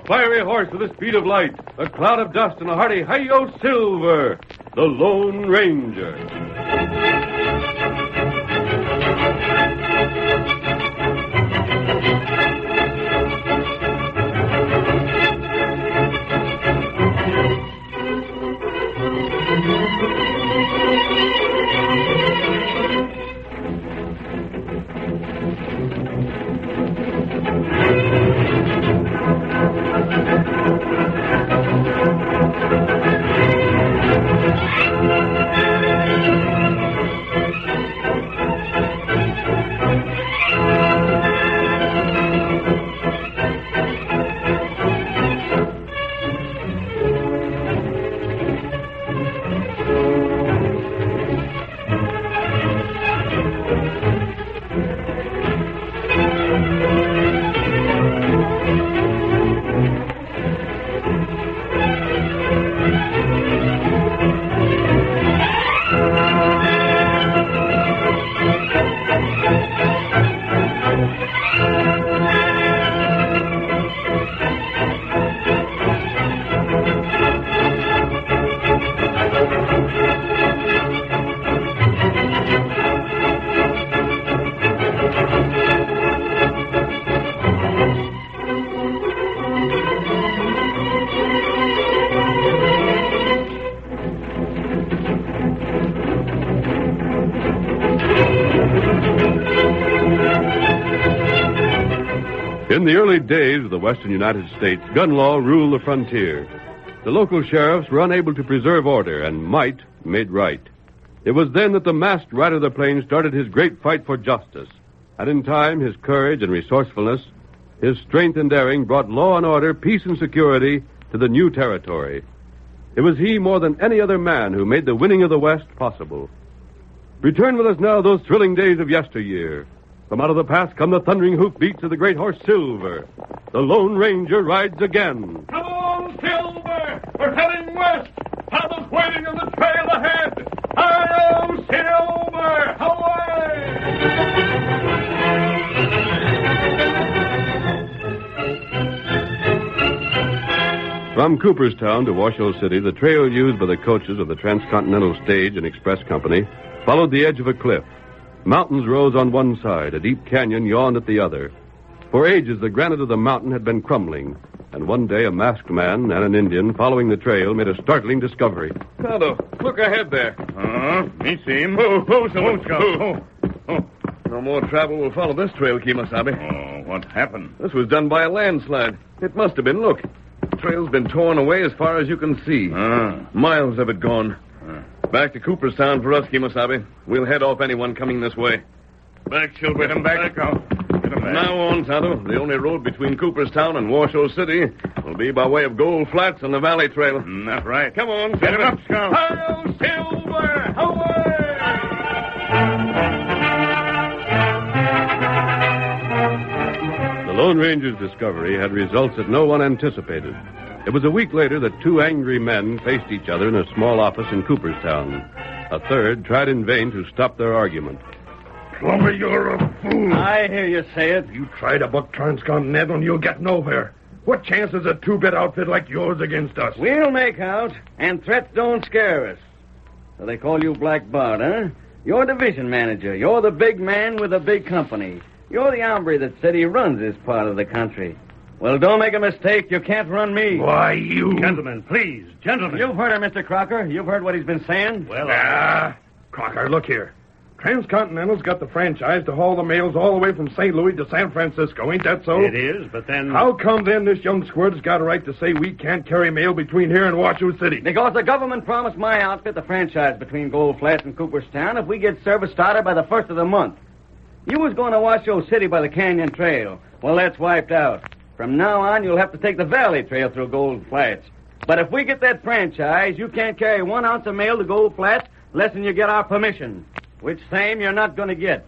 fiery horse with the speed of light, a cloud of dust, and a hearty hi-yo silver, the Lone Ranger. In the early days of the western United States, gun law ruled the frontier. The local sheriffs were unable to preserve order, and might made right. It was then that the masked rider of the plains started his great fight for justice. And in time, his courage and resourcefulness, his strength and daring brought law and order, peace and security to the new territory. It was he more than any other man who made the winning of the West possible. Return with us now those thrilling days of yesteryear. From out of the past come the thundering hoofbeats of the great horse Silver. The Lone Ranger rides again. Come on, Silver! We're heading west! Papa's waiting on the trail ahead! Hi-yo, Silver! Away! From Cooperstown to Washoe City, the trail used by the coaches of the Transcontinental Stage and Express Company followed the edge of a cliff. Mountains rose on one side, a deep canyon yawned at the other. For ages, the granite of the mountain had been crumbling, and one day a masked man and an Indian following the trail made a startling discovery. Tonto, look ahead there. Me see him. Who's Scout? No more travel will follow this trail, Kemosabe. Oh, what happened? This was done by a landslide. It must have been. Look, the trail's been torn away as far as you can see. Miles of it gone. Back to Cooperstown for us, Kemosabe. We'll head off anyone coming this way. Back, Silver. Get him back. From now on, Tonto, the only road between Cooperstown and Washoe City will be by way of Gold Flats and the Valley Trail. That's right. Come on, Get him up, Scout. Hi-yo, Silver! Away! The Lone Ranger's discovery had results that no one anticipated. It was a week later that two angry men faced each other in a small office in Cooperstown. A third tried in vain to stop their argument. Plummer, you're a fool. I hear you say it. You try to buck Transcontinental and you'll get nowhere. What chance is a two-bit outfit like yours against us? We'll make out, and threats don't scare us. So they call you Black Bart, huh? You're division manager. You're the big man with a big company. You're the hombre that said he runs this part of the country. Well, don't make a mistake. You can't run me. Why, you... Gentlemen, please. Gentlemen. You've heard her, Mr. Crocker. You've heard what he's been saying. Well, Crocker, look here. Transcontinental's got the franchise to haul the mails all the way from St. Louis to San Francisco. Ain't that so? It is, but then... How come then this young squirt's got a right to say we can't carry mail between here and Washoe City? Because the government promised my outfit the franchise between Gold Flats and Cooperstown if we get service started by the first of the month. You was going to Washoe City by the Canyon Trail. Well, that's wiped out. From now on, you'll have to take the Valley Trail through Gold Flats. But if we get that franchise, you can't carry 1 ounce of mail to Gold Flats less than you get our permission, which same you're not going to get.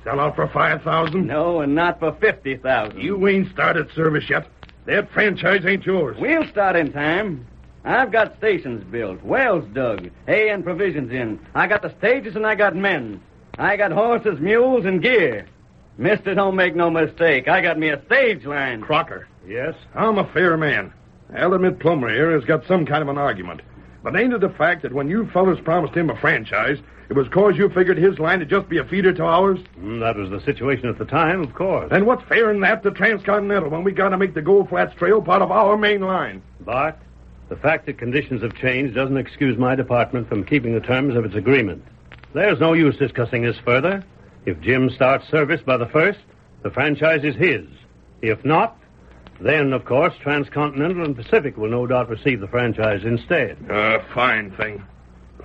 Sell out for $5,000? No, and not for $50,000. You ain't started service yet. That franchise ain't yours. We'll start in time. I've got stations built, wells dug, hay and provisions in. I got the stages and I got men. I got horses, mules, and gear. Mister, don't make no mistake. I got me a stage line. Crocker, Yes? I'm a fair man. I'll admit Plummer here has got some kind of an argument. But ain't it the fact that when you fellas promised him a franchise, it was 'cause you figured his line to just be a feeder to ours? That was the situation at the time, of course. Then what's fair in that to Transcontinental when we got to make the Gold Flats Trail part of our main line? Bart, the fact that conditions have changed doesn't excuse my department from keeping the terms of its agreement. There's no use discussing this further. If Jim starts service by the 1st, the franchise is his. If not, then, of course, Transcontinental and Pacific will no doubt receive the franchise instead. Fine thing.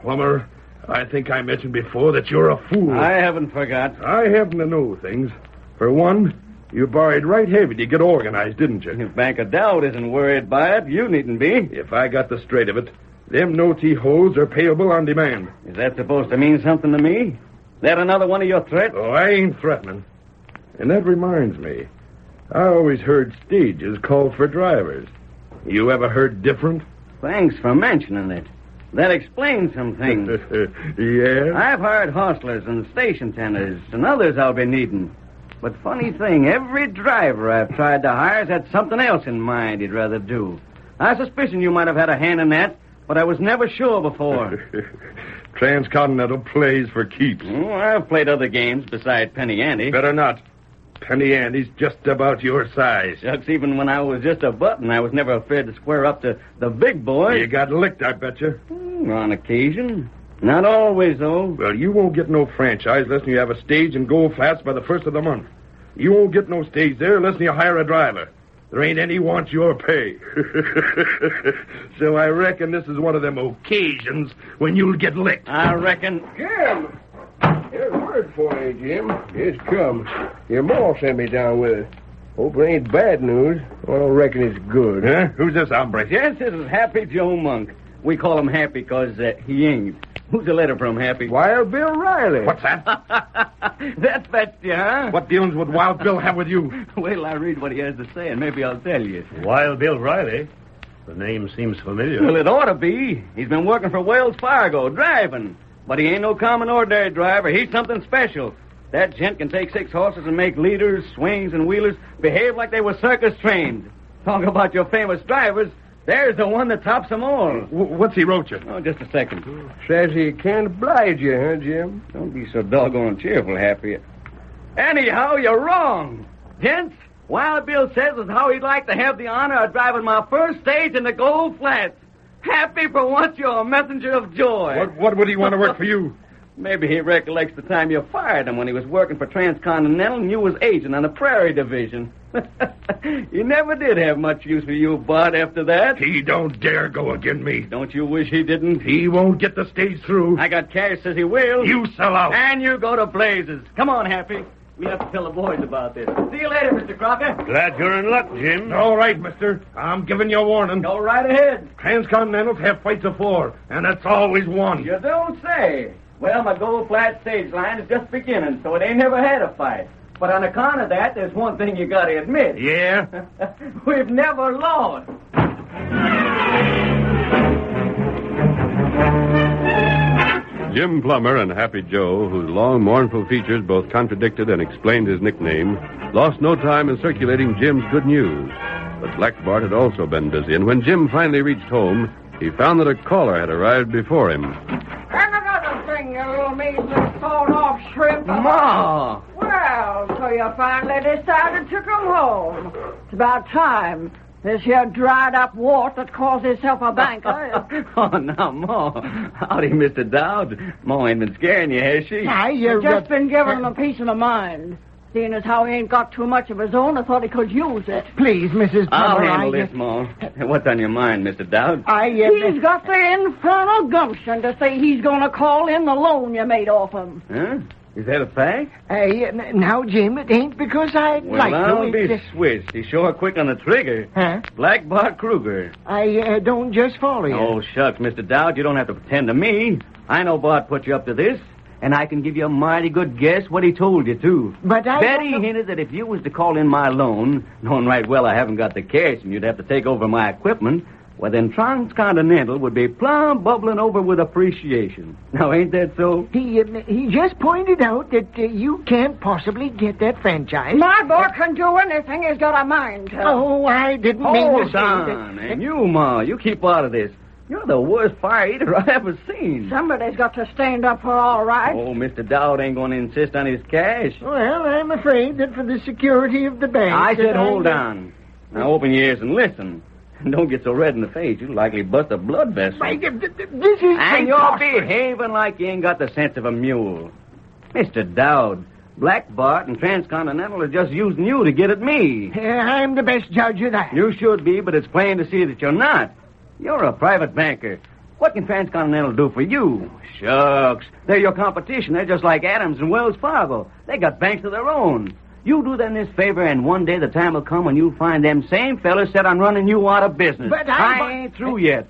Plummer, I think I mentioned before that you're a fool. I haven't forgot. I happen to know things. For one, you borrowed right heavy to get organized, didn't you? If Bank of Dowd isn't worried by it, you needn't be. If I got the straight of it, them no-T holds are payable on demand. Is that supposed to mean something to me? That another one of your threats? Oh, I ain't threatening. And that reminds me, I always heard stages called for drivers. You ever heard different? Thanks for mentioning it. That explains some things. Yeah? I've hired hostlers and station tenders and others I'll be needing. But funny thing, every driver I've tried to hire's had something else in mind he'd rather do. I suspicion you might have had a hand in that, but I was never sure before. Transcontinental plays for keeps. Oh, I've played other games besides Penny Ante. Better not. Penny Andy's just about your size. Shucks, even when I was just a button, I was never afraid to square up to the big boys. You got licked, I betcha. On occasion. Not always, though. Well, you won't get no franchise unless you have a stage in Gold Flats by the 1st of the month. You won't get no stage there unless you hire a driver. There ain't any want your pay. So I reckon this is one of them occasions when you'll get licked. I reckon. Jim! Here's a word for you, Jim. It's come. Your ma sent me down with it. Hope it ain't bad news. I don't reckon it's good. Huh? Who's this hombre? Yes, this is Happy Joe Monk. We call him Happy because he ain't. Who's the letter from, Happy? Wild Bill Riley. What's that? That fetched you, huh? What dealings would Wild Bill have with you? Wait till I read what he has to say, and maybe I'll tell you. Wild Bill Riley? The name seems familiar. Well, it ought to be. He's been working for Wells Fargo, driving. But he ain't no common ordinary driver. He's something special. That gent can take 6 horses and make leaders, swings, and wheelers behave like they were circus trained. Talk about your famous drivers. There's the one that tops them all. What's he wrote you? Oh, just a second. Says he can't oblige you, huh, Jim? Don't be so doggone cheerful, Happy. Anyhow, you're wrong. Gents, Wild Bill says is how he'd like to have the honor of driving my first stage in the Gold Flats. Happy, for once you're a messenger of joy. What would he want to work for you? Maybe he recollects the time you fired him when he was working for Transcontinental and you was agent on the Prairie Division. He never did have much use for you, Bart, after that. He don't dare go again me. Don't you wish he didn't? He won't get the stage through. I got cash says he will. You sell out. And you go to blazes. Come on, Happy. We have to tell the boys about this. See you later, Mr. Crocker. Glad you're in luck, Jim. All right, mister. I'm giving you a warning. Go right ahead. Transcontinentals have fights afore, and that's always won. You don't say. Well, my Gold Flat stage line is just beginning, so it ain't never had a fight. But on account of that, there's one thing you got to admit. Yeah? We've never lost. Jim Plummer and Happy Joe, whose long, mournful features both contradicted and explained his nickname, lost no time in circulating Jim's good news. But Black Bart had also been busy, and when Jim finally reached home, he found that a caller had arrived before him. And another thing, you little measly sawed-off shrimp. Ma! Well, so you finally decided to come home. It's about time. This here dried-up wart that calls himself a banker. Oh, now, Ma. Howdy, Mr. Dowd. Ma ain't been scaring you, has she? You've just been giving him a piece of the mind. Seeing as how he ain't got too much of his own, I thought he could use it. Please, Mrs. I'll Plummer, handle this, Ma. What's on your mind, Mr. Dowd? He's got the infernal gumption to say he's going to call in the loan you made off him. Huh? Is that a fact? Now, Jim, it ain't because I'd Well, like to. I'll be switched. He's sure quick on the trigger. Huh? Black Bart Kruger. I don't just follow you. Oh, shucks, Mr. Dowd, you don't have to pretend to me. I know Bart put you up to this, and I can give you a mighty good guess what he told you, too. But I Betty don't know- hinted that if you was to call in my loan, knowing right well I haven't got the cash and you'd have to take over my equipment, well, then Transcontinental would be plumb bubbling over with appreciation. Now, ain't that so? He just pointed out that you can't possibly get that franchise. My boy can do anything he's got a mind to. Oh, I didn't mean to Hold say on. that. And you, Ma, you keep out of this. You're the worst fire eater I've ever seen. Somebody's got to stand up for all right. Oh, Mr. Dowd ain't going to insist on his cash. Well, I'm afraid that for the security of the bank... I said hold on. Now open your ears and listen. And don't get so red in the face. You'll likely bust a blood vessel. This is... And you're behaving like you ain't got the sense of a mule. Mr. Dowd, Black Bart and Transcontinental are just using you to get at me. I'm the best judge of that. You should be, but it's plain to see that you're not. You're a private banker. What can Transcontinental do for you? Shucks. They're your competition. They're just like Adams and Wells Fargo. They got banks of their own. You do them this favor, and one day the time will come when you'll find them same fellas set on running you out of business. But I ain't through yet.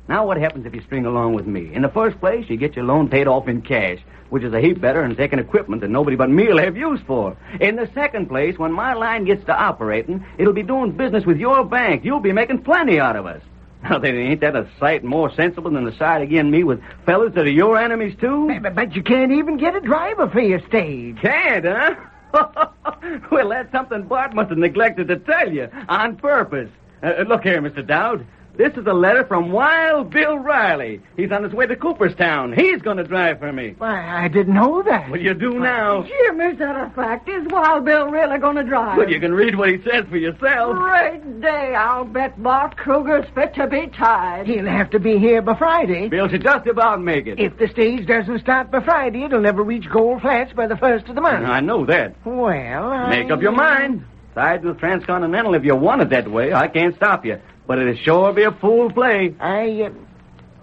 Now, what happens if you string along with me? In the first place, you get your loan paid off in cash, which is a heap better than taking equipment that nobody but me'll have use for. In the second place, when my line gets to operating, it'll be doing business with your bank. You'll be making plenty out of us. Now, then, ain't that a sight more sensible than the side again me with fellas that are your enemies, too? But you can't even get a driver for your stage. Can't, huh? Well, that's something Bart must have neglected to tell you on purpose. Look here, Mr. Dowd. This is a letter from Wild Bill Riley. He's on his way to Cooperstown. He's going to drive for me. Why, I didn't know that. Well, you do now. Jim, is that a fact? Is Wild Bill really going to drive? Well, you can read what he says for yourself. Great day. I'll bet Bart Kruger's fit to be tied. He'll have to be here by Friday. Bill should just about make it. If the stage doesn't start by Friday, it'll never reach Gold Flats by the 1st of the month. I know that. Well, Make up your mind. Side with Transcontinental if you want it that way. I can't stop you. But it'll sure be a fool play.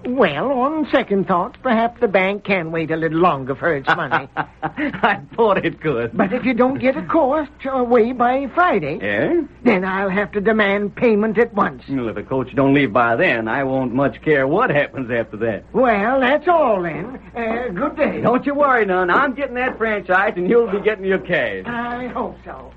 Well, on second thought, perhaps the bank can wait a little longer for its money. I thought it could. But if you don't get a course away by Friday... Yeah? Then I'll have to demand payment at once. Well, if the coach don't leave by then, I won't much care what happens after that. Well, that's all then. Good day. Don't you worry none. I'm getting that franchise, and you'll be getting your cash. I hope so.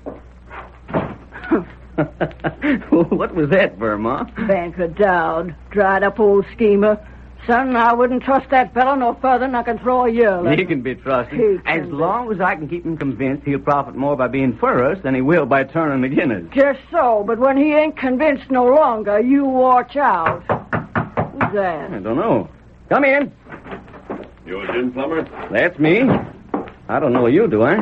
What was that, Vermont? Banker Dowd, dried up old schemer. Son, I wouldn't trust that fellow no further than I can throw a yearling. He can be trusted. As long as I can keep him convinced he'll profit more by being for us than he will by turning against us. Just so, but when he ain't convinced no longer, you watch out. Who's that? I don't know. Come in. You a gin plumber? That's me. I don't know you, do I?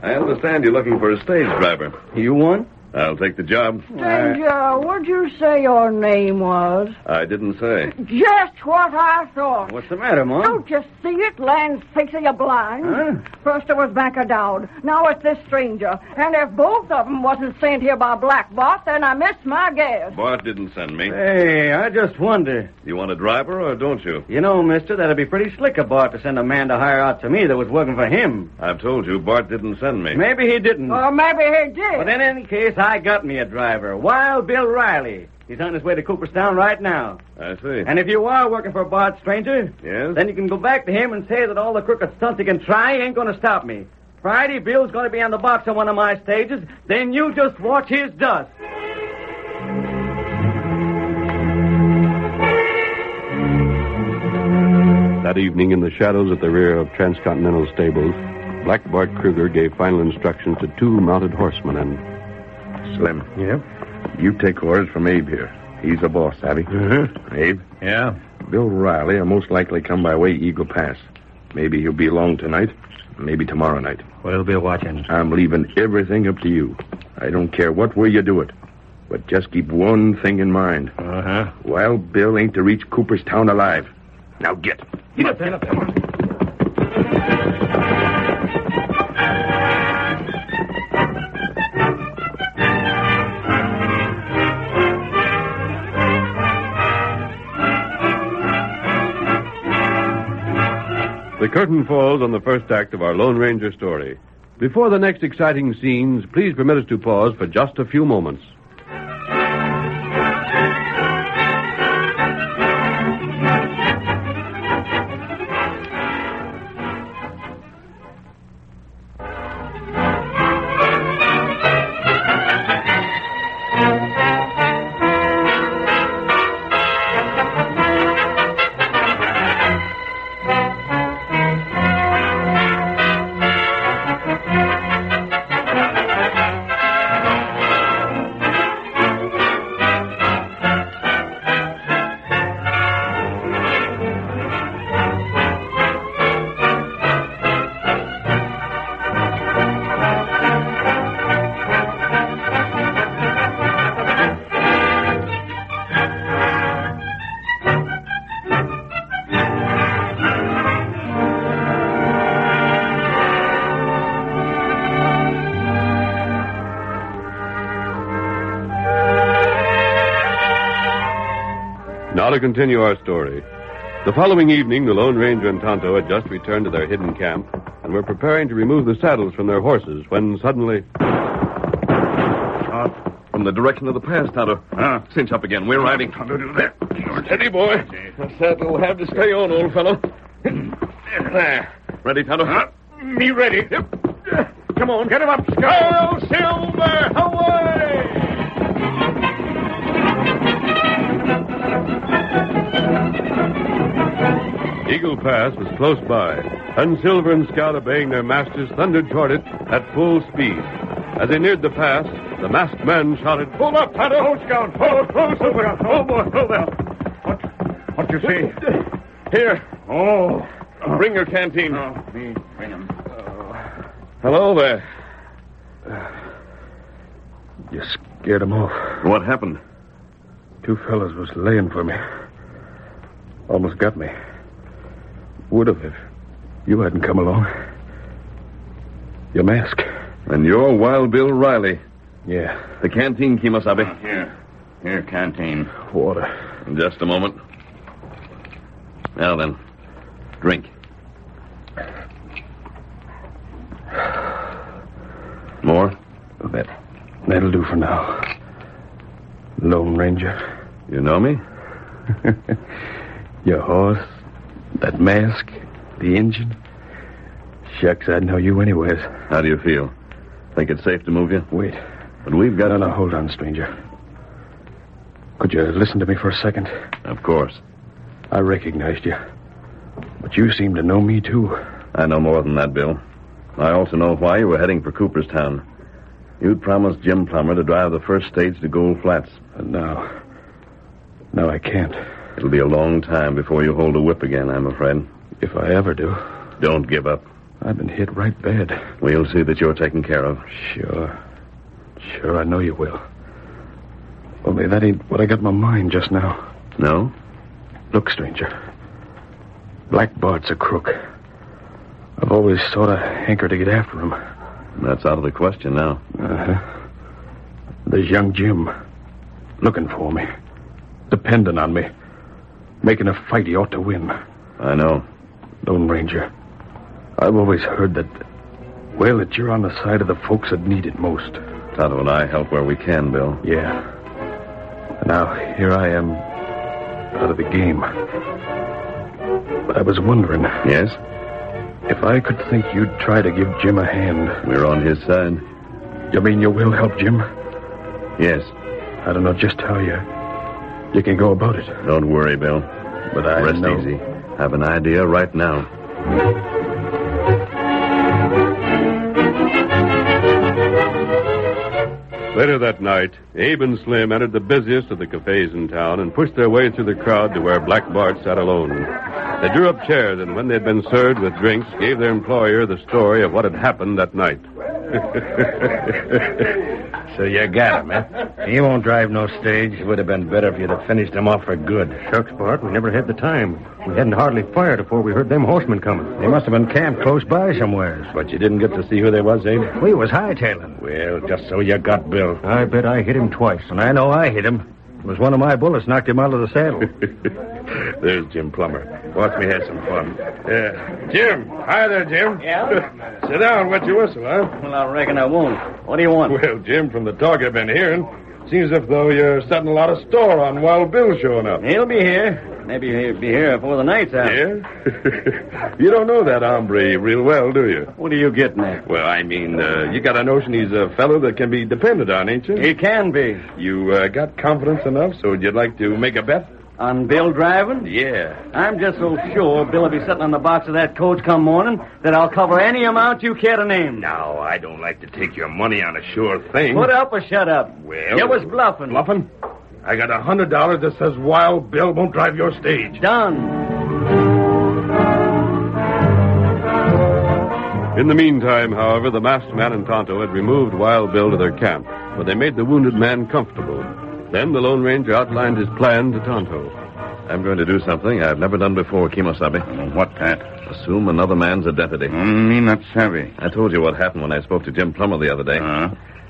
I understand you're looking for a stage driver. You one? I'll take the job. Stranger, what'd you say your name was? I didn't say. Just what I thought. What's the matter, Mom? Don't you see it? Land sakes, are you blind? Huh? First it was Banker Dowd. Now it's this stranger. And if both of them wasn't sent here by Black Bart, then I missed my guess. Bart didn't send me. Hey, I just wonder. You want a driver or don't you? You know, mister, that'd be pretty slick of Bart to send a man to hire out to me that was working for him. I've told you, Bart didn't send me. Maybe he didn't. Or maybe he did. But in any case, I got me a driver. Wild Bill Riley. He's on his way to Cooperstown right now. I see. And if you are working for Bart, stranger... Yes? Then you can go back to him and say that all the crooked stunts he can try ain't going to stop me. Friday, Bill's going to be on the box on one of my stages. Then you just watch his dust. That evening, in the shadows at the rear of Transcontinental stables, Black Bart Kruger gave final instructions to two mounted horsemen and... Slim. Yeah? You take orders from Abe here. He's the boss, savvy? Abe? Yeah? Bill Riley will most likely come by way Eagle Pass. Maybe he'll be along tonight, maybe tomorrow night. We'll be watching. I'm leaving everything up to you. I don't care what way you do it. But just keep one thing in mind. Uh-huh. Wild Bill ain't to reach Cooperstown alive. Now get. Get up there. The curtain falls on the first act of our Lone Ranger story. Before the next exciting scenes, please permit us to pause for just a few moments. Now to continue our story. The following evening, the Lone Ranger and Tonto had just returned to their hidden camp and were preparing to remove the saddles from their horses when suddenly... From the direction of the pass, Tonto. Cinch up again. We're riding. Tonto, do that. Steady, boy. The saddle will have to stay on, old fellow. There. Ready, Tonto? Me ready. Yep. Come on, get him up, Scout. Hail, Silver! Away! Eagle Pass was close by, and Silver and Scout, obeying their masters, thundered toward it at full speed. As they neared the pass, the masked man shouted, Pull up, Tonto! Oh, Scout. Oh, Silver. Oh, boy. Oh, well. What you see? Here. Oh. Bring your canteen. Me. Bring him. Hello there. You scared him off. What happened? 2 fellas was laying for me. Almost got me. Would have if you hadn't come along. Your mask. And you're Wild Bill Riley. Yeah. The canteen, Kemosabe. Here, canteen. Water. In just a moment. Now then, drink. More? That'll do for now. Lone Ranger. You know me? Your horse, that mask, the engine. Shucks, I'd know you anyways. How do you feel? Think it's safe to move you? Wait. But we've got... No, hold on, stranger. Could you listen to me for a second? Of course. I recognized you. But you seem to know me, too. I know more than that, Bill. I also know why you were heading for Cooperstown. You'd promised Jim Plummer to drive the first stage to Gold Flats. And now I can't. It'll be a long time before you hold a whip again, I'm afraid. If I ever do. Don't give up. I've been hit right bad. We'll see that you're taken care of. Sure, I know you will. Only that ain't what I got in my mind just now. No? Look, stranger. Black Bart's a crook. I've always sort of hankered to get after him. That's out of the question now. Uh-huh. There's young Jim. Looking for me. Depending on me. Making a fight he ought to win. I know. Lone Ranger. I've always heard that you're on the side of the folks that need it most. Tonto and I help where we can, Bill. Yeah. And now, here I am, out of the game. But I was wondering... Yes? If I could think you'd try to give Jim a hand. We're on his side. You mean you will help Jim? Yes. I don't know just how you can go about it. Don't worry, Bill. But I Rest know... easy. Have an idea right now. Later that night, Abe and Slim entered the busiest of the cafes in town and pushed their way through the crowd to where Black Bart sat alone. They drew up chairs, and when they'd been served with drinks, gave their employer the story of what had happened that night. So you got him, eh? He won't drive no stage. It would have been better if you'd have finished him off for good. Shucks, Bart, we never had the time. We hadn't hardly fired before we heard them horsemen coming. They must have been camped close by somewhere. But you didn't get to see who they was, Abe? We was hightailing. Well, just so you got Bill. I bet I hit him twice. And I know I hit him. It was one of my bullets knocked him out of the saddle. There's Jim Plummer. Watch me have some fun. Yeah. Jim. Hi there, Jim. Yeah? Sit down, wet your whistle, huh? Well, I reckon I won't. What do you want? Well, Jim, from the talk I've been hearing, seems as though you're setting a lot of store on Wild Bill showing up. He'll be here. Maybe he'll be here before the night's out. Yeah? You don't know that hombre real well, do you? What are you getting at? Well, I mean, you got a notion he's a fellow that can be depended on, ain't you? He can be. You got confidence enough, so you'd like to make a bet? On Bill driving? Yeah. I'm just so sure Bill will be sitting on the box of that coach come morning that I'll cover any amount you care to name. Now, I don't like to take your money on a sure thing. Put up or shut up. Well... You was bluffing. Bluffing? I got $100 that says Wild Bill won't drive your stage. Done. In the meantime, however, the masked man and Tonto had removed Wild Bill to their camp, where they made the wounded man comfortable. Then the Lone Ranger outlined his plan to Tonto. I'm going to do something I've never done before, Kemosabe. What, Pat? Assume another man's identity. Me not savvy. I told you what happened when I spoke to Jim Plummer the other day.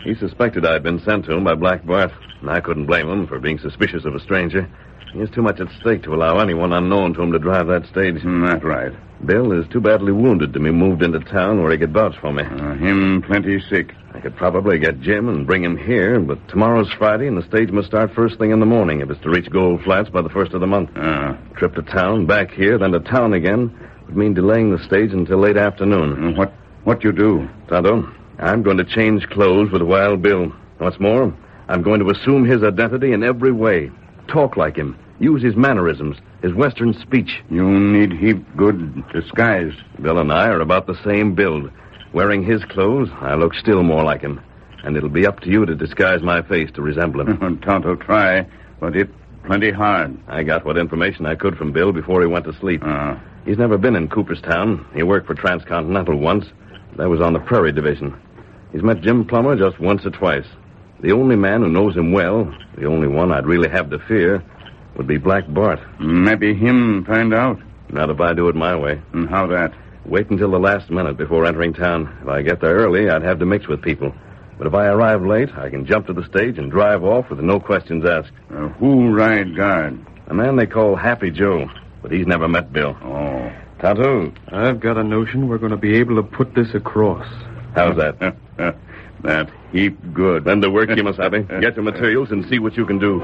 He suspected I'd been sent to him by Black Bart, and I couldn't blame him for being suspicious of a stranger. He has too much at stake to allow anyone unknown to him to drive that stage. That's right. Bill is too badly wounded to be moved into town where he could vouch for me. Him plenty sick. I could probably get Jim and bring him here, but tomorrow's Friday, and the stage must start first thing in the morning if it's to reach Gold Flats by the 1st of the month. Trip to town, back here, then to town again would mean delaying the stage until late afternoon. What you do? Tonto, I'm going to change clothes with Wild Bill. What's more, I'm going to assume his identity in every way. Talk like him. Use his mannerisms, his Western speech. You need heap good disguise. Bill and I are about the same build. Wearing his clothes, I look still more like him. And it'll be up to you to disguise my face to resemble him. Tonto, try, but it plenty hard. I got what information I could from Bill before he went to sleep. He's never been in Cooperstown. He worked for Transcontinental once. That was on the Prairie Division. He's met Jim Plummer just once or twice. The only man who knows him well, the only one I'd really have to fear, would be Black Bart. Maybe him find out. Not if I do it my way. And how that? Wait until the last minute before entering town. If I get there early, I'd have to mix with people. But if I arrive late, I can jump to the stage and drive off with no questions asked. Who ride guard? A man they call Happy Joe, but he's never met Bill. Oh. Tonto? I've got a notion we're going to be able to put this across. How's that? That heap good. Then to work, Kimasabi. Get your materials and see what you can do.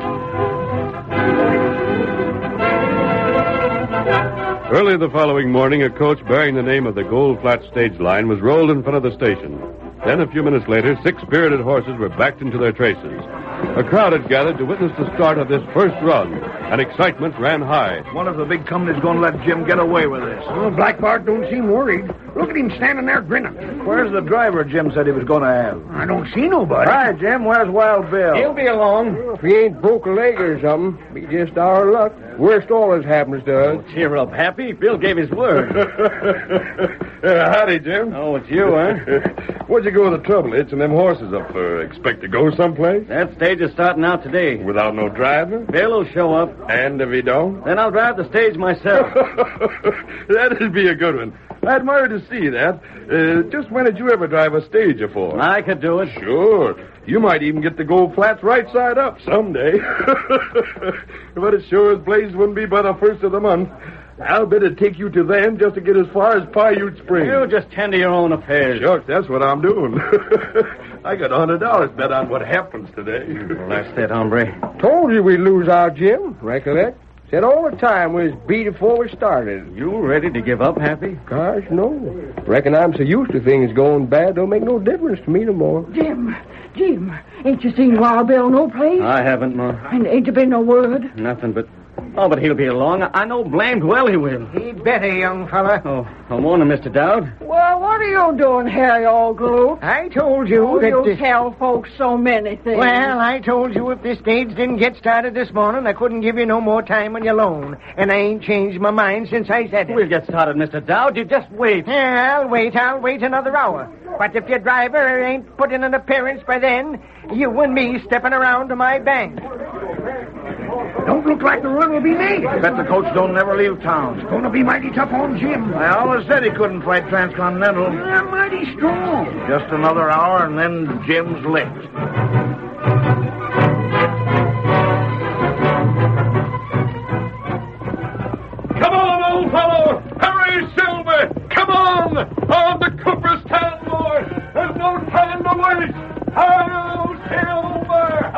Early the following morning, a coach bearing the name of the Gold Flat stage line was rolled in front of the station. Then, a few minutes later, 6 spirited horses were backed into their traces. A crowd had gathered to witness the start of this first run, and excitement ran high. One of the big companies going to let Jim get away with this. Oh, Black Bart don't seem worried. Look at him standing there grinning. Where's the driver Jim said he was going to have? I don't see nobody. Hi, Jim. Where's Wild Bill? He'll be along. If he ain't broke a leg or something, be just our luck. Worst always happens to us. Cheer up, Happy. Bill gave his word. Howdy, Jim. Oh, it's you, huh? What'd you go to the trouble hitching them horses up for? Expect to go someplace? That stage is starting out today. Without no driver? Bill will show up. And if he don't? Then I'll drive the stage myself. That'd be a good one. I admire to see that. Just when did you ever drive a stage before? I could do it. Sure. You might even get the Gold Flats right side up someday. But it sure as blazes wouldn't be by the 1st of the month. I'll bet it'd take you to them just to get as far as Paiute Springs. You just tend to your own affairs. Shucks, that's what I'm doing. I got $100 bet on what happens today. Well, that's it, hombre. Told you we'd lose our Jim, recollect? Said all the time we was beat before we started. You ready to give up, Happy? Gosh, no. Reckon I'm so used to things going bad, don't make no difference to me no more. Jim, ain't you seen Wild Bill no place? I haven't, Ma. And ain't there been no word? Nothing but... Oh, but he'll be along. I know blamed well he will. He'd better, young fella. Oh, morning, Mr. Dowd. Well, what are you doing, Harry Old Glue? I told you Oh, that... you tell folks so many things. Well, I told you if this stage didn't get started this morning, I couldn't give you no more time on your loan. And I ain't changed my mind since I said it. We'll get started, Mr. Dowd. You just wait. Yeah, I'll wait another hour. But if your driver ain't put in an appearance by then, you and me stepping around to my bank. Don't look like the run will be made. Bet the coach don't never leave town. It's going to be mighty tough on Jim. I always said he couldn't fight Transcontinental. They're mighty strong. Just another hour and then Jim's licked. Come on, old fellow! Hurry, Silver! Come on! On to Cooperstown, boy! There's no time to waste! Hello, Silver!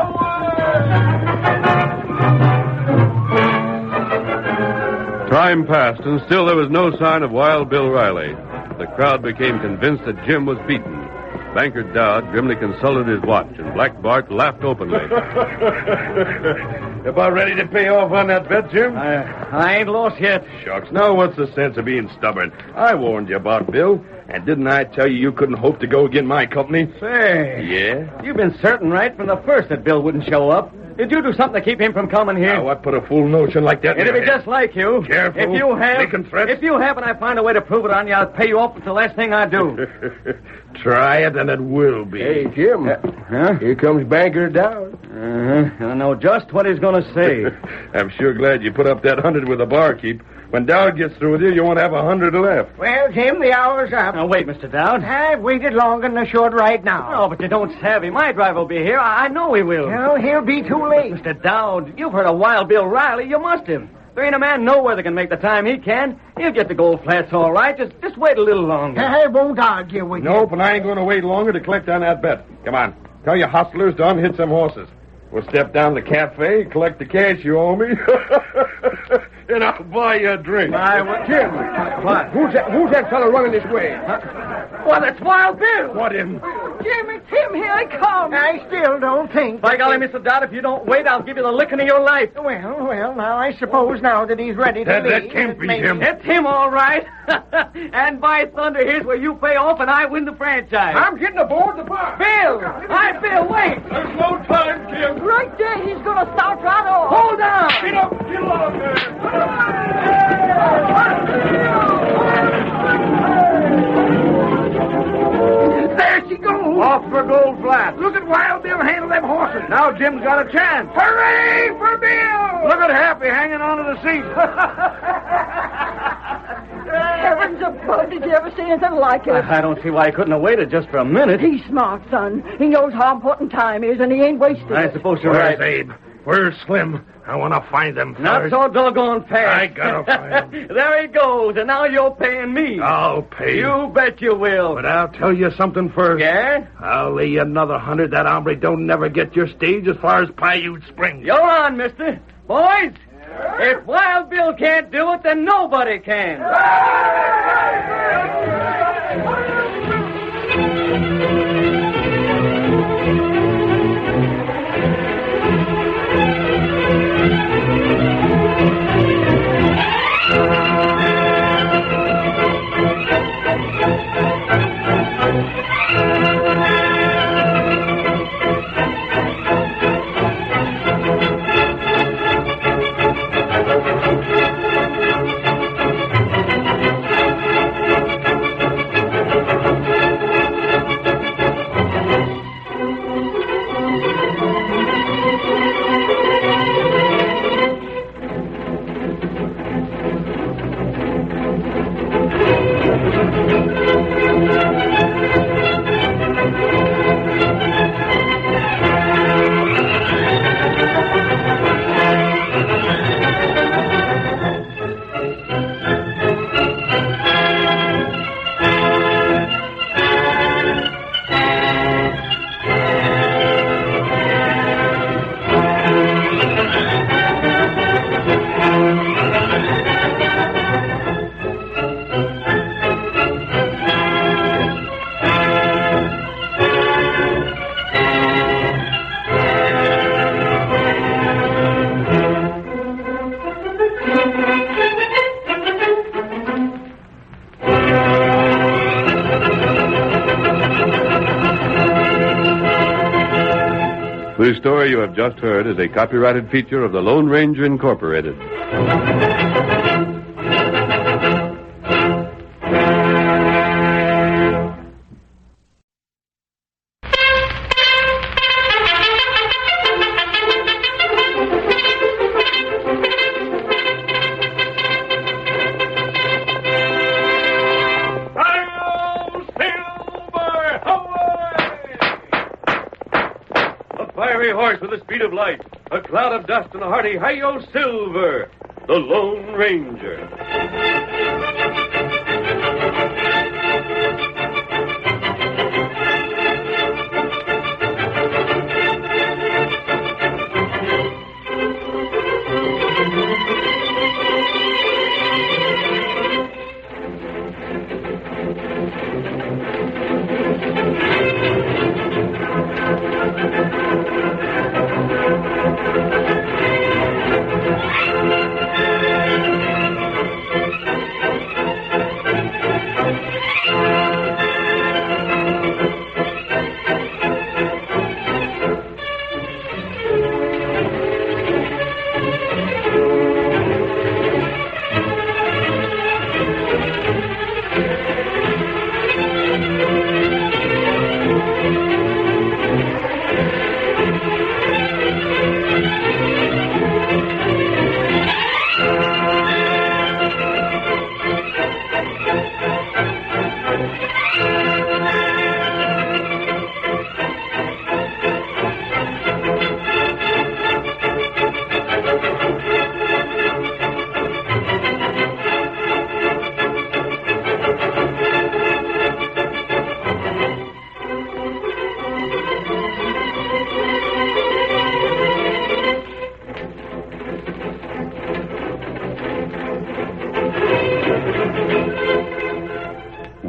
Time passed, and still there was no sign of Wild Bill Riley. The crowd became convinced that Jim was beaten. Banker Dowd grimly consulted his watch, and Black Bart laughed openly. About ready to pay off on that bet, Jim? I ain't lost yet. Shucks, now what's the sense of being stubborn? I warned you about Bill, and didn't I tell you couldn't hope to go against my company? Say. Yeah? You've been certain right from the first that Bill wouldn't show up. Did you do something to keep him from coming here? Now, what put a fool notion like that in It'll your be head? just like you. Careful. If you have... Making threats? If you have and I find a way to prove it on you, I'll pay you off. It's the last thing I do. Try it, and it will be. Hey, Jim. Huh? Here comes Banker Dowd. I know just what he's going to say. I'm sure glad you put up that 100 with the barkeep. When Dowd gets through with you, you won't have 100 left. Well, Jim, the hour's up. Now, wait, Mr. Dowd. I've waited longer than a short ride now. Oh, but you don't savvy. My driver will be here. I know he will. No, he'll be too late. Mr. Dowd, you've heard of Wild Bill Riley. You must have. There ain't a man nowhere that can make the time he can. He'll get to Gold Flats all right. Just wait a little longer. I won't argue with you. Nope, and I ain't going to wait longer to collect on that bet. Come on. Tell your hustlers to unhitch some horses. We'll step down to the cafe, collect the cash you owe me, and I'll buy you a drink. Jim, what? Who's that fellow running this way? Well, that's Wild Bill. What him? Jim, it's him. Here he comes. I still don't think. By golly, Mr. Dowd, if you don't wait, I'll give you the licking of your life. Well, now I suppose now that he's ready to leave. That can't be him. It's him, all right. And by thunder, here's where you pay off and I win the franchise. I'm getting aboard the bar. Bill! Hi, Bill, wait! There's no time, Jim. Right there, he's going to start right off. Hold on! Get up, get along there. There she goes. Off for Gold Flats. Look at Wild Bill handle them horses. Now Jim's got a chance. Hooray for Bill! Look at Happy hanging onto the seat. Heavens above, did you ever see anything like it? I don't see why he couldn't have waited just for a minute. He's smart, son. He knows how important time is, and he ain't wasting I it. suppose you're Where's right. Abe? Where's Slim? I want to find them Not first. so doggone fast. I gotta find him. There he goes, and now you're paying me. I'll pay You bet you will. But I'll tell you something first. Yeah? I'll lay you another 100 that hombre don't never get your stage as far as Paiute Springs. You're on, mister. Boys, if Wild Bill can't do it, then nobody can. The story you have just heard is a copyrighted feature of the Lone Ranger Incorporated. Fiery horse with the speed of light, a cloud of dust, and a hearty hi-yo silver, the Lone Ranger.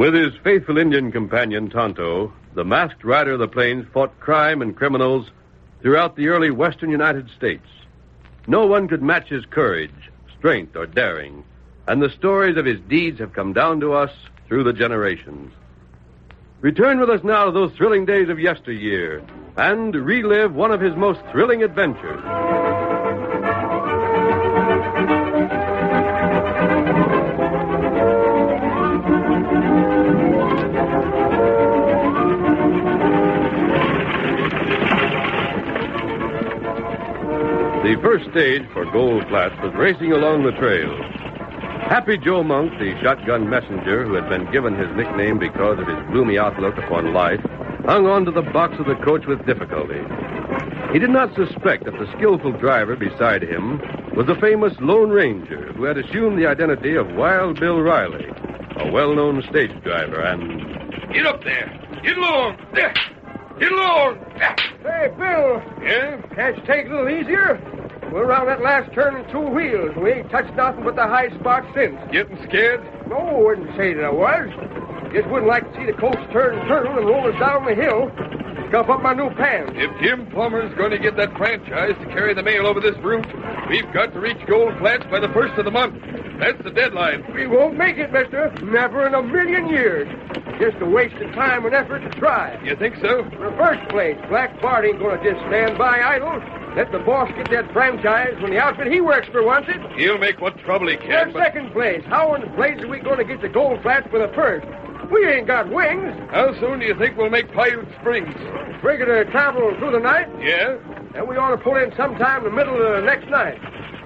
With his faithful Indian companion, Tonto, the masked rider of the plains fought crime and criminals throughout the early western United States. No one could match his courage, strength, or daring, and the stories of his deeds have come down to us through the generations. Return with us now to those thrilling days of yesteryear and relive one of his most thrilling adventures. The first stage for Gold Flats was racing along the trail. Happy Joe Monk, the shotgun messenger who had been given his nickname because of his gloomy outlook upon life, hung on to the box of the coach with difficulty. He did not suspect that the skillful driver beside him was the famous Lone Ranger who had assumed the identity of Wild Bill Riley, a well-known stage driver, and... Get up there! Get along! Get along! Hey, Bill. Yeah? Can't you take it a little easier? We're around that last turn in 2 wheels. We ain't touched nothing but the high spot since. Getting scared? No, I wouldn't say that I was. Just wouldn't like to see the coach turn and roll us down the hill. Scuff up my new pants. If Jim Plummer's going to get that franchise to carry the mail over this route, we've got to reach Gold Flats by the 1st of the month. That's the deadline. We won't make it, mister. Never in a million years. Just a waste of time and effort to try. You think so? In the first place, Black Bart ain't going to just stand by idle. Let the boss get that franchise when the outfit he works for wants it. He'll make what trouble he In can, but... second place, how in the place are we going to get to Gold Flats for the first? We ain't got wings. How soon do you think we'll make Paiute Springs? Figure to travel through the night. Yeah? And we ought to pull in sometime in the middle of the next night.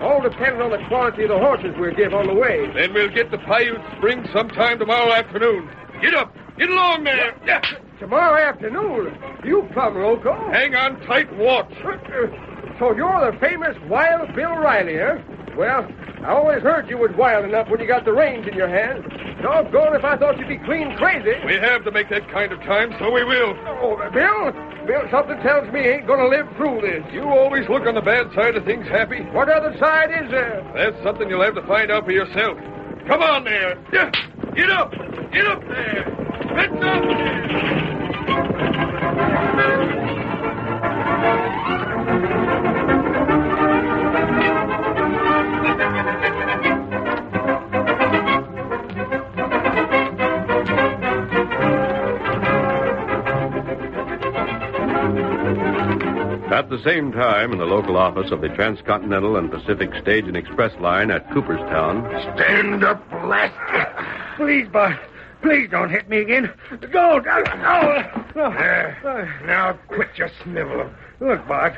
All depending on the quantity of the horses we'll give on the way. Then we'll get to Paiute Springs sometime tomorrow afternoon. Get up! Get along there! Yeah. Tomorrow afternoon? You plumb loco. Hang on tight, Wart. So you're the famous Wild Bill Riley, huh? Well, I always heard you was wild enough when you got the reins in your hand. Doggone if I thought you'd be clean crazy. We have to make that kind of time, so we will. Oh, Bill, something tells me you ain't going to live through this. You always look on the bad side of things, Happy. What other side is there? That's something you'll have to find out for yourself. Come on there. Get up. Get up there. Let's up there. At the same time, in the local office of the Transcontinental and Pacific Stage and Express Line at Cooperstown... Stand up, blast. Please, Bart. Please don't hit me again. Don't. Now, quit your sniveling. Look, Bart,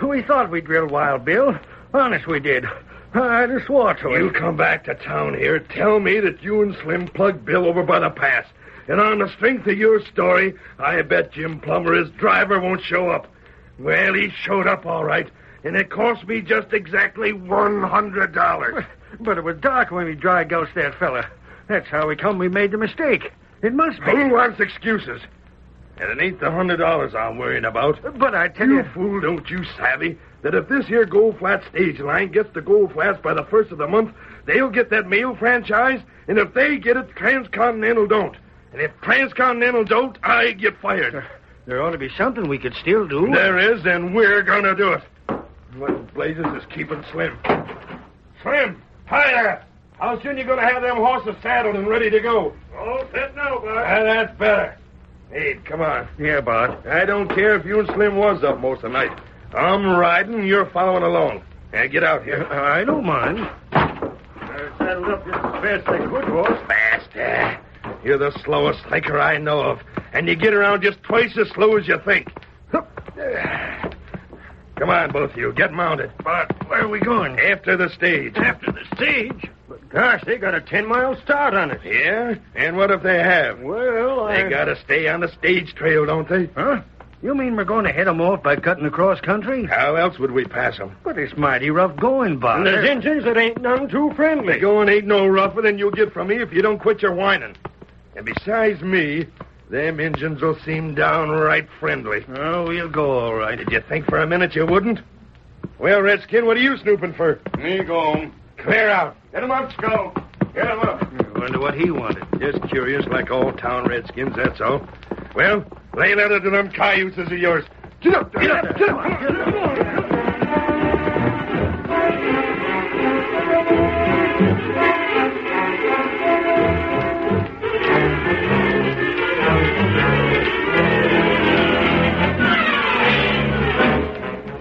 we thought we'd drill Wild Bill. Honest, we did. I'd have swore to it. You come back to town here, tell me that you and Slim plugged Bill over by the pass. And on the strength of your story, I bet Jim Plummer, his driver, won't show up. Well, he showed up all right, and it cost me just exactly $100. But it was dark when we dry gulched that fella. That's how we made the mistake. It must be. Who wants excuses? And it ain't the $100 I'm worrying about. But I tell you... You fool, don't you savvy that if this here Gold Flat stage line gets to Gold Flats by the 1st of the month, they'll get that mail franchise, and if they get it, Transcontinental don't. And if Transcontinental don't, I get fired. There ought to be something we could still do. There is, and we're going to do it. What in blazes is keeping Slim? Slim, hi there. How soon you going to have them horses saddled and ready to go? All set now, Bart. That's better. Hey, come on. Yeah, Bart. I don't care if you and Slim was up most of the night. I'm riding, you're following along. Now, get out here. I don't mind. Saddled up just as fast as I could, boss. Fast, You're the slowest thinker I know of. And you get around just twice as slow as you think. Come on, both of you. Get mounted. But where are we going? After the stage. After the stage? But gosh, they got a 10-mile start on it. Yeah? And what if they have? Well, They gotta stay on the stage trail, don't they? Huh? You mean we're going to head them off by cutting across country? How else would we pass them? But it's mighty rough going, Bart. And there's Injuns that ain't none too friendly. The going ain't no rougher than you'll get from me if you don't quit your whining. And besides me, them Injuns will seem downright friendly. Oh, we'll go all right. Did you think for a minute you wouldn't? Well, Redskin, what are you snooping for? Me go home. Clear out. Get him up, Skull. Get him up. Wonder what he wanted. Just curious, like all town redskins, that's all. Well, lay letter to them cayuses of yours. Get up there. Get up. Get up. Get up.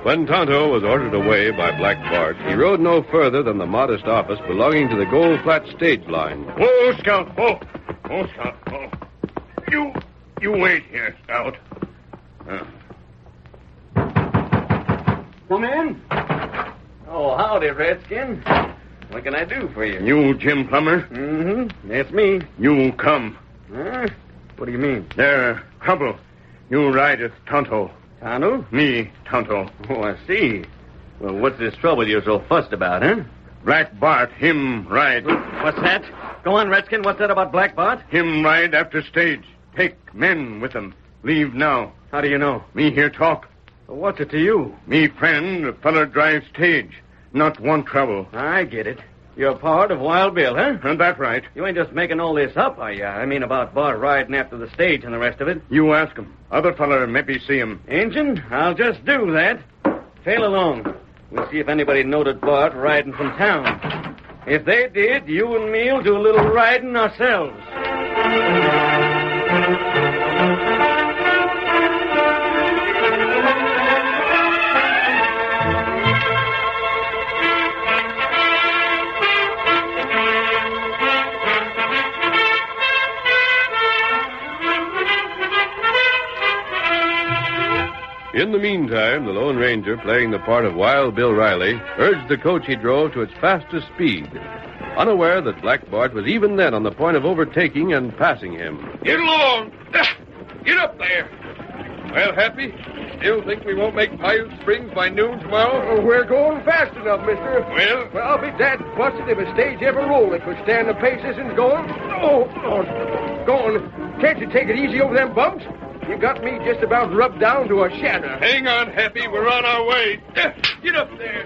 When Tonto was ordered away by Black Bart, he rode no further than the modest office belonging to the Gold Flat stage line. Whoa, Scout. Whoa. Whoa, Scout. Whoa. You wait here, Scout. Come in. Oh, howdy, Redskin. What can I do for you? You, Jim Plummer? Mm-hmm. That's me. You come. Huh? What do you mean? There, trouble. You ride with Tonto. Tonto? Me, Tonto. Oh, I see. Well, what's this trouble you're so fussed about, huh? Black Bart, him ride. What's that? Go on, Redskin. What's that about Black Bart? Him ride after stage. Take men with him. Leave now. How do you know? Me here talk. Well, what's it to you? Me friend, the feller drive stage. Not want trouble. I get it. You're part of Wild Bill, huh? And that right. You ain't just making all this up, are you? I mean about Bart riding after the stage and the rest of it. You ask him. Other feller maybe see him. Injun, I'll just do that. Tail along. We'll see if anybody noted Bart riding from town. If they did, you and me'll do a little riding ourselves. In the meantime, the Lone Ranger, playing the part of Wild Bill Riley, urged the coach he drove to its fastest speed, unaware that Black Bart was even then on the point of overtaking and passing him. Get along! Get up there! Well, Happy, still think we won't make Paiute Springs by noon tomorrow? We're going fast enough, mister. Well, I'll be dad busted if a stage ever rolled that could stand the pace this is going. Oh, go on. Can't you take it easy over them bumps? You got me just about rubbed down to a shadow. Hang on, Happy. We're on our way. Get up there.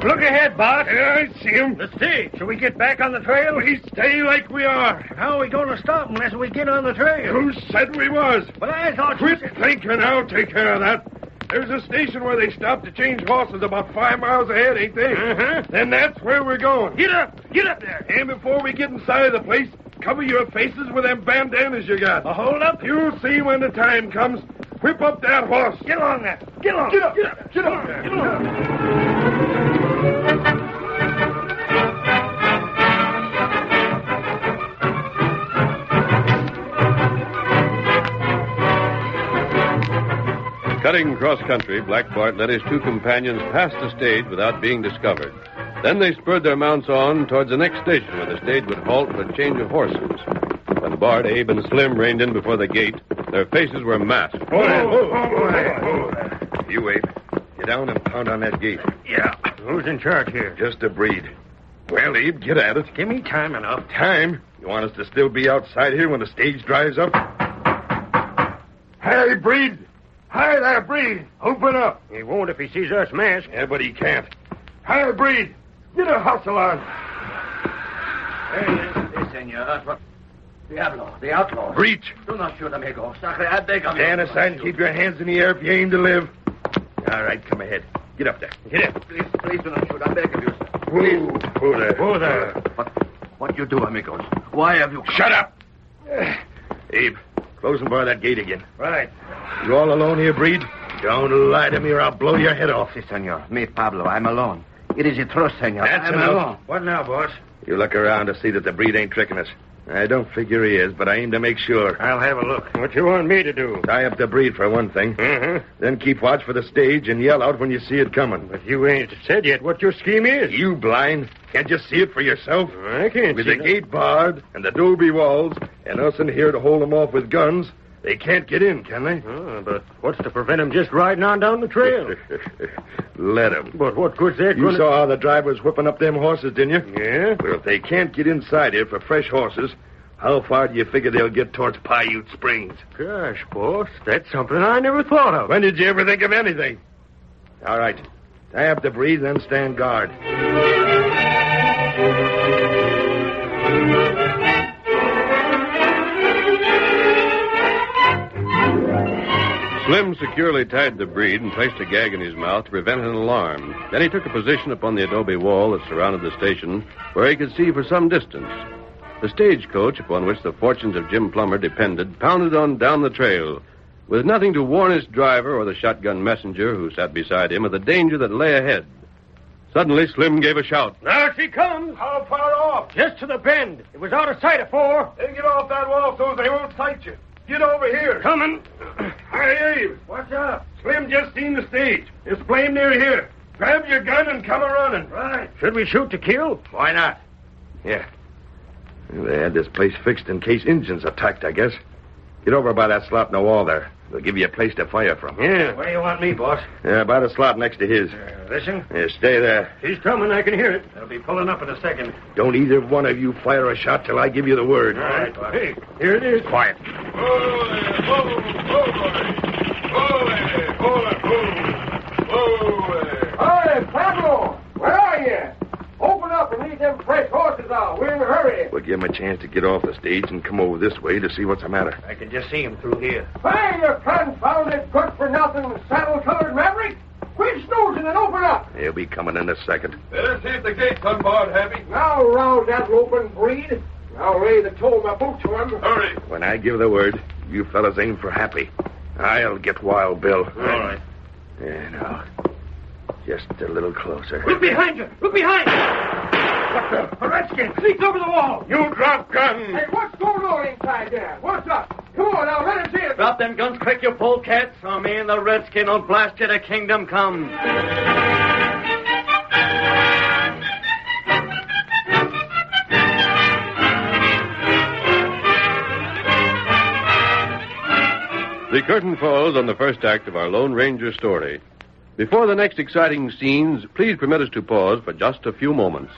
Look ahead, Bart. Yeah, I see him. The stage. Shall we get back on the trail? We stay like we are. How are we going to stop unless we get on the trail? Who said we was? But I thought Quit you said... thinking. I'll take care of that. There's a station where they stop to change horses about 5 miles ahead, ain't they? Uh-huh. Then that's where we're going. Get up there. And before we get inside of the place, cover your faces with them bandanas you got. Hold up. You'll see when the time comes. Whip up that horse. Get along there. Get along. Get up. Get up. Get up there. Get along. Cutting cross-country, Black Bart led his two companions past the stage without being discovered. Then they spurred their mounts on towards the next station where the stage would halt for a change of horses. When Bart, Abe, and Slim reined in before the gate, their faces were masked. You, Abe, get down and pound on that gate. Yeah. Who's in charge here? Just a breed. Well, Abe, get at it. Give me time enough. Time? You want us to still be outside here when the stage drives up? Hey, breed! Hi there, breed! Open up! He won't if he sees us masked. Yeah, but he can't. Hi, breed! Get a hustle on! Hey, senor. Diablo, the outlaw. Breach! Do not shoot, amigo. Sacre, I beg of you. Stand aside and keep your hands in the air if you aim to live. All right, come ahead. Get up there. Get up. Please do not shoot. I beg of you, sir. Who there? Who there? What you do, amigos? Why have you... Shut up! Abe, close and bar that gate again. Right. You all alone here, Breed? Don't lie to me or I'll blow your head off. Si, senor. Me, Pablo. I'm alone. It is a trust, senor. That's I'm enough. alone. What now, boss? You look around to see that the Breed ain't tricking us. I don't figure he is, but I aim to make sure. I'll have a look. What you want me to do? Tie up the Breed for one thing. Mm-hmm. Then keep watch for the stage and yell out when you see it coming. But you ain't said yet what your scheme is. You blind? Can't you see it for yourself? I can't With see the gate barred and the adobe walls and us in here to hold them off with guns, they can't get in, can they? But what's to prevent them just riding on down the trail? Let them. But what good's that You gonna... saw how the driver was whipping up them horses, didn't you? Yeah? Well, if they can't get inside here for fresh horses, How far do you figure they'll get towards Paiute Springs? Gosh, boss, that's something I never thought of. When did you ever think of anything? All right. Tie up the breeze and stand guard. Slim securely tied the breed and placed a gag in his mouth to prevent an alarm. Then he took a position upon the adobe wall that surrounded the station, where he could see for some distance. The stagecoach, upon which the fortunes of Jim Plummer depended, pounded on down the trail, with nothing to warn its driver or the shotgun messenger who sat beside him of the danger that lay ahead. Suddenly, Slim gave a shout. Now she comes. How far off? Just to the bend. It was out of sight afore. Then get off that wall so they won't sight you. Get over here. Coming. Hey, Abe. What's up? Slim just seen the stage. It's blame near here. Grab your gun and come a-running. Right. Should we shoot to kill? Why not? Yeah. They had this place fixed in case Indians attacked, I guess. Get over by that slot in the wall there. They'll give you a place to fire from. Yeah. Where do you want me, boss? Yeah, by the slot next to his. Listen. Yeah, stay there. She's coming. I can hear it. They'll be pulling up in a second. Don't either one of you fire a shot till I give you the word. All right, boss. Hey, here it is. Quiet. Hey, Pablo, where are you? Open up and lead them fresh horses out. We're in a hurry. We'll give him a chance to get off the stage and come over this way to see what's the matter. I can just see him through here. Hey, you confounded good-for-nothing saddle-colored maverick. Quit snoozing and open up. He'll be coming in a second. Better see if the gate's unbarred, Happy. Now rouse that loping breed. I'll lay the toe of my boot to him. Hurry. When I give the word, you fellas aim for Happy. I'll get Wild Bill. All right. Yeah, now, just a little closer. Look behind you. Look behind you. What the? A redskin sneaked over the wall. You drop guns. Hey, what's going on inside there? What's up? Come on now, let us in. Drop them guns quick, you polecats, or me and the redskin will blast you to kingdom come. The curtain falls on the first act of our Lone Ranger story. Before the next exciting scenes, please permit us to pause for just a few moments.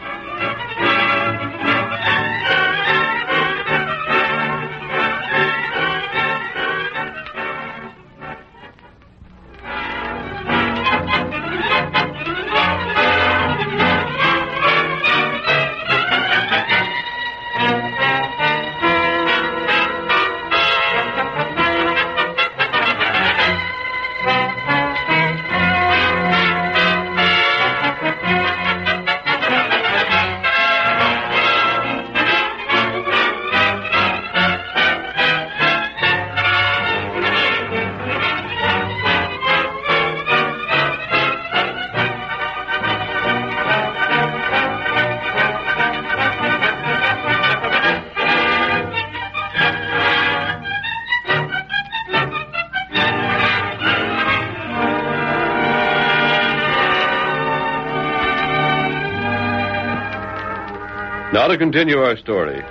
Now to continue our story.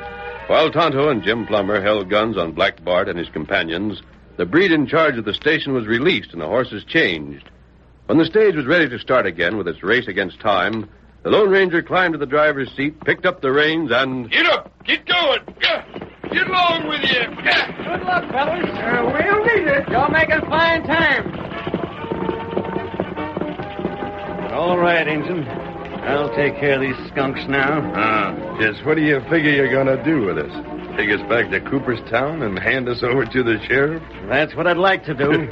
While Tonto and Jim Plummer held guns on Black Bart and his companions, the breed in charge of the station was released and the horses changed. When the stage was ready to start again with its race against time, the Lone Ranger climbed to the driver's seat, picked up the reins, and... Get up! Get going! Get along with you! Good luck, fellas. We'll need it. You're making fine time. All right, Injun. I'll take care of these skunks now. Just what do you figure you're going to do with us? Take us back to Cooperstown and hand us over to the sheriff? That's what I'd like to do.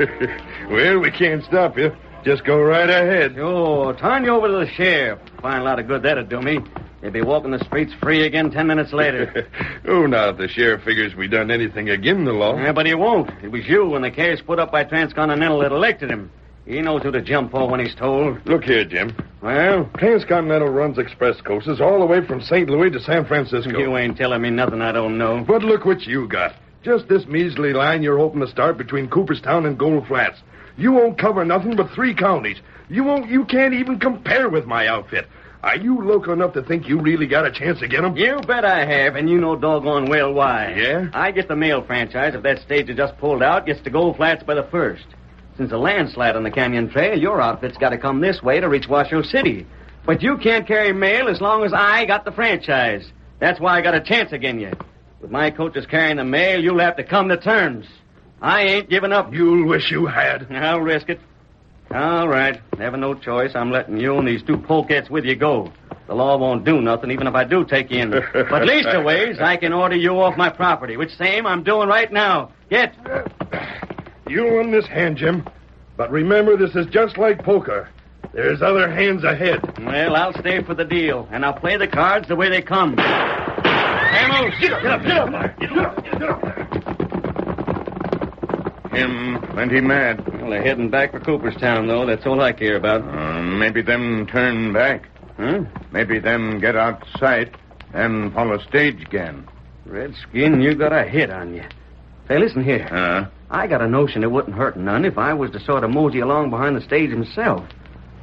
Well, we can't stop you. Just go right ahead. Oh, turn you over to the sheriff. Find a lot of good that'd do me. You'd be walking the streets free again 10 minutes later. Oh, now, if the sheriff figures we done anything against the law. Yeah, but he won't. It was you when the case put up by Transcontinental that elected him. He knows who to jump for when he's told. Look here, Jim. Well? Transcontinental runs express coaches all the way from St. Louis to San Francisco. You ain't telling me nothing I don't know. But look what you got. Just this measly line you're hoping to start between Cooperstown and Gold Flats. You won't cover nothing but 3 counties. You can't even compare with my outfit. Are you local enough to think you really got a chance to get them? You bet I have, and you know doggone well why. Yeah? I get the mail franchise if that stage that just pulled out gets to Gold Flats by the 1st. Since a landslide on the Canyon Trail, your outfit's got to come this way to reach Washoe City. But you can't carry mail as long as I got the franchise. That's why I got a chance again you. With my coaches carrying the mail, you'll have to come to terms. I ain't giving up. You'll wish you had. I'll risk it. All right. Having no choice, I'm letting you and these two polecats with you go. The law won't do nothing, even if I do take you in. But leastways, I can order you off my property, which same I'm doing right now. Get. You won this hand, Jim. But remember, this is just like poker. There's other hands ahead. Well, I'll stay for the deal, and I'll play the cards the way they come. Camels! Get up! Him plenty mad. Well, they're heading back for Cooperstown, though. That's all I care about. Maybe them turn back. Huh? Maybe them get outside and follow stage again. Redskin, you got a hit on you. Say, listen here. I got a notion it wouldn't hurt none if I was to sort of mosey along behind the stage himself.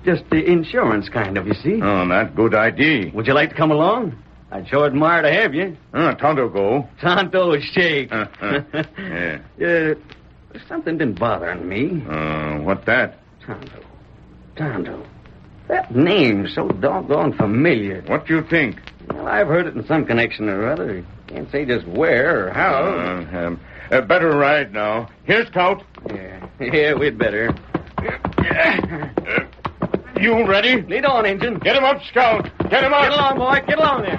Just the insurance kind of, you see. Oh, that good idea. Would you like to come along? I'd sure admire to have you. Tonto go. Tonto shake. Yeah. There's something been bothering me. What that? Tonto. That name's so doggone familiar. What do you think? Well, I've heard it in some connection or other. Can't say just where or how. Better ride now. Here's Scout. Yeah, we'd better. You ready? Lead on, Injun. Get him up, Scout. Get him up. Get along, boy. Get along there.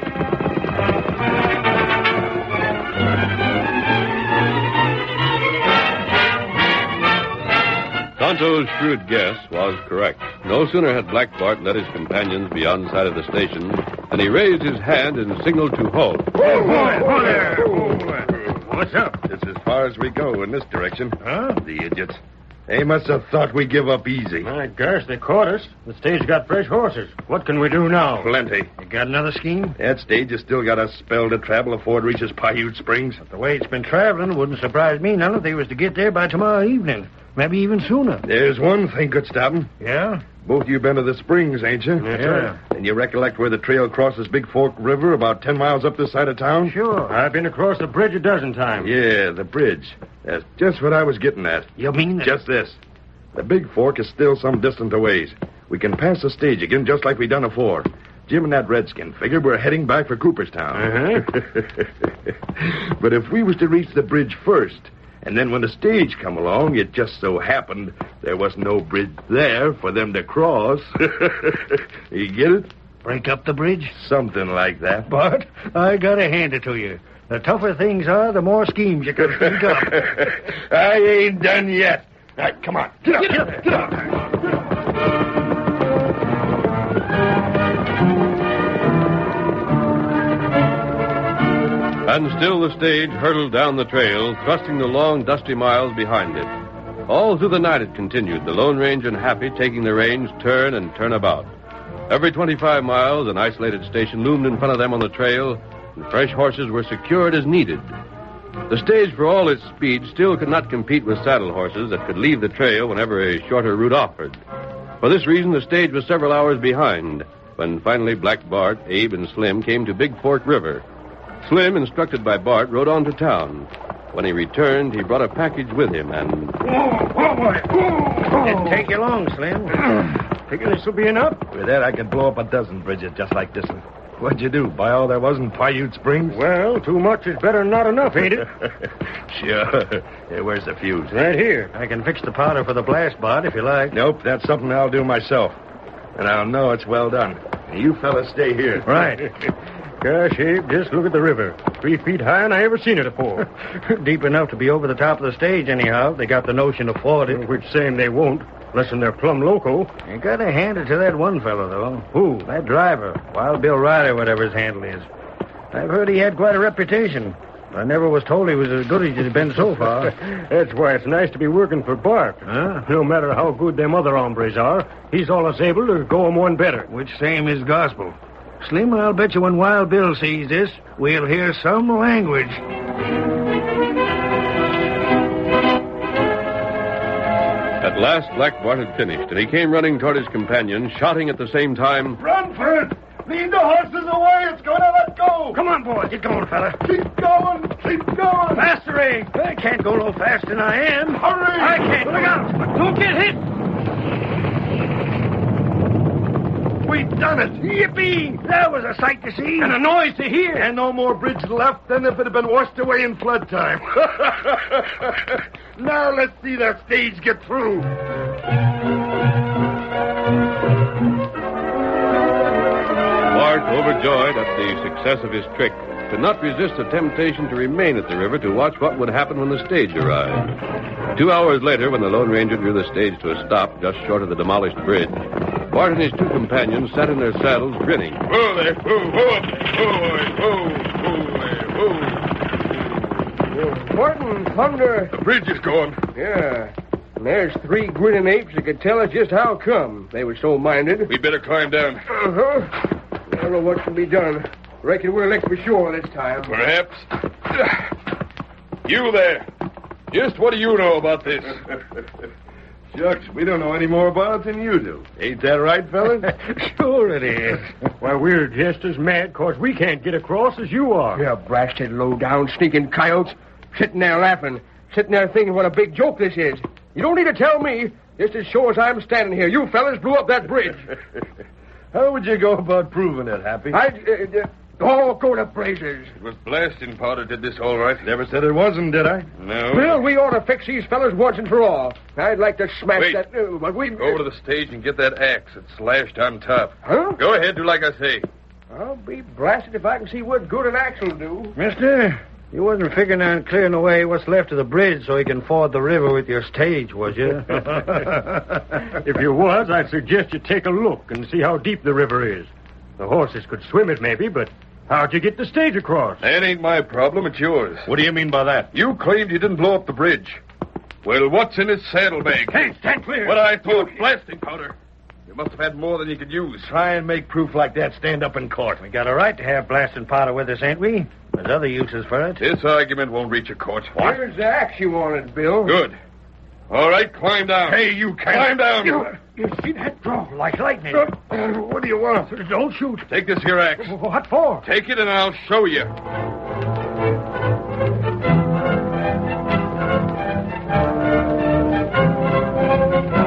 Tonto's shrewd guess was correct. No sooner had Black Bart led his companions beyond sight of the station than he raised his hand and signaled to halt. Whoa there! What's up? It's as far as we go in this direction. Huh? The idiots. They must have thought we'd give up easy. My gosh, they caught us. The stage got fresh horses. What can we do now? Plenty. You got another scheme? That stage has still got a spell to travel before it reaches Paiute Springs. But the way it's been traveling wouldn't surprise me none if they was to get there by tomorrow evening. Maybe even sooner. There's one thing could stop them. Yeah? Both you been to the springs, ain't you? Yeah. And you recollect where the trail crosses Big Fork River about 10 miles up this side of town? Sure. I've been across the bridge a dozen times. Yeah, the bridge. That's just what I was getting at. You mean... Just this. The Big Fork is still some distance away. We can pass the stage again just like we done afore. Jim and that redskin figured we're heading back for Cooperstown. But if we was to reach the bridge first, and then when the stage come along, it just so happened there was no bridge there for them to cross. You get it? Break up the bridge? Something like that. But I gotta hand it to you. The tougher things are, the more schemes you can think up. I ain't done yet. All right, come on. Get up. And still the stage hurtled down the trail, thrusting the long, dusty miles behind it. All through the night it continued, the Lone Ranger and Happy taking the reins turn and turn about. Every 25 miles, an isolated station loomed in front of them on the trail, and fresh horses were secured as needed. The stage, for all its speed, still could not compete with saddle horses that could leave the trail whenever a shorter route offered. For this reason, the stage was several hours behind, when finally Black Bart, Abe, and Slim came to Big Fork River. Slim, instructed by Bart, rode on to town. When he returned, he brought a package with him, and... Didn't take you long, Slim. Figure this will be enough? With that, I could blow up a dozen bridges just like this one. What'd you do? Buy all there was in Paiute Springs? Well, too much is better than not enough, ain't it? Sure. Hey, where's the fuse? Right here. I can fix the powder for the blast bot if you like. Nope, that's something I'll do myself. And I'll know it's well done. You fellas stay here. Right. Gosh, Abe, just look at the river. 3 feet high, and I ever seen it afore. Deep enough to be over the top of the stage, anyhow. They got the notion to ford it. Which same they won't, unless they're plumb loco. You gotta hand it to that one fellow, though. Who? That driver. Wild Bill Riley, whatever his handle is. I've heard he had quite a reputation. I never was told he was as good as he's been so far. That's why it's nice to be working for Bart. Huh? No matter how good them other hombres are, he's always able to go 'em one better. Which same is gospel. Slim, I'll bet you when Wild Bill sees this, we'll hear some language. At last, Black Bart had finished, and he came running toward his companion, shouting at the same time, Run for it! Lead the horses away! It's going to let go! Come on, boy. Get going, fella. Keep going! Keep going! Faster, Abe. I can't go no faster than I am. Hurry! I can't. Look out. Don't get hit. we done it. Yippee! That was a sight to see. And a noise to hear. And no more bridge left than if it had been washed away in flood time. Now let's see that stage get through. Bart, overjoyed at the success of his trick, could not resist the temptation to remain at the river to watch what would happen when the stage arrived. 2 hours later, when the Lone Ranger drew the stage to a stop just short of the demolished bridge, Bart and his two companions sat in their saddles grinning. Whoa there, whoa, whoa, whoa. Martin, thunder. The bridge is gone. Yeah. And there's 3 grinning apes that could tell us just how come they were so minded. We better climb down. Uh-huh. I don't know what can be done. Reckon we're licked for sure this time. Perhaps. You there. Just what do you know about this? Shucks, we don't know any more about it than you do. Ain't that right, fellas? Sure it is. Why, we're just as mad because we can't get across as you are. Yeah, blasted low-down sneaking coyotes. Sitting there laughing. Sitting there thinking what a big joke this is. You don't need to tell me. Just as sure as I'm standing here, you fellas blew up that bridge. How would you go about proving it, Happy? Go to blazes. It was blasting powder did this all right. Never said it wasn't, did I? No. Bill, we ought to fix these fellas once and for all. I'd like to smash Wait. that... but we... Go over to the stage and get that axe that's slashed on top. Huh? Go ahead, do like I say. I'll be blasted if I can see what good an axe will do. Mister, you wasn't figuring on clearing away what's left of the bridge so you can ford the river with your stage, was you? If you was, I'd suggest you take a look and see how deep the river is. The horses could swim it, maybe, but how'd you get the stage across? That ain't my problem, it's yours. What do you mean by that? You claimed you didn't blow up the bridge. Well, what's in his saddlebag? Hey, stand clear. What I thought, blasting powder. You must have had more than you could use. Try and make proof like that stand up in court. We got a right to have blasting powder with us, ain't we? There's other uses for it. This argument won't reach a court. Here's the axe you wanted, Bill. Good. All right, climb down. Hey, you can't. Climb down. You see that draw like lightning? What do you want? Don't shoot. Take this here axe. What for? Take it and I'll show you.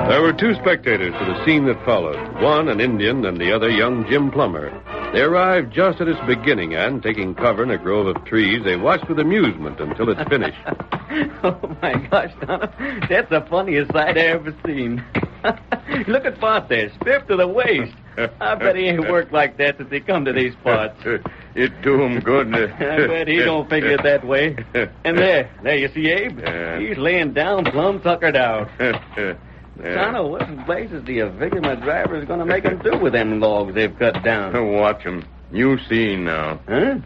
There were 2 spectators to the scene that followed. One, an Indian, and the other, young Jim Plummer. They arrived just at its beginning, and, taking cover in a grove of trees, they watched with amusement until it finished. Oh, my gosh, Tonto. That's the funniest sight I ever seen. Look at Bart there, stripped to the waist. I bet he ain't worked like that since he come to these parts. It do him good. I bet he don't figure it that way. And there you see Abe? He's laying down plumb tuckered out. Tonto, what in blazes do you figure my driver's going to make him do with them logs they've cut down? Watch him. You see now. Huh?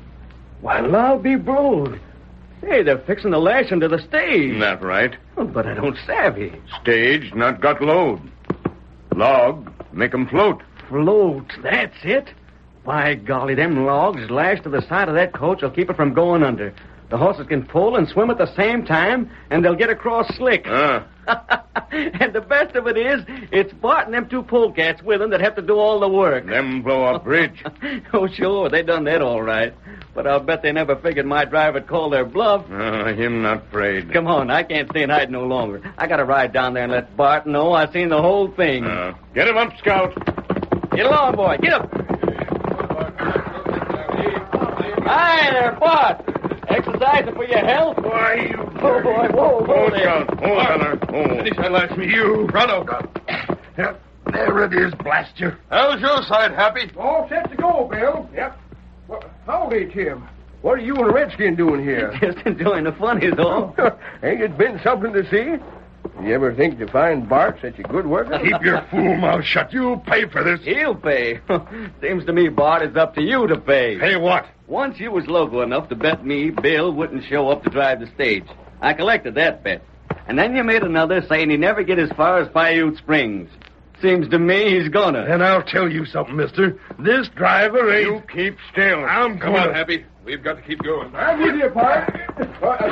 Well, I'll be blowed. Hey, they're fixing to lash him to the stage. Not right. Oh, but I don't savvy. Stage not got load. Log make 'em float. Float, that's it. By golly, them logs lashed to the side of that coach will keep it from going under. The horses can pull and swim at the same time, and they'll get across slick. And the best of it is, it's Bart and them 2 polecats with him that have to do all the work. Them blow up bridge. Oh, sure, they done that all right. But I'll bet they never figured my driver'd call their bluff. Him not afraid. Come on, I can't stay and hide no longer. I gotta ride down there and let Bart know I seen the whole thing. Get him up, Scout. Get along, boy, get up. Hi there, Bart. Exercising for your health? Why, you... Oh, boy, whoa there. Scout. Feller. Finish that last me, you. Pronto. There it is, blast you. How's your side, Happy? All set to go, Bill. Yep. Well, howdy, Tim. What are you and a redskin doing here? Just enjoying the fun is all. Ain't it been something to see? You ever think to find Bart such a good worker? Keep your fool mouth shut. You'll pay for this. He'll pay. Seems to me, Bart, it's up to you to pay. Pay what? Once you was local enough to bet me Bill wouldn't show up to drive the stage. I collected that bet. And then you made another saying he'd never get as far as Paiute Springs. Seems to me he's gonna. And I'll tell you something, mister. This driver ain't... You keep still. Come on, Happy. We've got to keep going. I'm with you, Bart.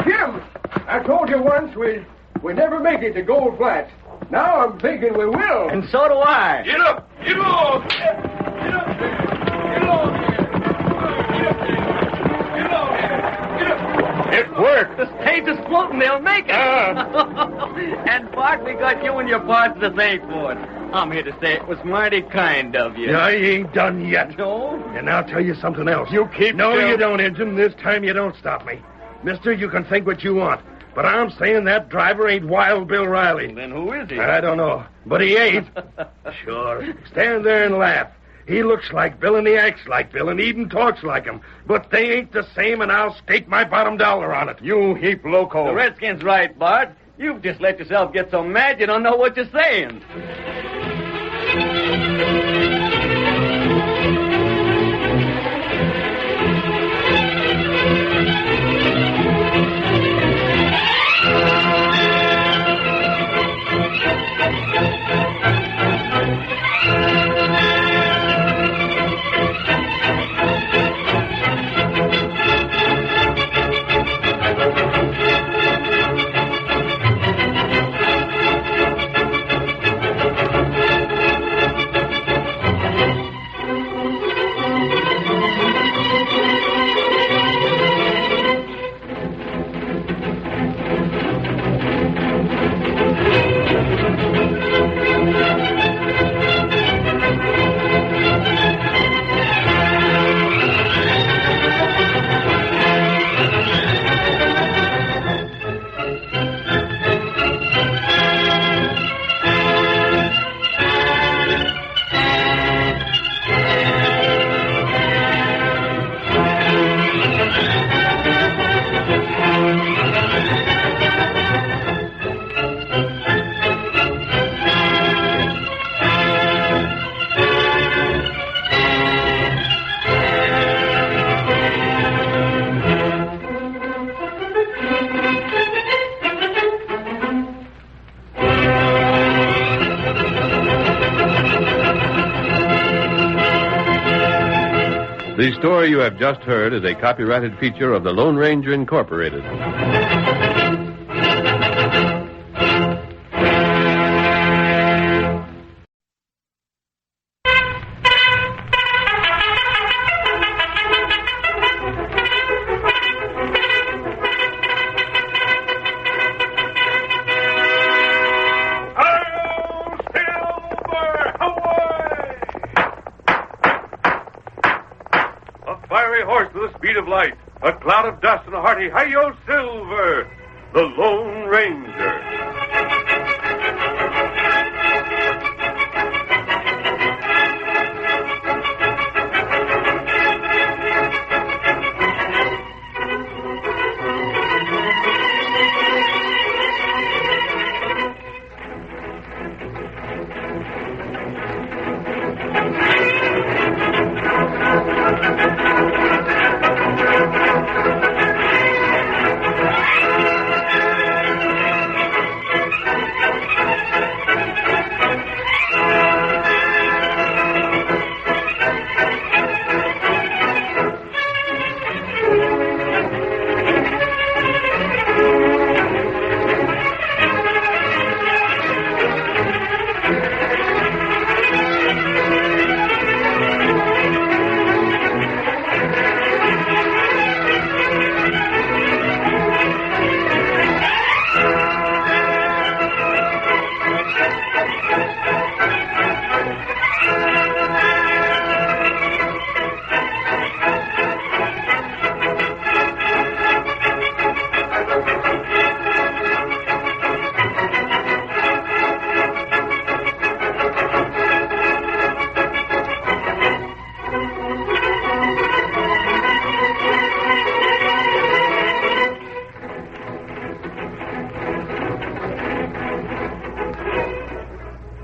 Jim, I told you once we never make it to Gold Flats. Now I'm thinking we will. And so do I. Get up! Get along! Get up there! Get along there! Get up there! Get along there! Get up! It worked. The stage is floating. They'll make it. And Bart, we got you and your parts to thank for it. I'm here to say it was mighty kind of you. I ain't done yet. No? And I'll tell you something else. You keep No, still. you don't, Injun. This time you don't stop me. Mister, you can think what you want. But I'm saying that driver ain't Wild Bill Riley. Then who is he? I don't know. But he ain't. Sure. Stand there and laugh. He looks like Bill and he acts like Bill and even talks like him. But they ain't the same, and I'll stake my bottom dollar on it. You heap loco. The Redskin's right, Bart. You've just let yourself get so mad you don't know what you're saying. The story you have just heard is a copyrighted feature of the Lone Ranger Incorporated. A cloud of dust and a hearty hi-yo Silver, the Lone Ranger.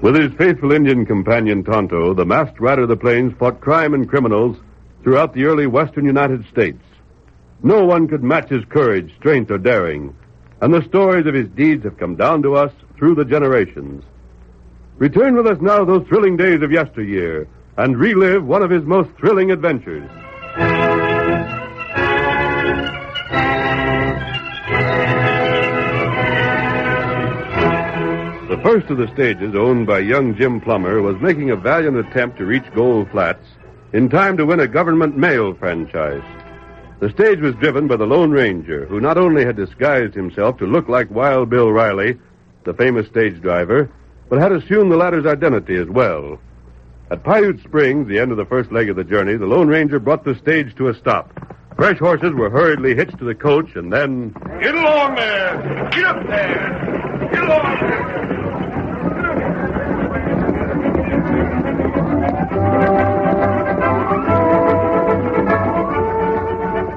With his faithful Indian companion Tonto, the masked rider of the plains fought crime and criminals throughout the early western United States. No one could match his courage, strength, or daring, and the stories of his deeds have come down to us through the generations. Return with us now to those thrilling days of yesteryear and relive one of his most thrilling adventures. The first of the stages, owned by young Jim Plummer, was making a valiant attempt to reach Gold Flats in time to win a government mail franchise. The stage was driven by the Lone Ranger, who not only had disguised himself to look like Wild Bill Riley, the famous stage driver, but had assumed the latter's identity as well. At Paiute Springs, the end of the first leg of the journey, the Lone Ranger brought the stage to a stop. Fresh horses were hurriedly hitched to the coach, and then... Get along there! Get up there! Get along there!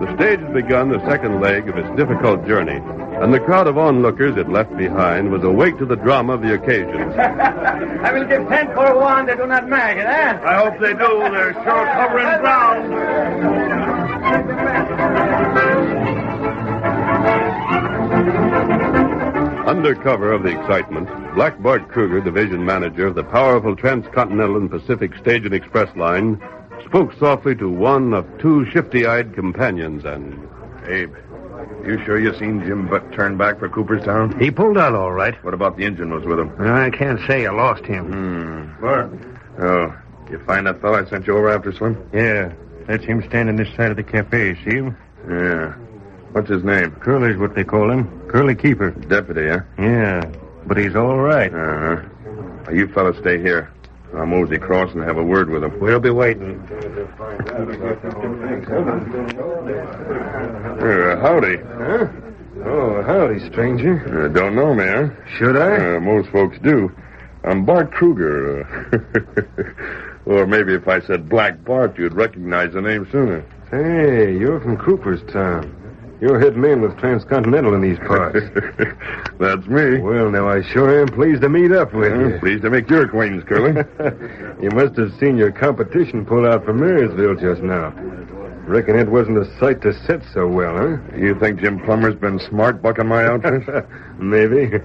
The stage had begun the second leg of its difficult journey, and the crowd of onlookers it left behind was awake to the drama of the occasion. I will give 10 for one. They do not make it, eh? I hope they do. They're sure covering ground. Under cover of the excitement, Black Bart Kruger, division manager of the powerful Transcontinental and Pacific Stage and Express line, spoke softly to one of two shifty-eyed companions and... Abe, you sure you seen Jim Butt turn back for Cooperstown? He pulled out all right. What about the engine was with him? I can't say I lost him. Bart. Oh, you find that fellow I sent you over after, Slim? Yeah, that's him standing this side of the cafe, see him? Yeah. What's his name? Curly's what they call him. Curly Keeper. Deputy, huh? Yeah, but he's all right. Uh-huh. You fellas stay here. I'll mosey across and have a word with him. We'll be waiting. Howdy. Huh? Oh, howdy, stranger. Don't know me, huh? Should I? Most folks do. I'm Bart Kruger. Or maybe if I said Black Bart, you'd recognize the name sooner. Hey, you're from Cooperstown. You're head man with Transcontinental in these parts. That's me. Well, now, I sure am pleased to meet up with you. Pleased to make your acquaintance, Curly. You must have seen your competition pull out from Marysville just now. Reckon it wasn't a sight to set so well, huh? You think Jim Plummer's been smart bucking my outfit? Maybe.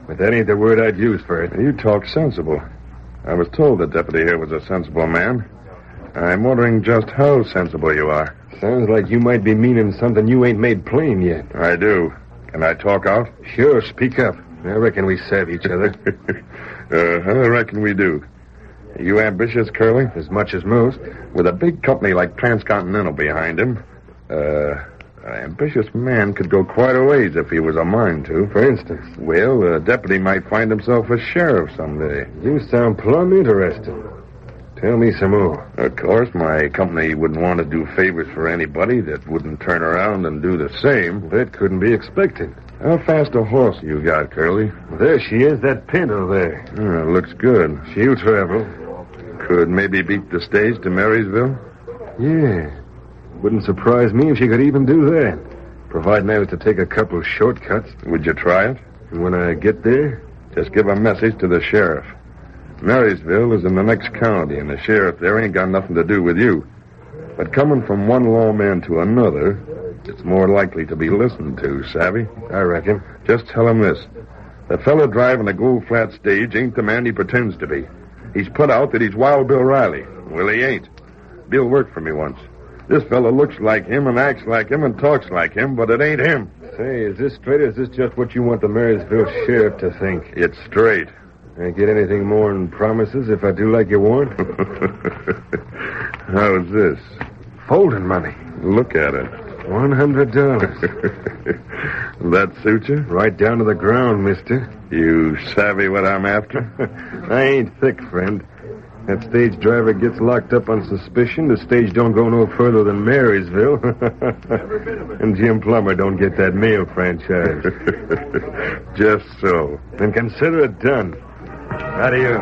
But that ain't the word I'd use for it. You talk sensible. I was told the deputy here was a sensible man. I'm wondering just how sensible you are. Sounds like you might be meaning something you ain't made plain yet. I do. Can I talk out? Sure, speak up. I reckon we save each other. I reckon we do. You ambitious, Curly? As much as most. With a big company like Transcontinental behind him, an ambitious man could go quite a ways if he was a mind to. For instance? Well, a deputy might find himself a sheriff someday. You sound plumb interested. Tell me some more. Of course, my company wouldn't want to do favors for anybody that wouldn't turn around and do the same. That couldn't be expected. How fast a horse you got, Curly? There she is, that pinto there. Looks good. She'll travel. Could maybe beat the stage to Marysville? Yeah. Wouldn't surprise me if she could even do that. Providing I was to take a couple shortcuts. Would you try it? And when I get there? Just give a message to the sheriff. Marysville is in the next county, and the sheriff there ain't got nothing to do with you. But coming from one lawman to another, it's more likely to be listened to, savvy? I reckon. Just tell him this. The fellow driving the Gold Flat stage ain't the man he pretends to be. He's put out that he's Wild Bill Riley. Well, he ain't. Bill worked for me once. This fellow looks like him and acts like him and talks like him, but it ain't him. Say, is this straight or is this just what you want the Marysville sheriff to think? It's straight. I get anything more than promises if I do like you want? How's this? Folding money. Look at it. $100. That suit you? Right down to the ground, mister. You savvy what I'm after? I ain't thick, friend. That stage driver gets locked up on suspicion. The stage don't go no further than Marysville. And Jim Plummer don't get that mail franchise. Just so. Then consider it done. Adios.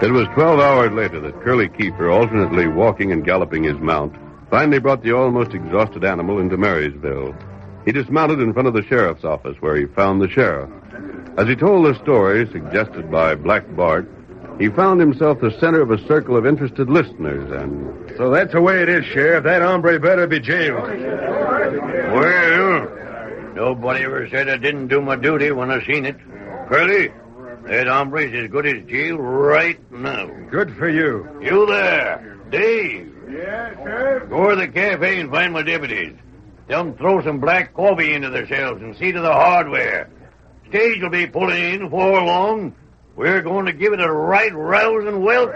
It was 12 hours later that Curly Keeper, alternately walking and galloping his mount, finally brought the almost exhausted animal into Marysville. He dismounted in front of the sheriff's office, where he found the sheriff. As he told the story suggested by Black Bart, he found himself the center of a circle of interested listeners, and... So that's the way it is, Sheriff. That hombre better be jailed. Well, nobody ever said I didn't do my duty when I seen it. Curly, that hombre's as good as jail right now. Good for you. You there, Dave. Yeah, Sheriff? Go to the cafe and find my deputies. Tell them throw some black coffee into themselves and see to the hardware. Stage will be pulling in before long. We're going to give it a right rousing welcome.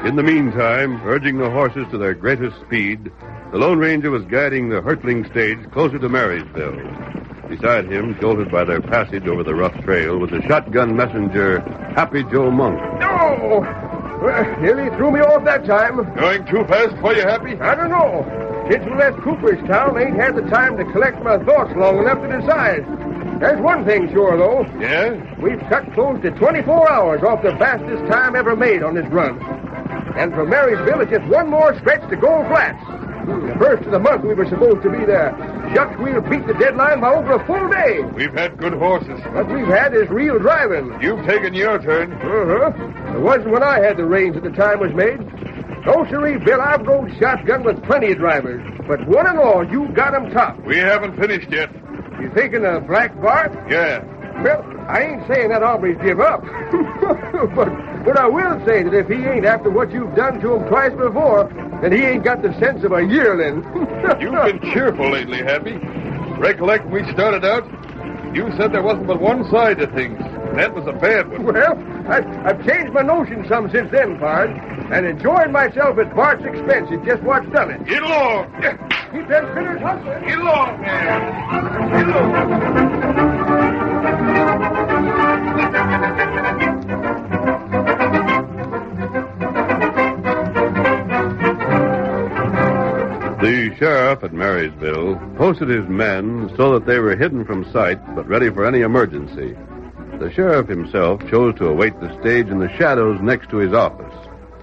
In the meantime, urging the horses to their greatest speed, the Lone Ranger was guiding the hurtling stage closer to Marysville. Beside him, jolted by their passage over the rough trail, was the shotgun messenger, Happy Joe Monk. Oh! Well, nearly threw me off that time. Going too fast for you, Happy? I don't know. Since we left Cooperstown, I ain't had the time to collect my thoughts long enough to decide. There's one thing sure, though. Yeah? We've cut close to 24 hours off the fastest time ever made on this run. And from Marysville, it's just one more stretch to Gold Flats. The first of the month we were supposed to be there. Shucks, we'll beat the deadline by over a full day. We've had good horses. What we've had is real driving. You've taken your turn. Uh-huh. It wasn't when I had the reins at the time was made. No, sirree, Bill, I've rode shotgun with plenty of drivers. But one and all, you got 'em top. We haven't finished yet. You thinking of Black Bart? Yeah. Well, I ain't saying that hombre's give up. But I will say that if he ain't after what you've done to him twice before, then he ain't got the sense of a yearling. You've been cheerful lately, Happy. Recollect when we started out? You said there wasn't but one side to things. That was a bad one. Well, I've changed my notion some since then, Pard. And enjoying myself at Bart's expense is just what's done it. Get along. Keep them critters hustling. Get along, man. Get along. The sheriff at Marysville posted his men so that they were hidden from sight but ready for any emergency. The sheriff himself chose to await the stage in the shadows next to his office.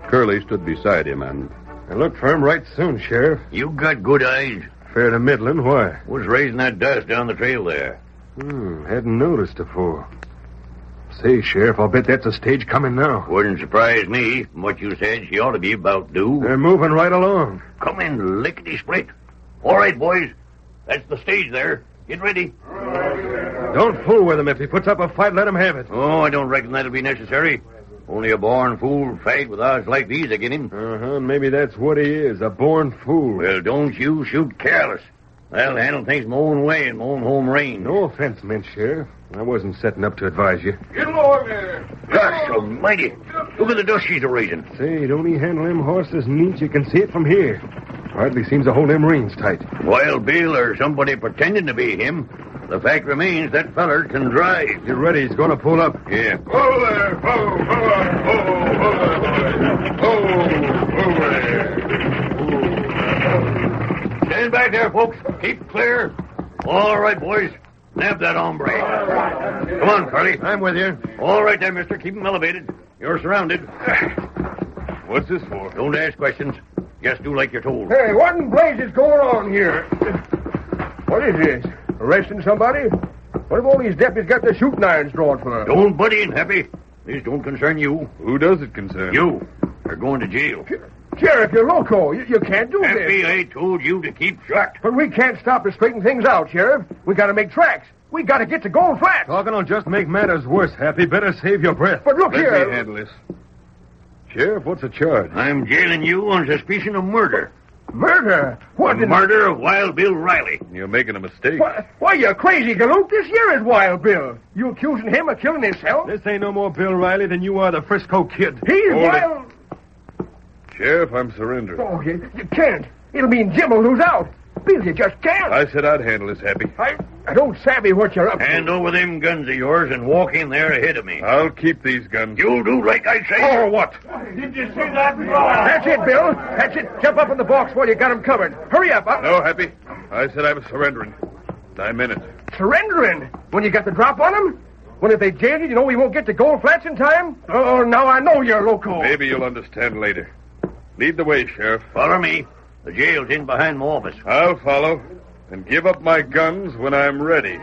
Curly stood beside him and... I look for him right soon, Sheriff. You got good eyes. Fair to middling. Why? Was raising that dust down the trail there. Hadn't noticed before. Say, Sheriff, I'll bet that's a stage coming now. Wouldn't surprise me. From what you said, she ought to be about due. They're moving right along. Come in, lickety-split. All right, boys. That's the stage there. Get ready. Don't fool with him. If he puts up a fight, let him have it. Oh, I don't reckon that'll be necessary. Only a born fool fight with odds like these against him. Uh-huh, maybe that's what he is, a born fool. Well, don't you shoot careless. I'll handle things my own way in my own home range. No offense meant, Sheriff. I wasn't setting up to advise you. Get along there. Gosh almighty. Look at the dust she's a-raising. Say, don't he handle them horses neat? You can see it from here. Hardly seems to hold them reins tight. Wild Bill or somebody pretending to be him. The fact remains that feller can drive. Get ready. He's going to pull up. Yeah. Ho there. Ho, ho there. Stand back there, folks. Keep clear. All right, boys. Nab that hombre. Come on, Curly. I'm with you. All right there, mister. Keep him elevated. You're surrounded. What's this for? Don't ask questions. Just do like you're told. Hey, what in blazes going on here? What is this? Arresting somebody? What have all these deputies got their shooting irons drawn for? Don't butt in, Happy. These don't concern you. Who does it concern? You. You're going to jail. Sheriff, you're loco. You can't do Happy, this. I told you to keep shut. But we can't stop to straighten things out, Sheriff. We got to make tracks. We got to get to Gold Flats. Talking will just make matters worse, Happy. Better save your breath. But look Let here. me handle this. Sheriff, what's the charge? I'm jailing you on suspicion of murder. Murder? What? The murder of Wild Bill Riley. You're making a mistake. Why, you crazy galoot. This here is Wild Bill. You accusing him of killing himself? This ain't no more Bill Riley than you are the Frisco Kid. He's Hold it. Wild... Sheriff, I'm surrendering. Oh, you can't. It'll mean Jim will lose out. Bill, you just can't. I said I'd handle this, Happy. I don't savvy what you're up to. Hand over them guns of yours and walk in there ahead of me. I'll keep these guns. You'll do like I say. Oh, what? Did you see that? That's it, Bill. That's it. Jump up in the box while you got him covered. Hurry up. No, Happy. I said I was surrendering. I meant it. Surrendering? When you got the drop on him? When if they jail you, you know we won't get to Gold Flats in time? Oh, now I know you're loco. Maybe you'll understand later. Lead the way, Sheriff. Follow me. The jail's in behind my office. I'll follow and give up my guns when I'm ready.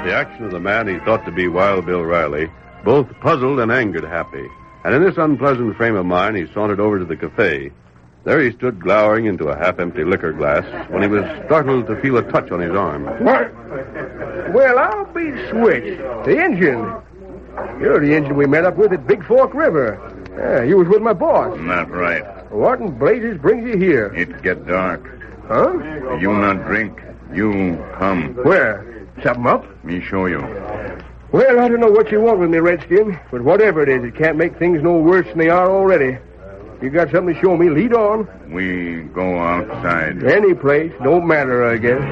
The action of the man he thought to be Wild Bill Riley both puzzled and angered Happy. And in this unpleasant frame of mind, he sauntered over to the cafe. There he stood glowering into a half-empty liquor glass when he was startled to feel a touch on his arm. What? Well, I'll be switched. The engine. You're the engine we met up with at Big Fork River. Yeah, you was with my boss. Not right. What in blazes brings you here? It get dark. Huh? You not drink. You come. Where? Something up? Me show you. Well, I don't know what you want with me, Redskin, but whatever it is, it can't make things no worse than they are already. You got something to show me, lead on. We go outside. Any place, don't matter, I guess.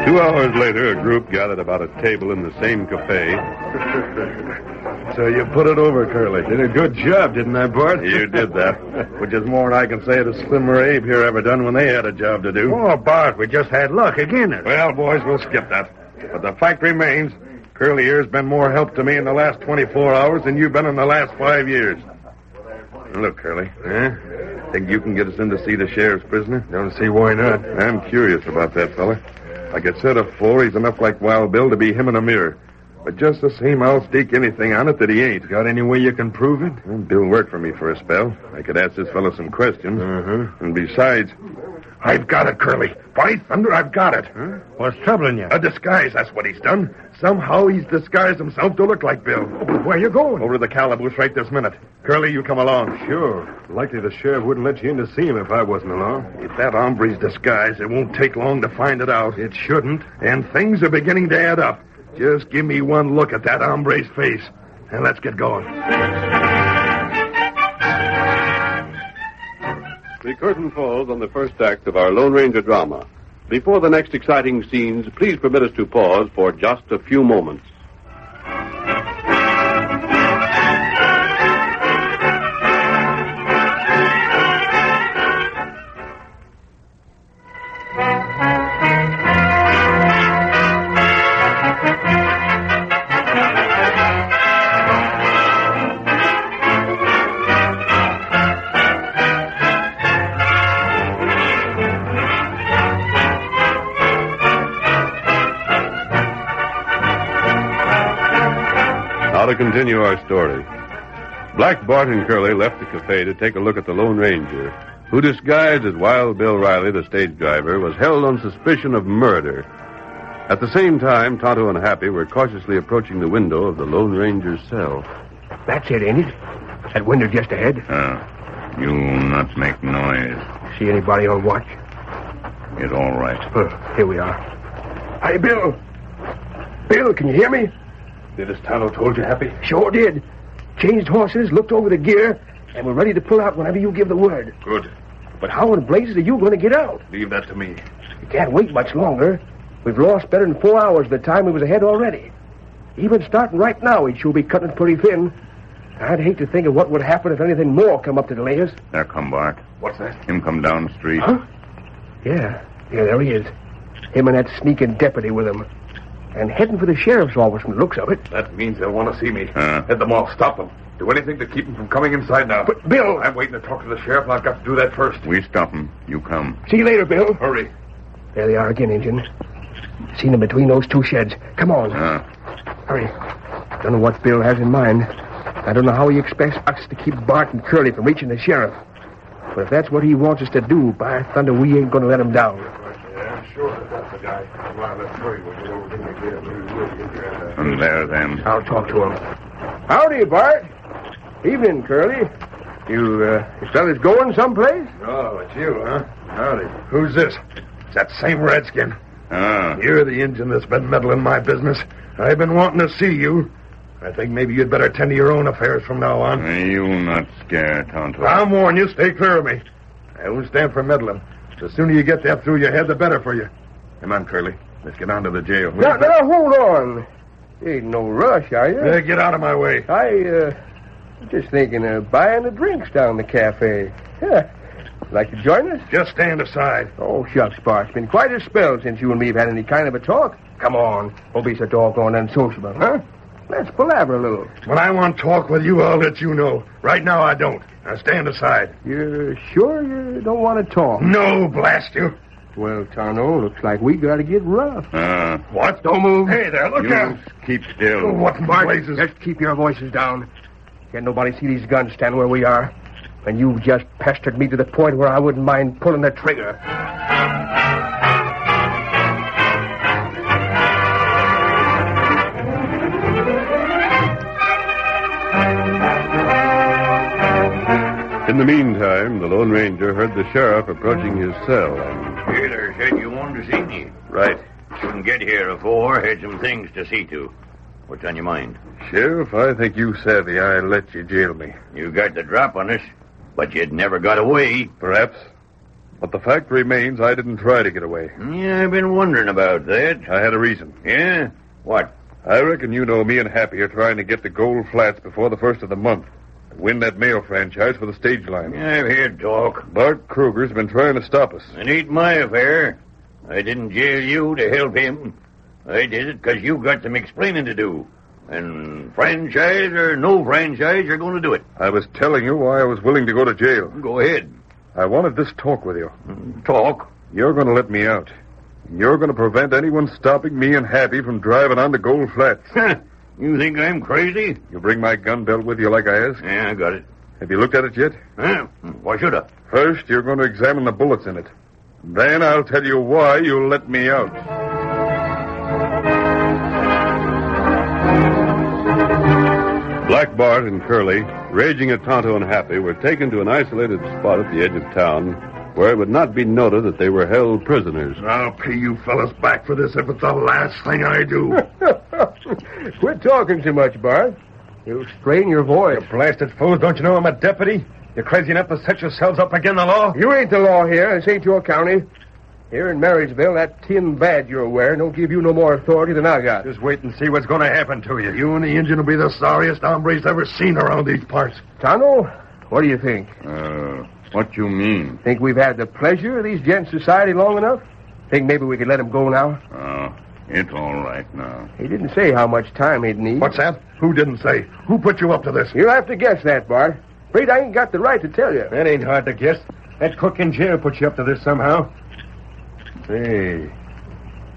2 hours later, a group gathered about a table in the same cafe. So you put it over, Curly. Did a good job, didn't I, Bart? You did that. Which is more than I can say the Slimmer Abe here ever done when they had a job to do. Oh, Bart, we just had luck again. Well, boys, we'll skip that. But the fact remains, Curly here's been more help to me in the last 24 hours than you've been in the last 5 years. Look, Curly. Think you can get us in to see the sheriff's prisoner? Don't see why not. I'm curious about that fella. I could set a floor he's enough like Wild Bill to be him in a mirror. But just the same, I'll stake anything on it that he ain't. Got any way you can prove it? Well, Bill worked for me for a spell. I could ask this fella some questions. And besides, I've got it, Curly. By thunder, I've got it. Huh? What's troubling you? A disguise, that's what he's done. Somehow he's disguised himself to look like Bill. Where you going? Over to the calaboose right this minute. Curly, you come along. Sure. Likely the sheriff wouldn't let you in to see him if I wasn't along. If that hombre's disguised, it won't take long to find it out. It shouldn't. And things are beginning to add up. Just give me one look at that hombre's face, and let's get going. The curtain falls on the first act of our Lone Ranger drama. Before the next exciting scenes, please permit us to pause for just a few moments. To continue our story. Black Bart and Curly left the cafe to take a look at the Lone Ranger, who, disguised as Wild Bill Riley, the stage driver, was held on suspicion of murder. At the same time, Tonto and Happy were cautiously approaching the window of the Lone Ranger's cell. That's it, ain't it? That window just ahead. You not make noise. See anybody on watch? It's all right. Here we are. Hey, Bill. Bill, can you hear me? Did this Tonto told you, Happy? Sure did. Changed horses, looked over the gear, and we're ready to pull out whenever you give the word. Good. But how in blazes are you going to get out? Leave that to me. You can't wait much longer. We've lost better than 4 hours by the time we was ahead already. Even starting right now, we'd sure be cutting it pretty thin. I'd hate to think of what would happen if anything more come up to delay us. There come Bart. What's that? Him come down the street. Huh? Yeah, there he is. Him and that sneaking deputy with him. And heading for the sheriff's office from the looks of it. That means they'll want to see me. Head them off. Stop them. Do anything to keep them from coming inside now. But, Bill... I'm waiting to talk to the sheriff, and I've got to do that first. We stop them. You come. See you later, Bill. Hurry. There they are again, Injun. Seen them between those two sheds. Come on. Hurry. Don't know what Bill has in mind. I don't know how he expects us to keep Bart and Curly from reaching the sheriff. But if that's what he wants us to do, by thunder, we ain't going to let him down. Yeah, sure. That's the guy. Come on, let's hurry. And there them. I'll talk to him. Howdy, Bart. Evening, Curly. You fellas going someplace? Oh, it's you, huh? Howdy. Who's this? It's that same redskin. Ah. You're the Injun that's been meddling my business. I've been wanting to see you. I think maybe you'd better tend to your own affairs from now on. You not scared, Tonto. I'll warn you, stay clear of me. I won't stand for meddling. The sooner you get that through your head, the better for you. Come on, Curly. Let's get on to the jail. Now, hold on. Ain't no rush, are you? Get out of my way. Just thinking of buying the drinks down the cafe. Yeah. Like to join us? Just stand aside. Oh, shucks, Bart. It's been quite a spell since you and me have had any kind of a talk. Come on. Don't be so doggone unsociable, huh? Let's palaver a little. When I want to talk with you, I'll let you know. Right now, I don't. Now, stand aside. You're sure you don't want to talk? No, blast you. Well, Tonto, looks like we got to get rough. What? Don't move. Hey there, look out. Keep still. What in blazes? Just keep your voices down. Can't nobody see these guns stand where we are. And you've just pestered me to the point where I wouldn't mind pulling the trigger. In the meantime, the Lone Ranger heard the sheriff approaching his cell and... Taylor said you wanted to see me. Right. Couldn't get here afore. Had some things to see to. What's on your mind? Sheriff, I think you savvy I let you jail me. You got the drop on us, but you'd never got away. Perhaps. But the fact remains I didn't try to get away. Yeah, I've been wondering about that. I had a reason. Yeah? What? I reckon you know me and Happy are trying to get to Gold Flats before the first of the month. Win that mail franchise for the stage line. Yeah, I've heard talk. Bart Kruger's been trying to stop us. It ain't my affair. I didn't jail you to help him. I did it because you got some explaining to do. And franchise or no franchise, you're going to do it. I was telling you why I was willing to go to jail. Go ahead. I wanted this talk with you. Talk? You're going to let me out. You're going to prevent anyone stopping me and Happy from driving on to Gold Flats. You think I'm crazy? You bring my gun belt with you like I asked? Yeah, I got it. Have you looked at it yet? Why should I? First, you're going to examine the bullets in it. Then I'll tell you why you let me out. Black Bart and Curly, raging at Tonto and Happy, were taken to an isolated spot at the edge of town where it would not be noted that they were held prisoners. I'll pay you fellas back for this if it's the last thing I do. Quit talking too much, Bart. You'll strain your voice. You blasted fools, don't you know I'm a deputy? You're crazy enough to set yourselves up against the law? You ain't the law here. This ain't your county. Here in Marysville, that tin badge you're wearing don't give you no more authority than I got. Just wait and see what's going to happen to you. You and the Indian will be the sorriest hombres ever seen around these parts. Tonto, what do you think? What you mean? Think we've had the pleasure of these gents' society long enough? Think maybe we could let them go now? It's all right now. He didn't say how much time he'd need. What's that? Who didn't say? Who put you up to this? You'll have to guess that, Bart. Afraid I ain't got the right to tell you. That ain't hard to guess. That cook in jail put you up to this somehow. Say,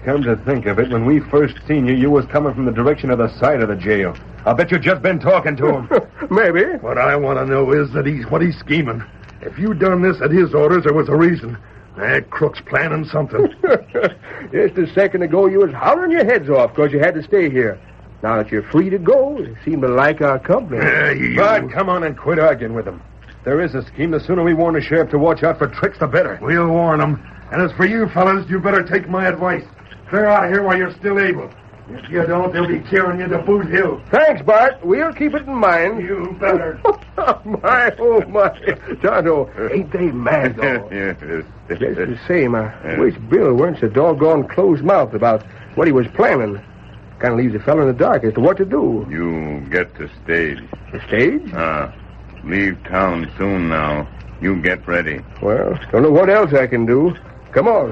come to think of it, when we first seen you, you was coming from the direction of the side of the jail. I'll bet you just been talking to him. Maybe. What I want to know is that he's scheming. If you done this at his orders, there was a reason. That crook's planning something. Just a second ago, you was hollering your heads off because you had to stay here. Now that you're free to go, you seem to like our company. Bud, come on and quit arguing with him. There is a scheme. The sooner we warn the sheriff to watch out for tricks, the better. We'll warn him. And as for you fellas, you better take my advice. Clear out of here while you're still able. If you don't, they'll be carrying you to Boot Hill. Thanks, Bart. We'll keep it in mind. You better. My, oh, my. Tonto, ain't they mad, though? Yes. Just the same, I wish Bill weren't so doggone closed-mouthed about what he was planning. Kind of leaves a fellow in the dark as to what to do. You get to stage. The stage? Leave town soon now. You get ready. Well, don't know what else I can do. Come on.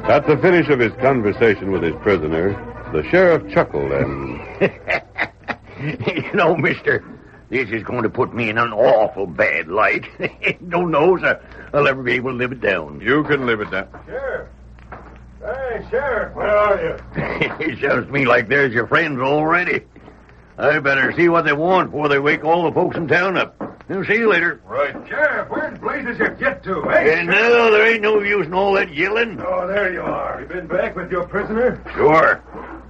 At the finish of his conversation with his prisoner, the sheriff chuckled and... You know, mister, this is going to put me in an awful bad light. Don't know if I'll ever be able to live it down. You can live it down. Sheriff. Hey, Sheriff, where are you? It sounds to me like there's your friends already. I better see what they want before they wake all the folks in town up. I'll see you later. Right. Sheriff, where in blazes you get to, eh? And now there ain't no use in all that yelling. Oh, there you are. You been back with your prisoner? Sure.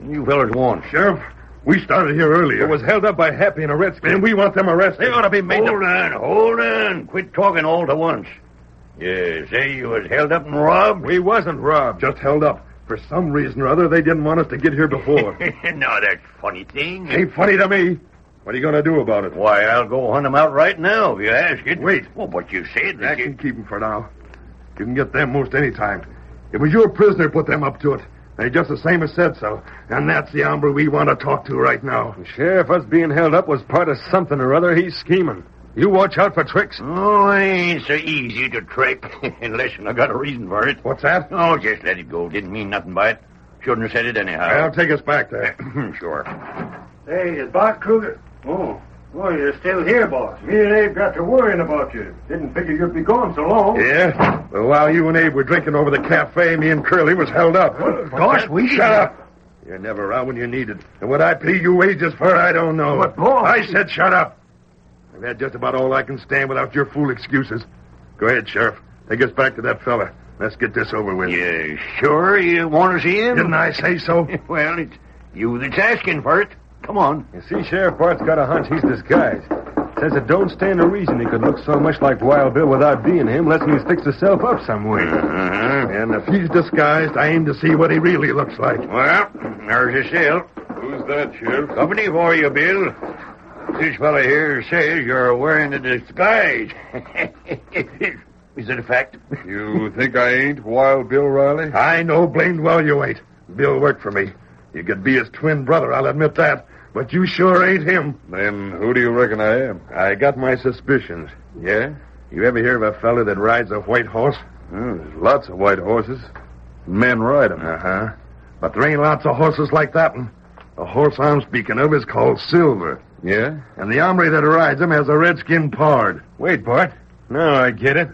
You fellas want? Sheriff, we started here earlier. It was held up by Happy and a redskin. And we want them arrested. They ought to be made Hold on. Quit talking all to once. You say you was held up and robbed? We wasn't robbed, just held up. For some reason or other, they didn't want us to get here before. No, that's a funny thing. Ain't funny to me. What are you going to do about it? Why, I'll go hunt them out right now, if you ask it. Wait. Well, but you said I that can keep them for now. You can get them most any time. It was your prisoner put them up to it. They just the same as said so. And that's the hombre we want to talk to right now. Sheriff, us being held up was part of something or other. He's scheming. You watch out for tricks. Oh, I ain't so easy to trick. Unless I got a reason for it. What's that? Oh, just let it go. Didn't mean nothing by it. Shouldn't have said it anyhow. I'll take us back there. Sure. Hey, is Bart Kruger? Oh, you're still here, boss. Me and Abe got to worrying about you. Didn't figure you'd be gone so long. Yeah? Well, while you and Abe were drinking over the cafe, me and Curly was held up. Gosh, we Shut up. You're never around when you're needed. And what I pay you wages for, I don't know. But, boss... I said shut up. I've had just about all I can stand without your fool excuses. Go ahead, Sheriff. Take us back to that fella. Let's get this over with. You sure you want to see him? Didn't I say so? Well, it's you that's asking for it. Come on. You see, Sheriff Bart's got a hunch he's disguised. Says it don't stand to reason he could look so much like Wild Bill without being him, unless he sticks himself up some way. And if he's disguised, I aim to see what he really looks like. Well, there's his cell. Who's that, Sheriff? Company for you, Bill. This fella here says you're wearing a disguise. Is it a fact? You think I ain't Wild Bill Riley? I know blamed well you ain't. Bill worked for me. You could be his twin brother, I'll admit that. But you sure ain't him. Then who do you reckon I am? I got my suspicions. Yeah? You ever hear of a fella that rides a white horse? There's lots of white horses. Men ride 'em. Uh-huh. But there ain't lots of horses like that one. The horse I'm speaking of is called Silver. Yeah? And the hombre that rides him has a redskin pard. Wait, Bart. Now I get it.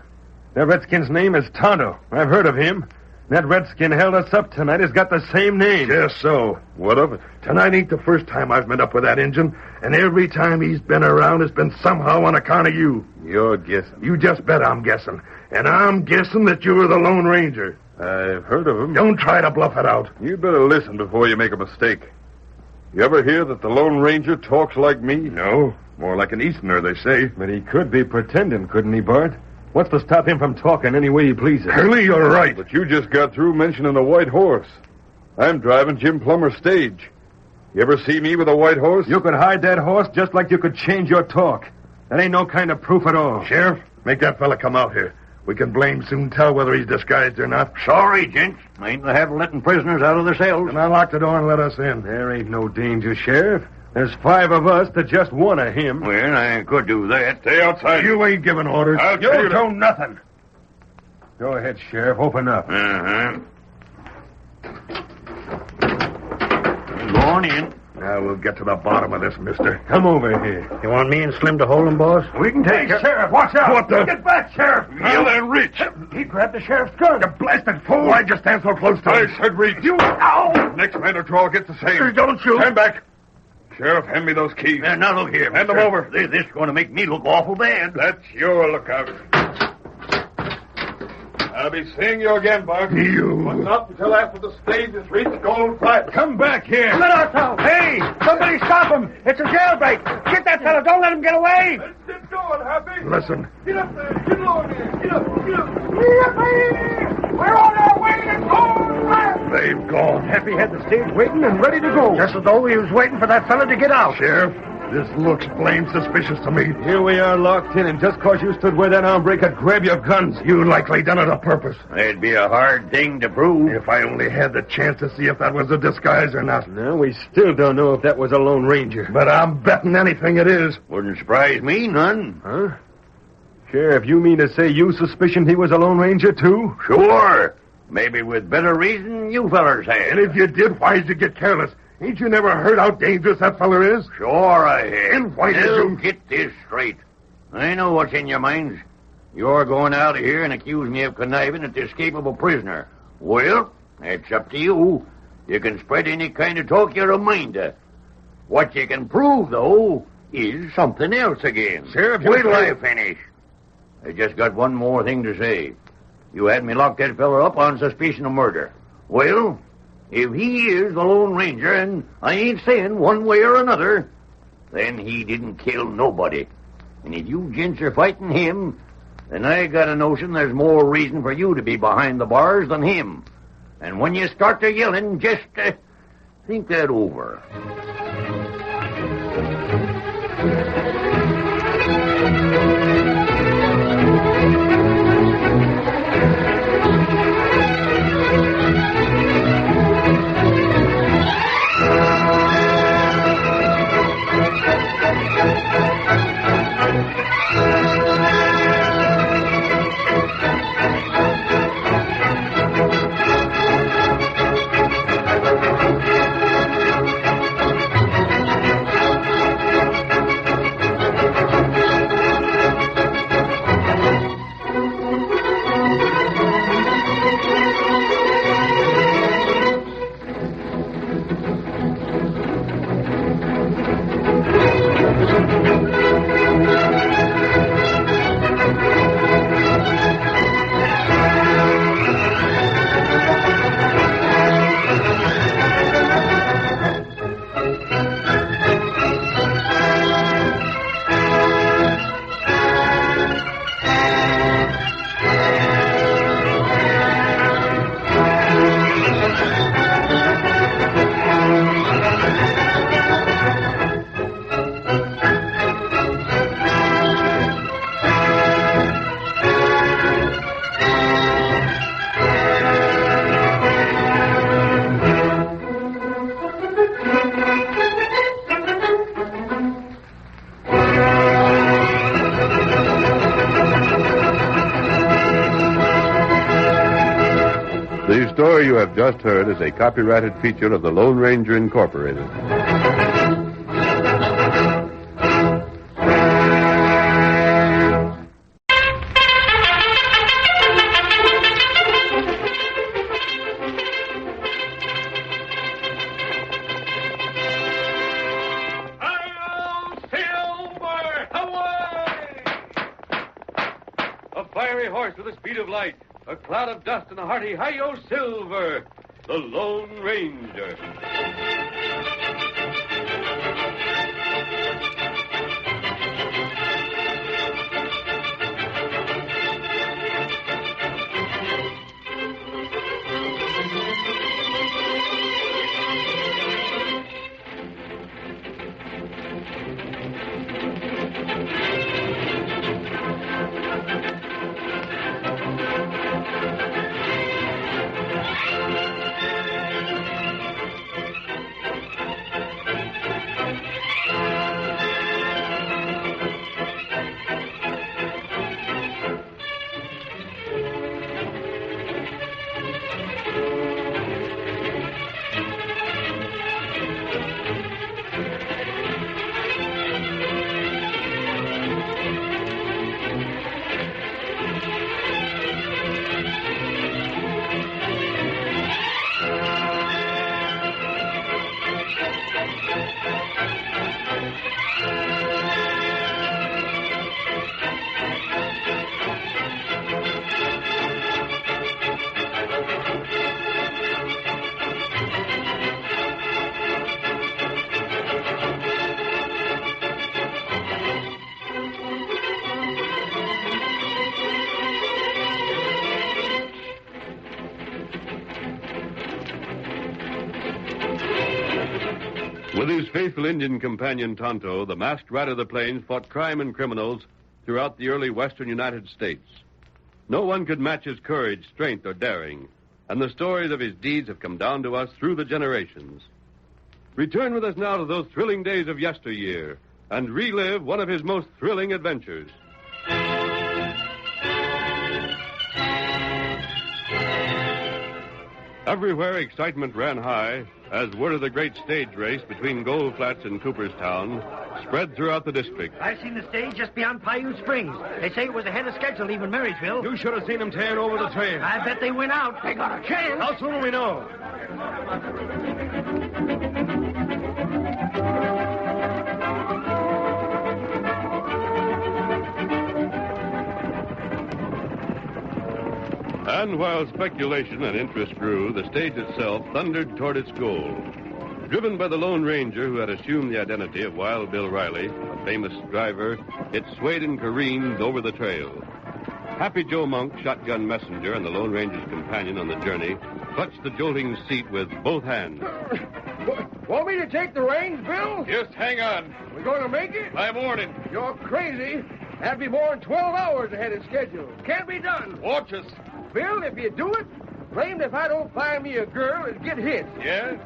That redskin's name is Tonto. I've heard of him. That redskin held us up tonight has got the same name. Just so. What of it? Tonight ain't the first time I've met up with that Injun, and every time he's been around, it's been somehow on account of you. You're guessing. You just bet I'm guessing. And I'm guessing that you're the Lone Ranger. I've heard of him. Don't try to bluff it out. You'd better listen before you make a mistake. You ever hear that the Lone Ranger talks like me? No. More like an Easterner, they say. But he could be pretending, couldn't he, Bart? What's to stop him from talking any way he pleases? Curly, you're right. But you just got through mentioning a white horse. I'm driving Jim Plummer's stage. You ever see me with a white horse? You could hide that horse just like you could change your talk. That ain't no kind of proof at all. Sheriff, make that fella come out here. We can blame soon tell whether he's disguised or not. Sorry, gents. I ain't the habit of letting prisoners out of their cells. And unlock the door and let us in. There ain't no danger, Sheriff. There's 5 of us to just one of him. Well, I could do that. Stay outside. You ain't giving orders. I'll you tell you do nothing. Go ahead, Sheriff. Open up. Uh-huh. Go on in. Now we'll get to the bottom of this, mister. Come over here. You want me and Slim to hold him, boss? We can take it. Sheriff, watch out. What the? Get back, Sheriff. Yell and reach. He grabbed the sheriff's gun. You blasted fool. Why'd you stand so close to I him? said reach. You... Ow! Next man to draw gets the same. Don't shoot. Stand back. Sheriff, hand me those keys. Now, look here. Hand them mister. over. This is going to make me look awful bad. That's your lookout. I'll be seeing you again, Bart. You... But not until after the stage has reached Gold Flat. Come back here. Let ourselves. Hey, somebody stop him. It's a jailbreak. Get that fellow. Don't let him get away. Let's get going, Happy. Listen. Get up there. Get along here. Get up. Get up. Yippee! We're on our way to Gold Flat. They've gone. Happy had the stage waiting and ready to go. Just as though he was waiting for that fella to get out. Sheriff, this looks blame suspicious to me. Here we are locked in, and just 'cause you stood where that hombre could grab your guns. You likely done it on purpose. That'd be a hard thing to prove. If I only had the chance to see if that was a disguise or not. No, we still don't know if that was a Lone Ranger. But I'm betting anything it is. Wouldn't surprise me none. Huh? Sheriff, you mean to say you suspicioned he was a Lone Ranger, too? Sure. Maybe with better reason you fellers had. And if you did, why'd you get careless? Ain't you never heard how dangerous that feller is? Sure I had. And why did Now, you... get this straight. I know what's in your minds. You're going out of here and accuse me of conniving at the escape of a prisoner. Well, that's up to you. You can spread any kind of talk you're a mind to. What you can prove, though, is something else again. Sheriff, wait till I finish. I just got one more thing to say. You had me lock that fella up on suspicion of murder. Well, if he is the Lone Ranger, and I ain't saying one way or another, then he didn't kill nobody. And if you gents are fighting him, then I got a notion there's more reason for you to be behind the bars than him. And when you start to yelling, just think that over. story you have just heard is a copyrighted feature of the Lone Ranger Incorporated. Fiery horse with the speed of light, a cloud of dust, and a hearty hi-yo silver, the Lone Ranger. With his faithful Indian companion Tonto, the masked rider of the plains fought crime and criminals throughout the early western United States. No one could match his courage, strength, or daring, and the stories of his deeds have come down to us through the generations. Return with us now to those thrilling days of yesteryear and relive one of his most thrilling adventures. Everywhere excitement ran high as word of the great stage race between Gold Flats and Cooperstown spread throughout the district. I've seen the stage just beyond Paiute Springs. They say it was ahead of schedule leaving Marysville. You should have seen them tearing over the train. I bet they went out. They got a chance. How soon will we know? And while speculation and interest grew, the stage itself thundered toward its goal. Driven by the Lone Ranger, who had assumed the identity of Wild Bill Riley, a famous driver, it swayed and careened over the trail. Happy Joe Monk, shotgun messenger and the Lone Ranger's companion on the journey, clutched the jolting seat with both hands. Want me to take the reins, Bill? Just hang on. We're going to make it? By morning. You're crazy. That'd be more than 12 hours ahead of schedule. Can't be done. Watch us. Bill, if you do it, blamed if I don't find me a girl and get hit. Yeah?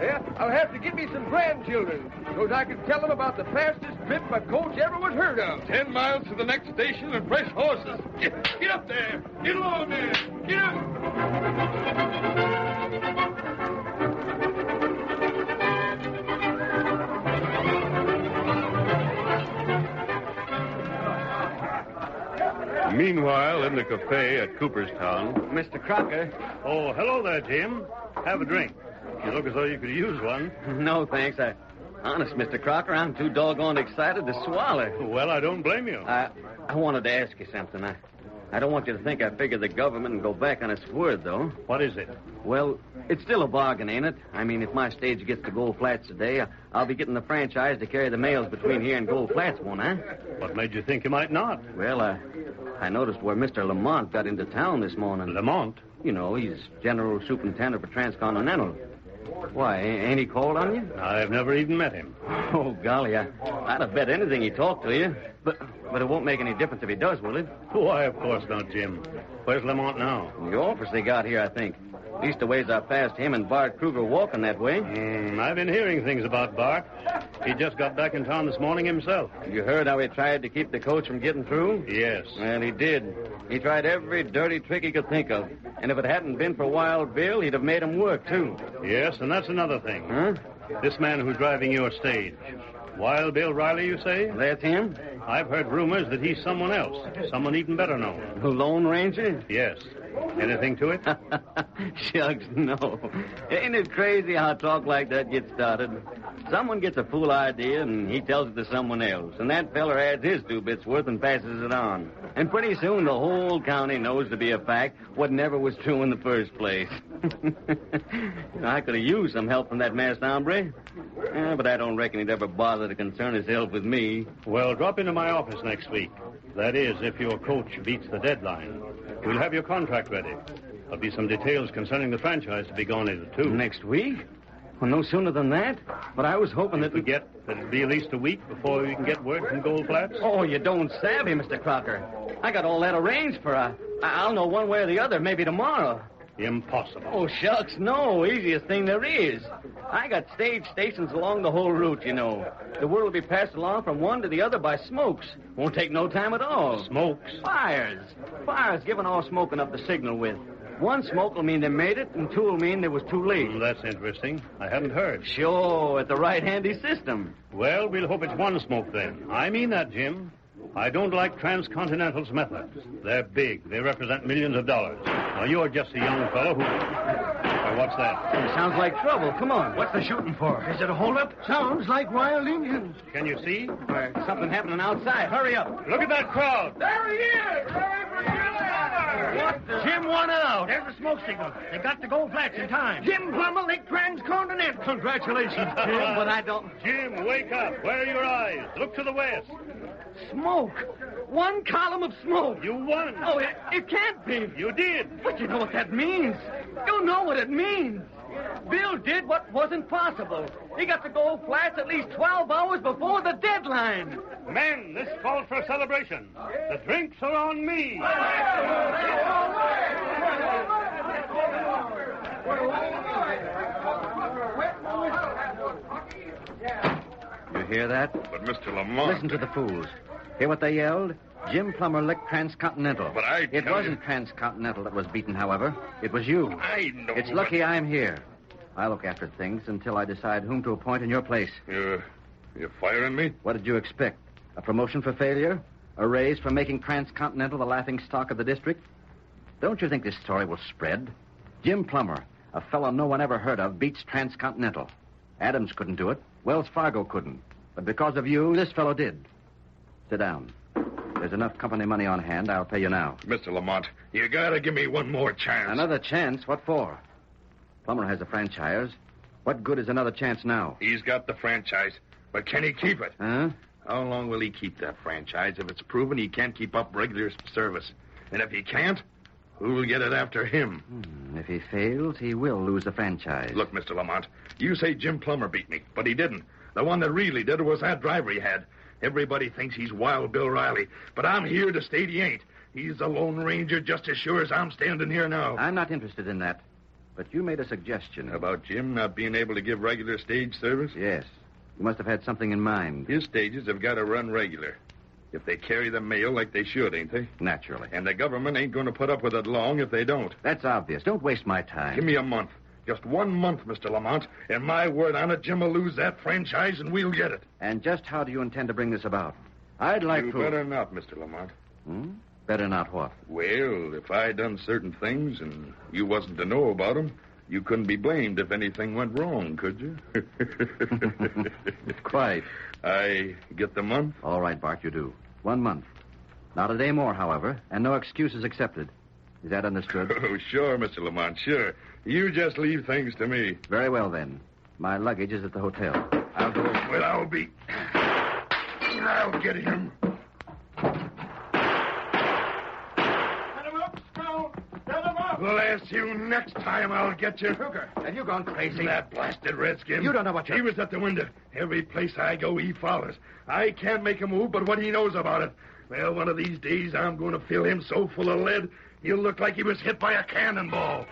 Yeah, I'll have to get me some grandchildren so I can tell them about the fastest trip a coach ever was heard of. 10 miles to the next station and fresh horses. Get up there. Get along there. Get up. Meanwhile, in the cafe at Cooperstown, Mr. Crocker. Oh, hello there, Jim. Have a drink. You look as though you could use one. No, thanks. Honest, Mr. Crocker, I'm too doggone excited to swallow. Well, I don't blame you. I wanted to ask you something. I don't want you to think I figured the government and go back on its word, though. What is it? Well, it's still a bargain, ain't it? I mean, if my stage gets to Gold Flats today, I'll be getting the franchise to carry the mails between here and Gold Flats, won't I? What made you think you might not? Well, I noticed where Mr. Lamont got into town this morning. Lamont? You know, he's General Superintendent for Transcontinental. Why, ain't he called on you? I've never even met him. Oh, golly, I'd have bet anything he talked to you. But it won't make any difference if he does, will it? Why, of course not, Jim. Where's Lamont now? The office they got here, I think. Leastways, I passed him and Bart Kruger walking that way. I've been hearing things about Bart. He just got back in town this morning himself. You heard how he tried to keep the coach from getting through? Yes. Well, he did. He tried every dirty trick he could think of. And if it hadn't been for Wild Bill, he'd have made him work, too. Yes, and that's another thing. Huh? This man who's driving your stage. Wild Bill Riley, you say? That's him? I've heard rumors that he's someone else. Someone even better known. The Lone Ranger? Yes. Anything to it? Shucks, no. Ain't it crazy how talk like that gets started? Someone gets a fool idea, and he tells it to someone else. And that feller adds his 2 bits worth and passes it on. And pretty soon the whole county knows to be a fact what never was true in the first place. I could have used some help from that masked hombre. But I don't reckon he'd ever bother to concern himself with me. Well, drop into my office next week. That is, if your coach beats the deadline. We'll have your contract ready. There'll be some details concerning the franchise to be gone into, too. Next week? Well, no sooner than that. But I was hoping that... Forget that it'll be at least a week before we can get word from Gold Flats? Oh, you don't savvy, Mr. Crocker. I got all that arranged for I'll know one way or the other, maybe tomorrow. Impossible. Oh, shucks, no. Easiest thing there is. I got stage stations along the whole route, you know. The word will be passed along from one to the other by smokes. Won't take no time at all. Smokes? Fires. Fires giving off smoke enough to signal with. 1 smoke will mean they made it, and 2 will mean they was too late. That's interesting. I hadn't heard. Sure, it's a right handy system. Well, we'll hope it's 1 smoke then. I mean that, Jim. I don't like Transcontinental's methods. They're big. They represent millions of dollars. Now, you're just a young fellow who... what's that? It sounds like trouble. Come on. What's the shooting for? Is it a holdup? Sounds like wild Indians. Can you see? Something happening outside. Hurry up. Look at that crowd. There he is! What? Jim won out. There's the smoke signal. They got to Gold Flats in time. Jim Plummer, Lake Transcontinental. Congratulations, Jim, but I don't... Jim, wake up. Where are your eyes? Look to the west. Smoke. 1 column of smoke. You won. Oh, it can't be. You did. But you know what that means. You know what it means. Bill did what wasn't possible. He got to Gold Flats at least 12 hours before the deadline. Men, this calls for a celebration. The drinks are on me. You hear that? But, Mr. Lamont... Listen to the fools. Hear what they yelled? Jim Plummer licked Transcontinental. But It wasn't Transcontinental that was beaten, however. It was you. I know... It's lucky I'm here. I look after things until I decide whom to appoint in your place. You're firing me? What did you expect? A promotion for failure? A raise for making Transcontinental the laughing stock of the district? Don't you think this story will spread? Jim Plummer, a fellow no one ever heard of, beats Transcontinental. Adams couldn't do it. Wells Fargo couldn't. But because of you, this fellow did. Sit down. There's enough company money on hand. I'll pay you now. Mr. Lamont, you gotta give me one more chance. Another chance? What for? Plummer has a franchise. What good is another chance now? He's got the franchise, but can he keep it? Huh? How long will he keep that franchise if it's proven he can't keep up regular service? And if he can't, who'll get it after him? If he fails, he will lose the franchise. Look, Mr. Lamont, you say Jim Plummer beat me, but he didn't. The one that really did it was that driver he had. Everybody thinks he's Wild Bill Riley, but I'm here to state he ain't. He's the Lone Ranger just as sure as I'm standing here now. I'm not interested in that. But you made a suggestion. About Jim not being able to give regular stage service? Yes. You must have had something in mind. His stages have got to run regular. If they carry the mail like they should, ain't they? Naturally. And the government ain't going to put up with it long if they don't. That's obvious. Don't waste my time. Give me a month. Just 1 month, Mr. Lamont. And my word on it, Jim will lose that franchise and we'll get it. And just how do you intend to bring this about? I'd like You to... better not, Mr. Lamont. Better not what? Well, if I done certain things and you wasn't to know about them, you couldn't be blamed if anything went wrong, could you? Quite. I get the month? All right, Bart, you do. 1 month. Not a day more, however, and no excuses accepted. Is that understood? Oh, sure, Mr. Lamont, sure. You just leave things to me. Very well, then. My luggage is at the hotel. I'll go... Well, I'll get him. Bless you, next time I'll get you. Kruger, have you gone crazy? That blasted redskin. You don't know what you're... He was at the window. Every place I go, he follows. I can't make a move but what he knows about it. Well, one of these days I'm going to fill him so full of lead, he'll look like he was hit by a cannonball.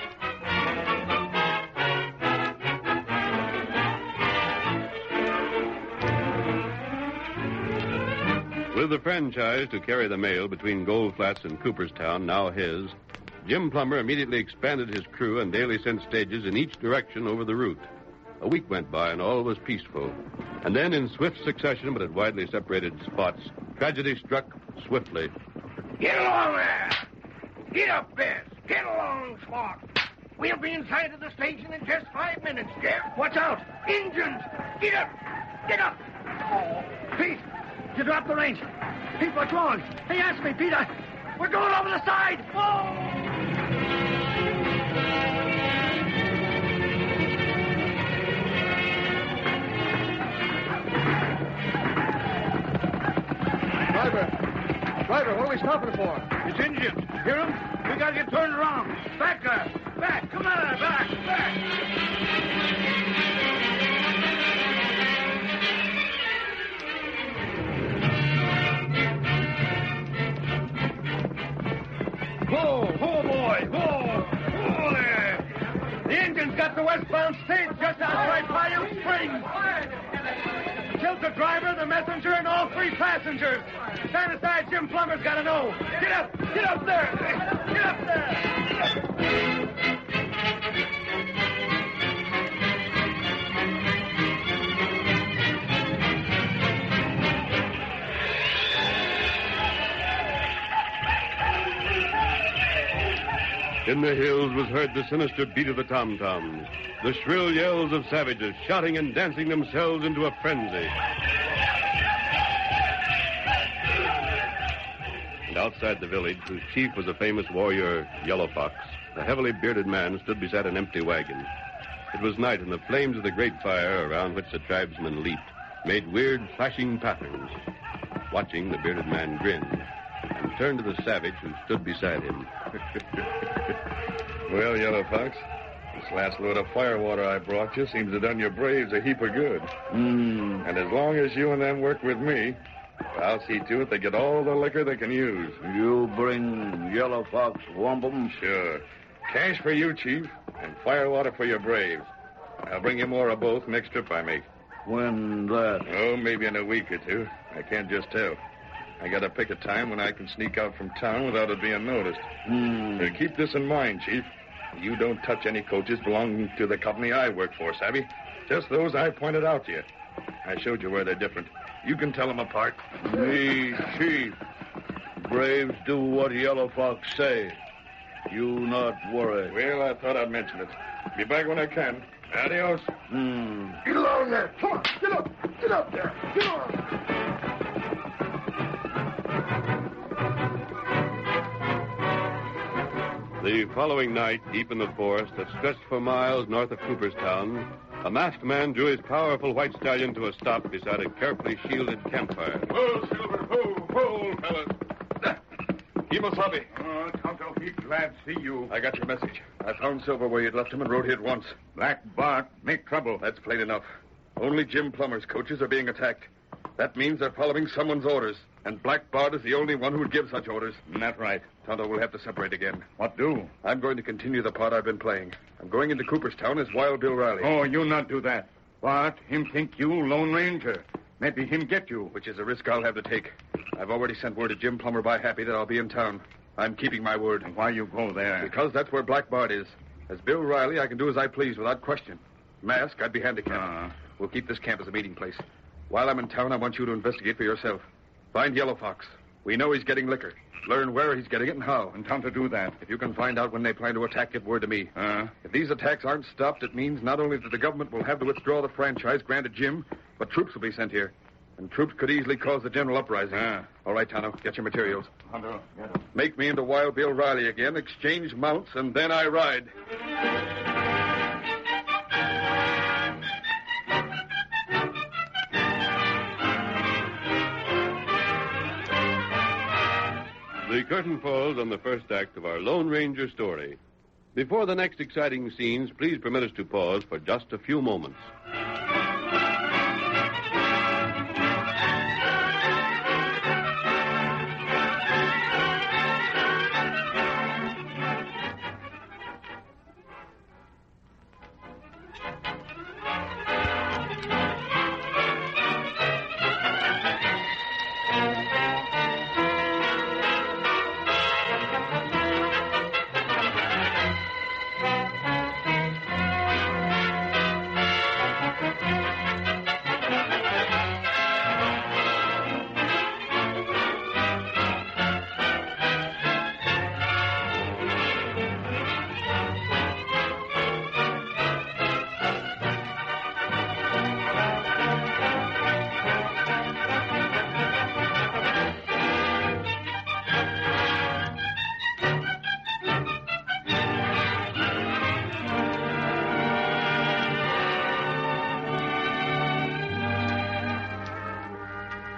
With the franchise to carry the mail between Gold Flats and Cooperstown now his, Jim Plummer immediately expanded his crew and daily sent stages in each direction over the route. A week went by and all was peaceful. And then, in swift succession but at widely separated spots, tragedy struck swiftly. Get along there! Get up, Bess! Get along, Swat! We'll be inside of the station in just 5 minutes, Jeff. Watch out! Injuns! Get up! Get up! Oh, Pete! You dropped the range. Pete, what's wrong? Hey, ask me, Pete. We're going over the side! Oh! Driver, what are we stopping for? It's Indians. Hear them? We got to get turned around. Back there. Back. Come on, back. Whoa, boy. Whoa there. The Indians got the westbound stage just outside Bayou Springs. Killed the driver, the messenger, and all 3 passengers. Stand aside, Jim Plummer's got to know. Get up there. Get up there. In the hills was heard the sinister beat of the tom-toms, the shrill yells of savages shouting and dancing themselves into a frenzy. And outside the village, whose chief was a famous warrior, Yellow Fox, a heavily bearded man stood beside an empty wagon. It was night, and the flames of the great fire around which the tribesmen leaped made weird flashing patterns. Watching, the bearded man grinned and turned to the savage who stood beside him. Well, Yellow Fox, this last load of firewater I brought you seems to done your braves a heap of good. And as long as you and them work with me, I'll see to it they get all the liquor they can use. You bring Yellow Fox wampum? Sure. Cash for you, Chief, and firewater for your braves. I'll bring you more of both next trip I make. When that? Oh, maybe in a week or two. I can't just tell. I gotta pick a time when I can sneak out from town without it being noticed. Keep this in mind, Chief. You don't touch any coaches belonging to the company I work for, savvy? Just those I pointed out to you. I showed you where they're different. You can tell them apart. Me, Chief. Braves do what Yellow Fox say. You not worry. Well, I thought I'd mention it. Be back when I can. Adios. Get along there. Come on. Get up. Get up there. Get on. The following night, deep in the forest that stretched for miles north of Cooperstown, a masked man drew his powerful white stallion to a stop beside a carefully shielded campfire. Whoa, Silver. Whoa, fellas. Kemosabe. Tonto, he's glad to see you. I got your message. I found Silver where you'd left him and rode here at once. Black Bart, make trouble. That's plain enough. Only Jim Plummer's coaches are being attacked. That means they're following someone's orders. And Black Bart is the only one who would give such orders. That's right. Tonto will have to separate again. What do? I'm going to continue the part I've been playing. I'm going into Cooperstown as Wild Bill Riley. Oh, you not do that. What? Him think you Lone Ranger. Maybe him get you. Which is a risk I'll have to take. I've already sent word to Jim Plummer by Happy that I'll be in town. I'm keeping my word. And why you go there? Because that's where Black Bart is. As Bill Riley, I can do as I please without question. Mask, I'd be handicapped. We'll keep this camp as a meeting place. While I'm in town, I want you to investigate for yourself. Find Yellow Fox. We know he's getting liquor. Learn where he's getting it and how. And Tonto do that. If you can find out when they plan to attack, get word to me. If these attacks aren't stopped, it means not only that the government will have to withdraw the franchise granted Jim, but troops will be sent here. And troops could easily cause the general uprising. All right, Tonto, get your materials. Tonto, get them. Make me into Wild Bill Riley again, exchange mounts, and then I ride. The curtain falls on the first act of our Lone Ranger story. Before the next exciting scenes, please permit us to pause for just a few moments.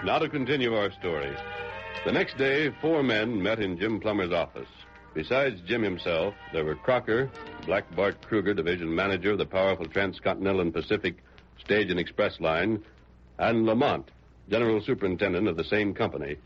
Now to continue our story. The next day, 4 men met in Jim Plummer's office. Besides Jim himself, there were Crocker, Black Bart Kruger, division manager of the powerful Transcontinental and Pacific Stage and Express Line, and Lamont, general superintendent of the same company.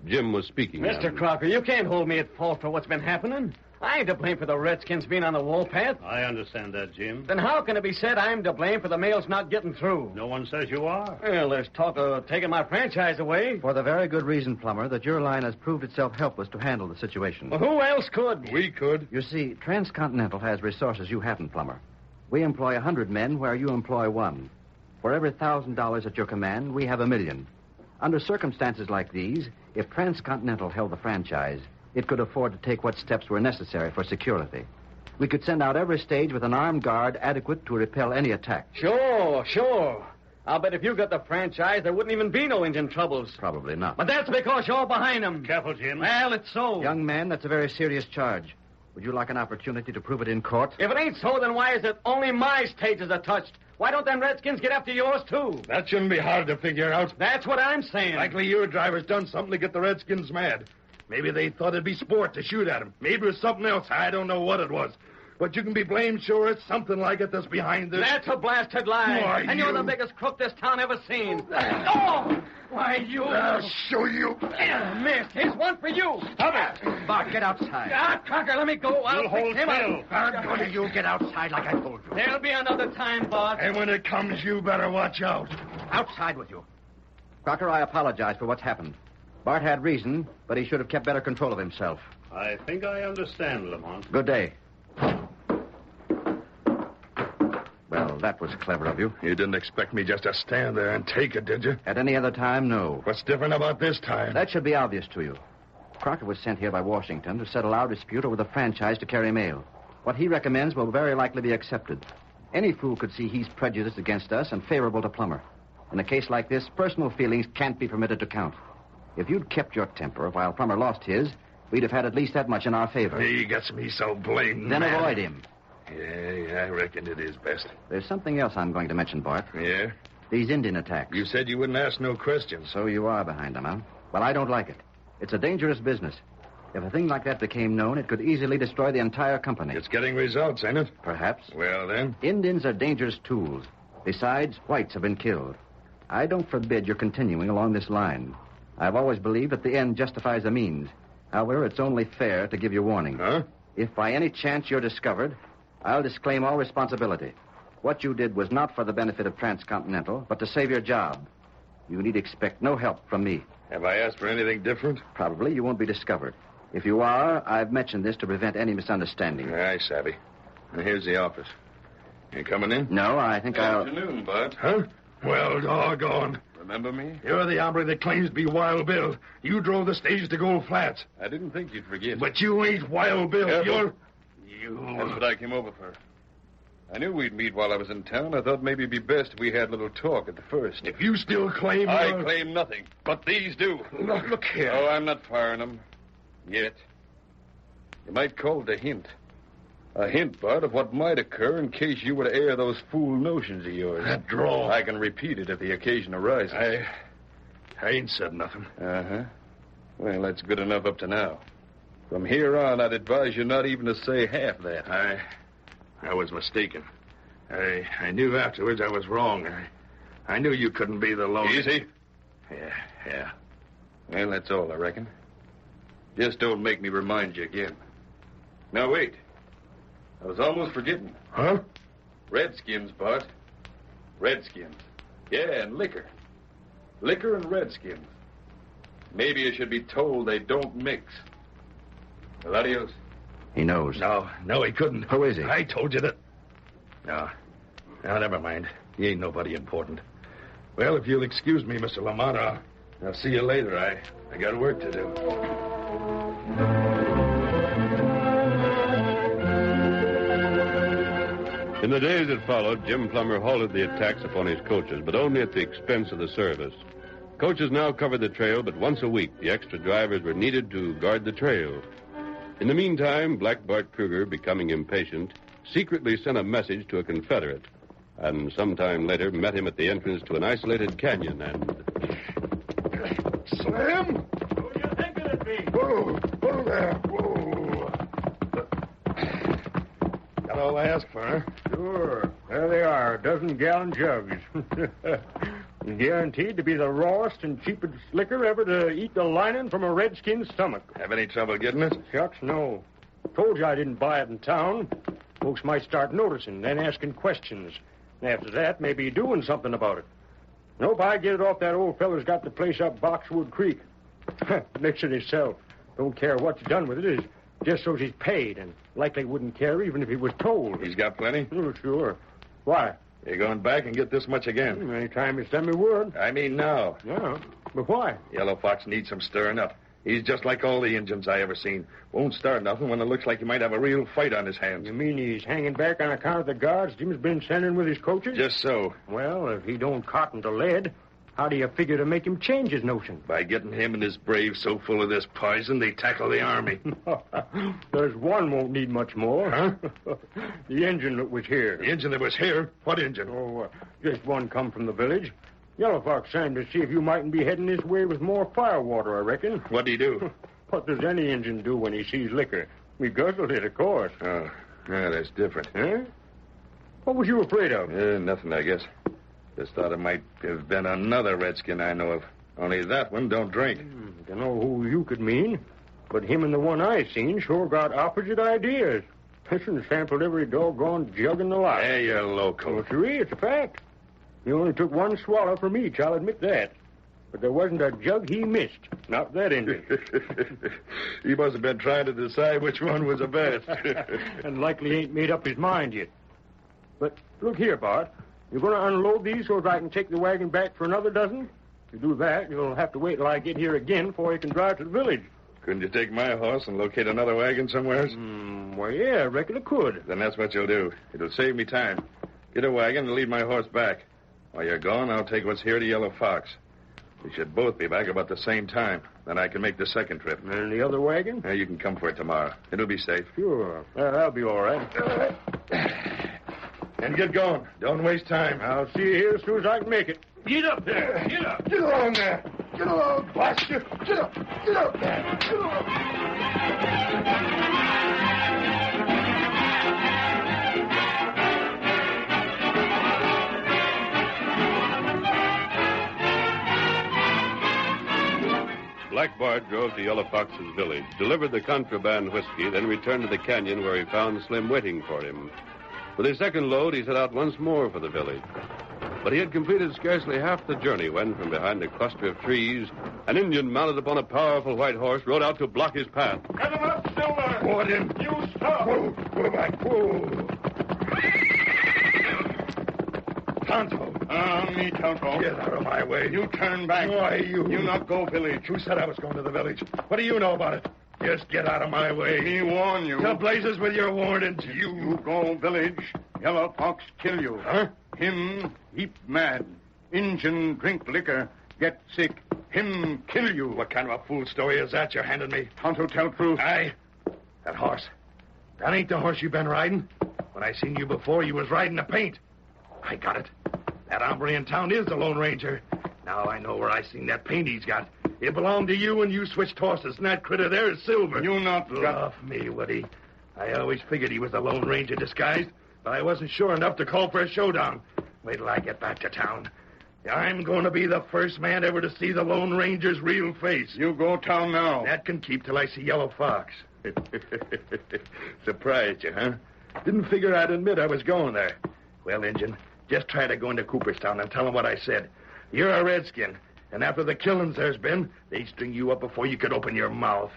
Jim was speaking. Mr. Crocker, you can't hold me at fault for what's been happening. I ain't to blame for the Redskins being on the warpath. I understand that, Jim. Then how can it be said I'm to blame for the mails not getting through? No one says you are. Well, there's talk of taking my franchise away. For the very good reason, Plummer, that your line has proved itself helpless to handle the situation. Well, who else could? We could. You see, Transcontinental has resources you haven't, Plummer. We employ 100 men where you employ 1. For every $1,000 at your command, we have $1 million. Under circumstances like these, if Transcontinental held the franchise, it could afford to take what steps were necessary for security. We could send out every stage with an armed guard adequate to repel any attack. Sure. I'll bet if you got the franchise, there wouldn't even be no engine troubles. Probably not. But that's because you're behind them. Careful, Jim. Well, it's so. Young man, that's a very serious charge. Would you like an opportunity to prove it in court? If it ain't so, then why is it only my stages are touched? Why don't them Redskins get after yours, too? That shouldn't be hard to figure out. That's what I'm saying. Likely your driver's done something to get the Redskins mad. Maybe they thought it'd be sport to shoot at him. Maybe it was something else. I don't know what it was. But you can be blamed sure it's something like it that's behind this. That's a blasted lie. Why, and you're the biggest crook this town ever seen. Oh! Why, you... I'll show you. Missed. Here's one for you. Stop it. Bart, get outside. Crocker, let me go. I'll hold him still. up. I'm going to you get outside like I told you. There'll be another time, boss. And when it comes, you better watch out. Outside with you. Crocker, I apologize for what's happened. Bart had reason, but he should have kept better control of himself. I think I understand, Lamont. Good day. Well, that was clever of you. You didn't expect me just to stand there and take it, did you? At any other time, no. What's different about this time? That should be obvious to you. Crocker was sent here by Washington to settle our dispute over the franchise to carry mail. What he recommends will very likely be accepted. Any fool could see he's prejudiced against us and favorable to Plummer. In a case like this, personal feelings can't be permitted to count. If you'd kept your temper while Plummer lost his, we'd have had at least that much in our favor. He gets me so blamed. Then mad. avoid him. Yeah, I reckon it is best. There's something else I'm going to mention, Bart. Yeah? These Indian attacks. You said you wouldn't ask no questions. So you are behind them, huh? Well, I don't like it. It's a dangerous business. If a thing like that became known, it could easily destroy the entire company. It's getting results, ain't it? Perhaps. Well, then. Indians are dangerous tools. Besides, whites have been killed. I don't forbid your continuing along this line. I've always believed that the end justifies the means. However, it's only fair to give you warning. Huh? If by any chance you're discovered, I'll disclaim all responsibility. What you did was not for the benefit of Transcontinental, but to save your job. You need expect no help from me. Have I asked for anything different? Probably you won't be discovered. If you are, I've mentioned this to prevent any misunderstanding. Aye, savvy. And here's the office. You coming in? No, I think I'll... Afternoon, Bud. Huh? Well, doggone. Remember me? You're the hombre that claims to be Wild Bill. You drove the stage to Gold Flats. I didn't think you'd forget. But you ain't Wild Bill. Careful. You... That's what I came over for. I knew we'd meet while I was in town. I thought maybe it'd be best if we had a little talk at the first. If you still claim... I claim nothing, but these do. Look here. Oh, I'm not firing them. Yet. You might call it a hint. A hint, Bud, of what might occur in case you were to air those fool notions of yours. That draw. I can repeat it if the occasion arises. I ain't said nothing. Uh-huh. Well, that's good enough up to now. From here on, I'd advise you not even to say half that. I was mistaken. I knew afterwards I was wrong. I knew you couldn't be the lone... Easy. Yeah. Well, that's all, I reckon. Just don't make me remind you again. Now, wait. I was almost forgetting. Huh? Redskins, Bart. Redskins. Yeah, and liquor. Liquor and redskins. Maybe you should be told they don't mix. Well, adios. He knows. No, he couldn't. Who is he? I told you that. No, never mind. He ain't nobody important. Well, if you'll excuse me, Mr. Lamont, I'll see you later. I got work to do. In the days that followed, Jim Plummer halted the attacks upon his coaches, but only at the expense of the service. Coaches now covered the trail, but once a week the extra drivers were needed to guard the trail. In the meantime, Black Bart Kruger, becoming impatient, secretly sent a message to a Confederate, and sometime later met him at the entrance to an isolated canyon and... Slim? Who do you think it'd be? Whoa, whoa there. Whoa. Got all I asked for, huh? Sure. There they are, a dozen gallon jugs. Guaranteed to be the rawest and cheapest liquor ever to eat the lining from a redskin's stomach. Have any trouble getting it? Shucks, no. Told you I didn't buy it in town. Folks might start noticing, then asking questions. And after that, maybe doing something about it. Nope, I get it off that old feller's got the place up Boxwood Creek. Mix it himself. Don't care what you done with it. It's just so he's paid, and likely wouldn't care even if he was told. He's got plenty? Oh, sure. Why? You're going back and get this much again. Anytime you send me word. I mean now. Yeah, but why? Yellow Fox needs some stirring up. He's just like all the Injuns I ever seen. Won't start nothing when it looks like he might have a real fight on his hands. You mean he's hanging back on account of the guards Jim's been sending with his coaches? Just so. Well, if he don't cotton to lead, how do you figure to make him change his notion? By getting him and his braves so full of this poison, they tackle the army. There's one won't need much more. Huh? The engine that was here. The engine that was here? What engine? Oh, just one come from the village. Yellow Fox sent to see if you mightn't be heading this way with more firewater, I reckon. What'd he do? What does any engine do when he sees liquor? We guzzled it, of course. Oh, yeah, that's different. Huh? What was you afraid of? Nothing, I guess. Just thought it might have been another redskin I know of. Only that one don't drink. Don't know who you could mean, but him and the one I seen sure got opposite ideas. Listen, sampled every doggone jug in the lot. Hey, you're local. Well, sure, it's a fact. He only took one swallow from each, I'll admit that. But there wasn't a jug he missed. Not that Indian. He must have been trying to decide which one was the best. And likely ain't made up his mind yet. But look here, Bart. You're going to unload these so that I can take the wagon back for another dozen? If you do that, you'll have to wait till I get here again before you can drive to the village. Couldn't you take my horse and locate another wagon somewhere? Well, yeah, I reckon I could. Then that's what you'll do. It'll save me time. Get a wagon and lead my horse back. While you're gone, I'll take what's here to Yellow Fox. We should both be back about the same time. Then I can make the second trip. And the other wagon? You can come for it tomorrow. It'll be safe. Sure. That'll be all right. And get going. Don't waste time. I'll see you here as soon as I can make it. Get up there. Get up. Get along there. Get along, blast you. Get up. Get up there. Get along. Black Bart drove to Yellow Fox's village, delivered the contraband whiskey, then returned to the canyon where he found Slim waiting for him. With his second load, he set out once more for the village. But he had completed scarcely half the journey when, from behind a cluster of trees, an Indian mounted upon a powerful white horse rode out to block his path. Get him up, Silver! What in? You stop! Whoa back. Whoa. Tonto. Me, Tonto. Get out of my way. You turn back. Why, you... You not go village. Who said I was going to the village? What do you know about it? Just get out of my way. Me warn you. To blazes with your warnings, You go village, Yellow Fox kill you. Huh? Him heap mad. Injun drink liquor, get sick. Him kill you. What kind of a fool story is that you're handing me? Tonto tell truth. Aye. That horse. That ain't the horse you've been riding. When I seen you before, you was riding the paint. I got it. That hombre in town is the Lone Ranger. Now I know where I seen that paint he's got. It belonged to you, and you switched horses, and that critter there is Silver. You not got... Off me, Woody. I always figured he was the Lone Ranger disguised, but I wasn't sure enough to call for a showdown. Wait till I get back to town. I'm going to be the first man ever to see the Lone Ranger's real face. You go town now. That can keep till I see Yellow Fox. Surprised you, huh? Didn't figure I'd admit I was going there. Well, Injun, just try to go into Cooperstown and tell them what I said. You're a redskin, and after the killings there's been, they string you up before you could open your mouth.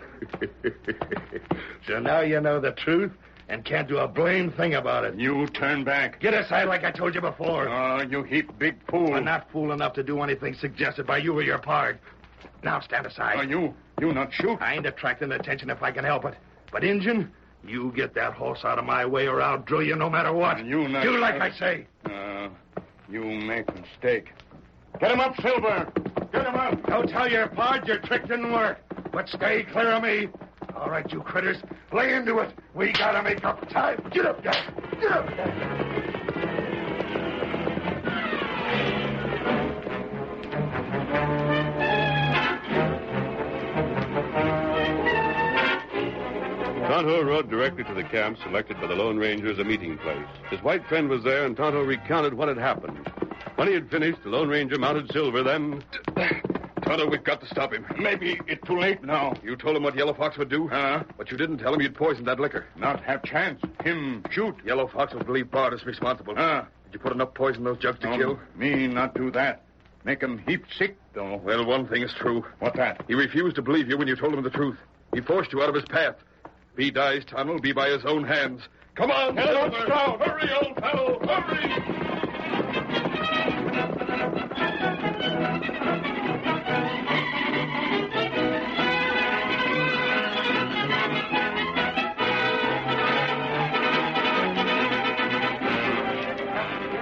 So now you know the truth and can't do a blame thing about it. You turn back. Get aside like I told you before. Oh, you heap big fool. I'm not fool enough to do anything suggested by you or your pard. Now stand aside. You not shoot. I ain't attracting attention if I can help it. But, Injun, you get that horse out of my way or I'll drill you no matter what. You not... Do like I say. You make mistake. Get him up, Silver. Get him up. Don't tell your pard your trick didn't work. But stay clear of me. All right, you critters, lay into it. We gotta make up time. Get up, guys. Get up, guys. Tonto rode directly to the camp selected by the Lone Ranger as a meeting place. His white friend was there, and Tonto recounted what had happened. When he had finished, the Lone Ranger mounted Silver, then... Tonto, we've got to stop him. Maybe it's too late now. You told him what Yellow Fox would do? But you didn't tell him you'd poisoned that liquor. Not have chance. Him shoot. Yellow Fox will believe Bart is responsible. Did you put enough poison in those jugs to kill? Me not do that. Make him heap sick, though. Well, one thing is true. What that? He refused to believe you when you told him the truth. He forced you out of his path. If he dies, Tonto will be by his own hands. Come on, Silver! Silver! Hurry, old fellow! Hurry!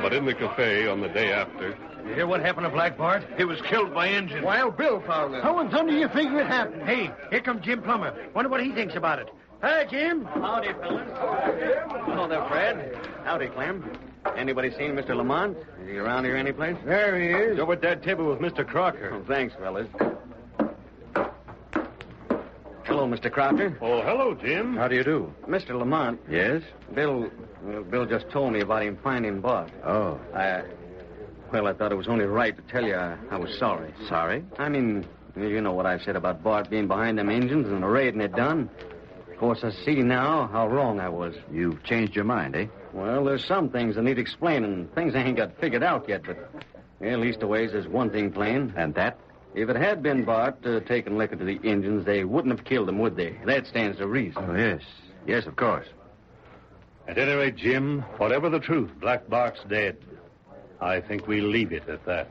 But in the cafe on the day after... You hear what happened to Black Bart? He was killed by Indians. Wild Bill found him. How in thunder do you figure it happened? Hey, here comes Jim Plummer. Wonder what he thinks about it. Hi, Jim. Howdy, fellas. Hello there, Fred. Howdy, Clem. Anybody seen Mr. Lamont? Is he around here anyplace? There he is. Over at that table with Mr. Crocker. Oh, thanks, fellas. Hello, Mr. Crocker. Oh, hello, Jim. How do you do? Mr. Lamont. Yes? Bill just told me about him finding Bart. Oh. Well, I thought it was only right to tell you I was sorry. Sorry? I mean, you know what I've said about Bart being behind them engines and the raiding it done. Of course, I see now how wrong I was. You've changed your mind, eh? Well, there's some things that need explaining. Things I ain't got figured out yet, but at least a ways there's one thing plain. And that? If it had been Bart taking liquor to the Indians, they wouldn't have killed him, would they? That stands to reason. Oh, yes. Yes, of course. At any rate, Jim, whatever the truth, Black Bart's dead. I think we'll leave it at that.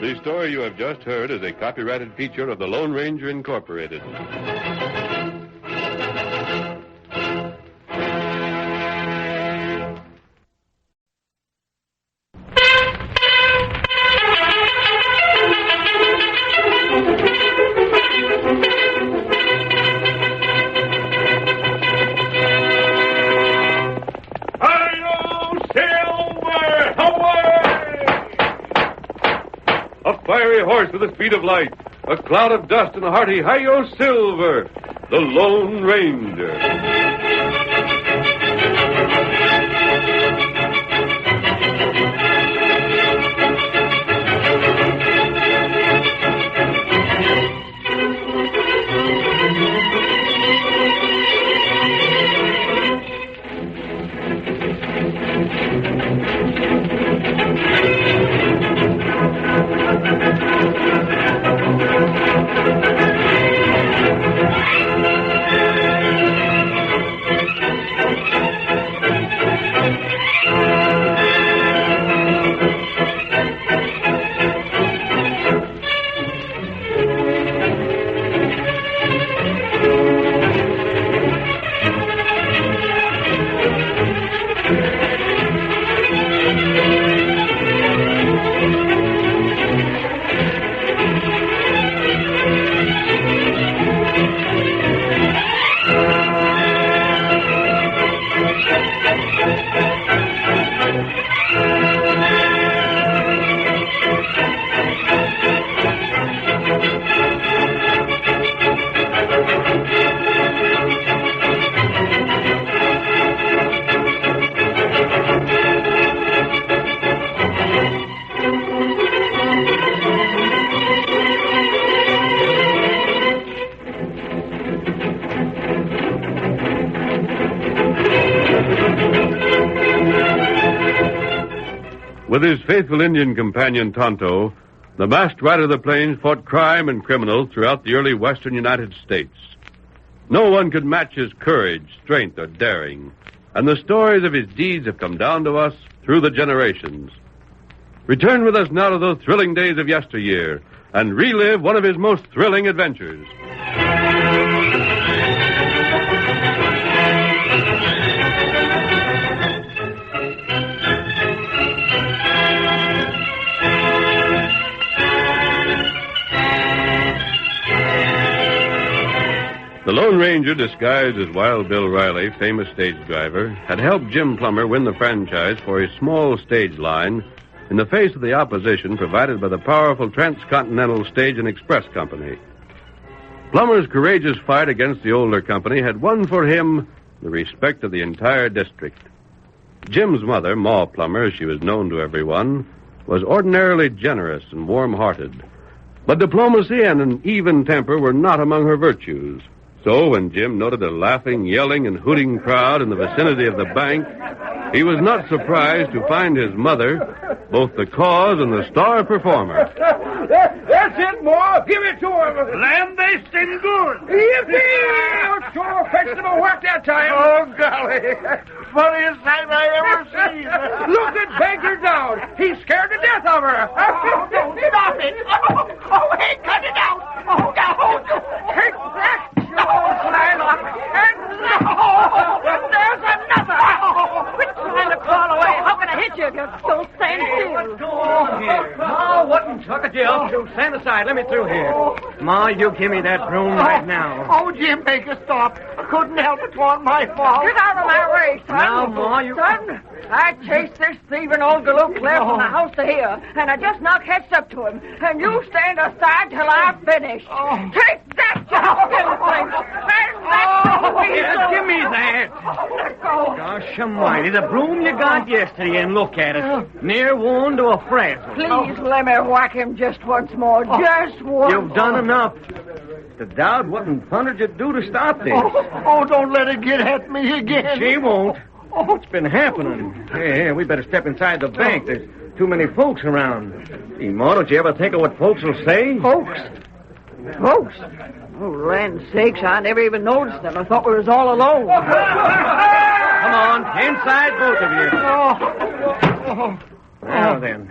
The story you have just heard is a copyrighted feature of the Lone Ranger Incorporated. Fiery horse with the speed of light, a cloud of dust, and a hearty hi-yo Silver, the Lone Ranger. With his faithful Indian companion, Tonto, the masked rider of the plains fought crime and criminals throughout the early western United States. No one could match his courage, strength, or daring, and the stories of his deeds have come down to us through the generations. Return with us now to those thrilling days of yesteryear and relive one of his most thrilling adventures. The Lone Ranger, disguised as Wild Bill Riley, famous stage driver, had helped Jim Plummer win the franchise for his small stage line in the face of the opposition provided by the powerful Transcontinental Stage and Express Company. Plummer's courageous fight against the older company had won for him the respect of the entire district. Jim's mother, Ma Plummer, as she was known to everyone, was ordinarily generous and warm-hearted. But diplomacy and an even temper were not among her virtues. So when Jim noted a laughing, yelling, and hooting crowd in the vicinity of the bank, he was not surprised to find his mother both the cause and the star performer. That's it, Ma. Give it to him. Lamb-basting good. Yippee! Sure fetched him a work that time. Oh, golly. Funniest sight I ever seen. Look at Banker Dowd. He's scared to death of her. Don't stop it. Oh, hey, cut it out. Oh, no. Take that. There's another. Quit trying to crawl away. How can I hit you if you're still standing still? What's going on here? Ma, what in tuck you up to? Stand aside. Let me through here. Ma, you give me that broom right now. Oh, Jim, make a stop. I couldn't help it. It wasn't my fault. Get out of my way, son. Now, Ma, you... Son, I chased this thieving old galoot clear from the house to here, and I just now catched up to him. And you stand aside till I finish. Take that, you silly thing. Give me that. Let go. Gosh almighty, the broom you got yesterday, and look at it. Near worn to a frazzle. Please let me whack him just once more. Just once. You've done enough. The Dowd, what in thunder did you do to stop this? Oh, don't let it get at me again. She won't. What's been happening? Hey, we better step inside the bank. There's too many folks around. Gee, Ma, don't you ever think of what folks will say? Folks? Folks? Oh, land sakes, I never even noticed them. I thought we was all alone. Come on, inside, both of you. Now then,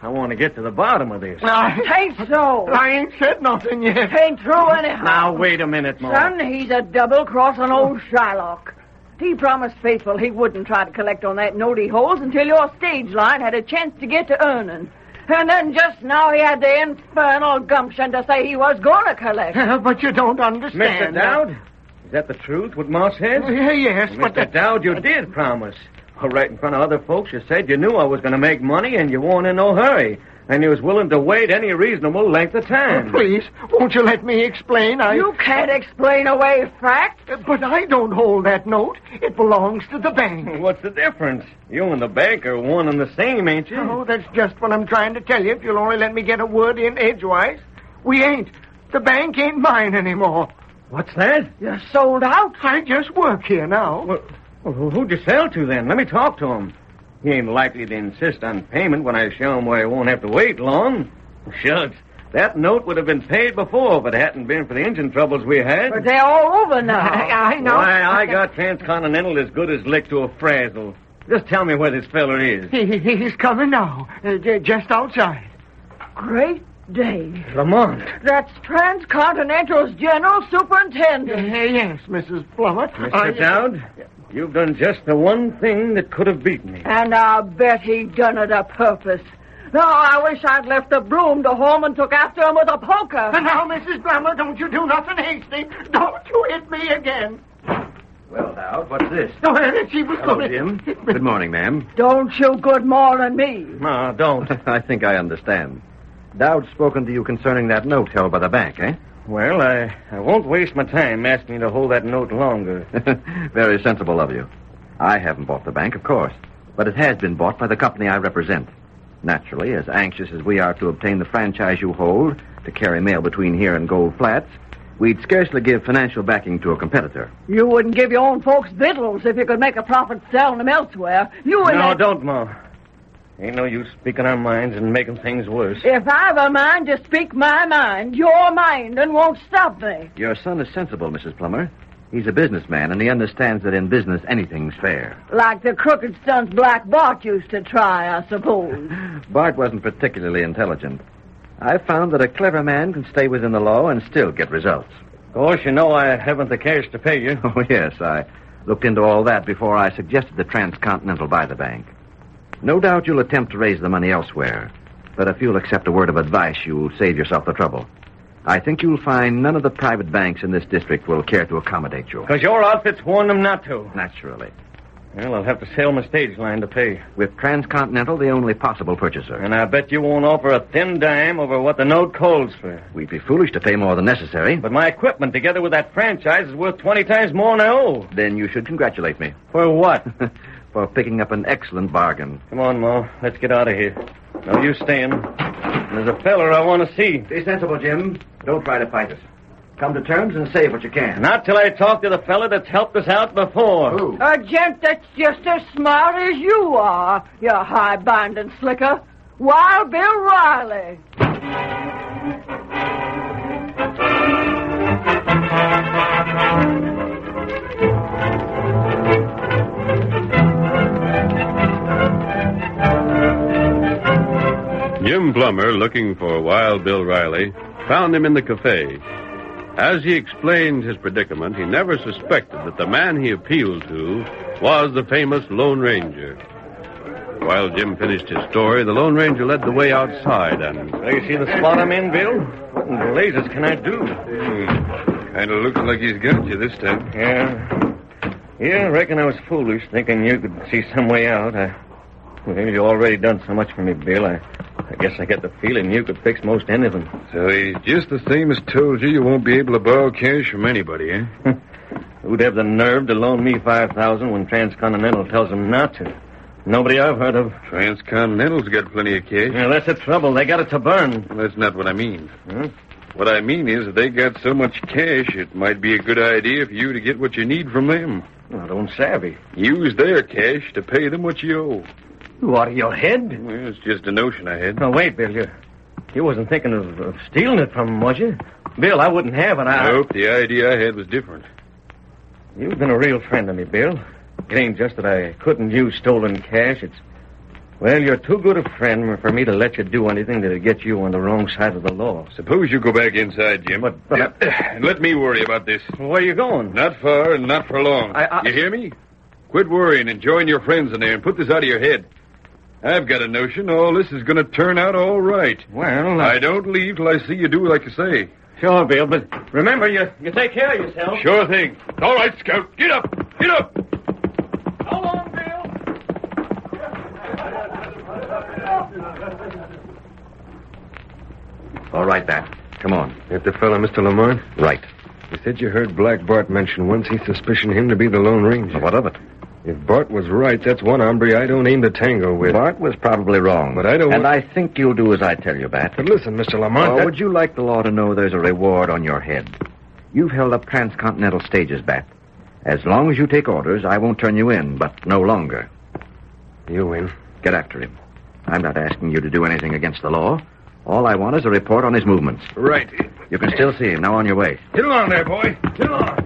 I want to get to the bottom of this. Ain't so. I ain't said nothing yet. Ain't true anyhow. Now, wait a minute, Ma. Son, he's a double-crossing old Shylock. He promised faithful he wouldn't try to collect on that note he holds until your stage line had a chance to get to earning. And then just now he had the infernal gumption to say he was going to collect. But you don't understand. Mr. Dowd, is that the truth, what Ma said? Yes, but... Mr. Dowd, you did promise. Right in front of other folks, you said you knew I was going to make money and you weren't in no hurry. And you was willing to wait any reasonable length of time. Please, won't you let me explain? You can't explain away fact. But I don't hold that note. It belongs to the bank. What's the difference? You and the bank are one and the same, ain't you? Oh, that's just what I'm trying to tell you. If you'll only let me get a word in edgewise. We ain't. The bank ain't mine anymore. What's that? You're sold out? I just work here now. Well, who'd you sell to then? Let me talk to him. He ain't likely to insist on payment when I show him where he won't have to wait long. Shucks. That note would have been paid before if it hadn't been for the engine troubles we had. But they're all over now. I know. Why, I got Transcontinental as good as licked to a frazzle. Just tell me where this feller is. He's coming now. Just outside. Great day. Lamont. That's Transcontinental's General Superintendent. Yes, Mrs. Plummer. Mr. Dowd, you've done just the one thing that could have beaten me. And I'll bet he done it a purpose. No, I wish I'd left the broom to home and took after him with a poker. And now, Mrs. Plummer, don't you do nothing hasty. Don't you hit me again. Well, Dowd, what's this? Oh, she was Hello, going Jim. Good morning, ma'am. Don't you good morning me. No, don't. I think I understand. Dowd's spoken to you concerning that note held by the bank, eh? Well, I won't waste my time asking you to hold that note longer. Very sensible of you. I haven't bought the bank, of course, but it has been bought by the company I represent. Naturally, as anxious as we are to obtain the franchise you hold to carry mail between here and Gold Flats, we'd scarcely give financial backing to a competitor. You wouldn't give your own folks victuals if you could make a profit selling them elsewhere. No, don't, Ma. Ain't no use speaking our minds and making things worse. If I've a mind to speak my mind, your mind and won't stop me. Your son is sensible, Mrs. Plummer. He's a businessman, and he understands that in business anything's fair. Like the crooked stunts Black Bart used to try, I suppose. Bart wasn't particularly intelligent. I've found that a clever man can stay within the law and still get results. Of course, you know I haven't the cash to pay you. Oh, yes, I looked into all that before I suggested the Transcontinental buy the bank. No doubt you'll attempt to raise the money elsewhere, but if you'll accept a word of advice, you'll save yourself the trouble. I think you'll find none of the private banks in this district will care to accommodate you. Because your outfit's warned them not to. Naturally. Well, I'll have to sell my stage line to pay. With Transcontinental, the only possible purchaser. And I bet you won't offer a thin dime over what the note calls for. We'd be foolish to pay more than necessary. But my equipment, together with that franchise, is worth 20 times more than I owe. Then you should congratulate me. For what? For picking up an excellent bargain. Come on, Mo. Let's get out of here. No use staying. There's a feller I want to see. Be sensible, Jim. Don't try to fight us. Come to terms and save what you can. Not till I talk to the fella that's helped us out before. Who? A gent that's just as smart as you are, you high-binding slicker. Wild Bill Riley. Jim Plummer, looking for Wild Bill Riley, found him in the cafe. As he explained his predicament, he never suspected that the man he appealed to was the famous Lone Ranger. While Jim finished his story, the Lone Ranger led the way outside and... You see the spot I'm in, Bill? What in blazes can I do? Kind of looks like he's got you this time. Yeah, I reckon I was foolish thinking you could see some way out. Well, you already done so much for me, Bill. I guess I get the feeling you could fix most anything. So he's just the same as told you won't be able to borrow cash from anybody, eh? Who'd have the nerve to loan me $5,000 when Transcontinental tells them not to? Nobody I've heard of. Transcontinental's got plenty of cash. Yeah, that's the trouble. They got it to burn. Well, that's not what I mean. What I mean is they got so much cash, it might be a good idea for you to get what you need from them. I don't savvy. Use their cash to pay them what you owe. You out of your head? Well, it's just a notion I had. No, wait, Bill. You wasn't thinking of stealing it from them, was you? Bill, I wouldn't have it. Nope, the idea I had was different. You've been a real friend to me, Bill. It ain't just that I couldn't use stolen cash. Well, you're too good a friend for me to let you do anything that'd get you on the wrong side of the law. Suppose you go back inside, Jim. And let me worry about this. Where are you going? Not far and not for long. You hear me? Quit worrying and join your friends in there and put this out of your head. I've got a notion all this is going to turn out all right. Well, I don't leave till I see you do like you say. Sure, Bill, but remember, you take care of yourself. Sure thing. All right, Scout. Get up. Get up. How long, Bill? All right, Bat. Come on. That the fellow, Mr. Lamont? Right. You said you heard Black Bart mention once he suspicioned him to be the Lone Ranger. Well, what of it? If Bart was right, that's one hombre I don't aim to tango with. Bart was probably wrong. But I don't... And I think you'll do as I tell you, Bat. But listen, Mr. Lamont... Would you like the law to know there's a reward on your head? You've held up Transcontinental stages, Bat. As long as you take orders, I won't turn you in, but no longer. You win. Get after him. I'm not asking you to do anything against the law. All I want is a report on his movements. Right. You can still see him. Now on your way. Get along there, boy. Get along.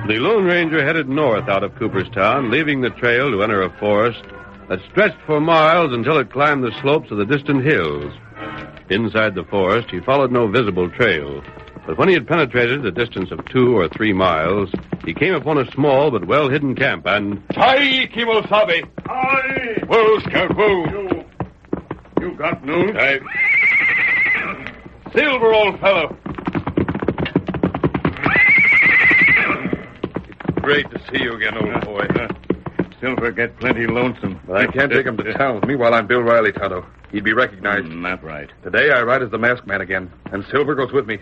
The Lone Ranger headed north out of Cooperstown, leaving the trail to enter a forest that stretched for miles until it climbed the slopes of the distant hills. Inside the forest, he followed no visible trail. But when he had penetrated a distance of 2 or 3 miles, he came upon a small but well-hidden camp and... Hi, Kimosabe. Aye. Whoa, Scout, whoa. You got news? Silver, old fellow. Great to see you again, old boy. Silver get plenty lonesome. But I can't take him to town with me while I'm Bill Riley, Tonto. He'd be recognized. That's right. Today I ride as the masked man again, and Silver goes with me.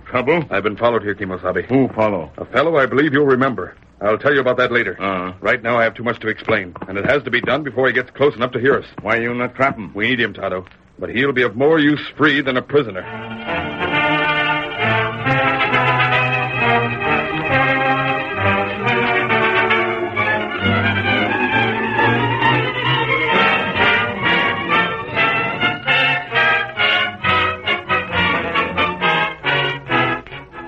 Trouble? I've been followed here, Kimosabe. Who follow? A fellow I believe you'll remember. I'll tell you about that later. Right now, I have too much to explain, and it has to be done before he gets close enough to hear us. Why you not trap him? We need him, Tonto, but he'll be of more use free than a prisoner.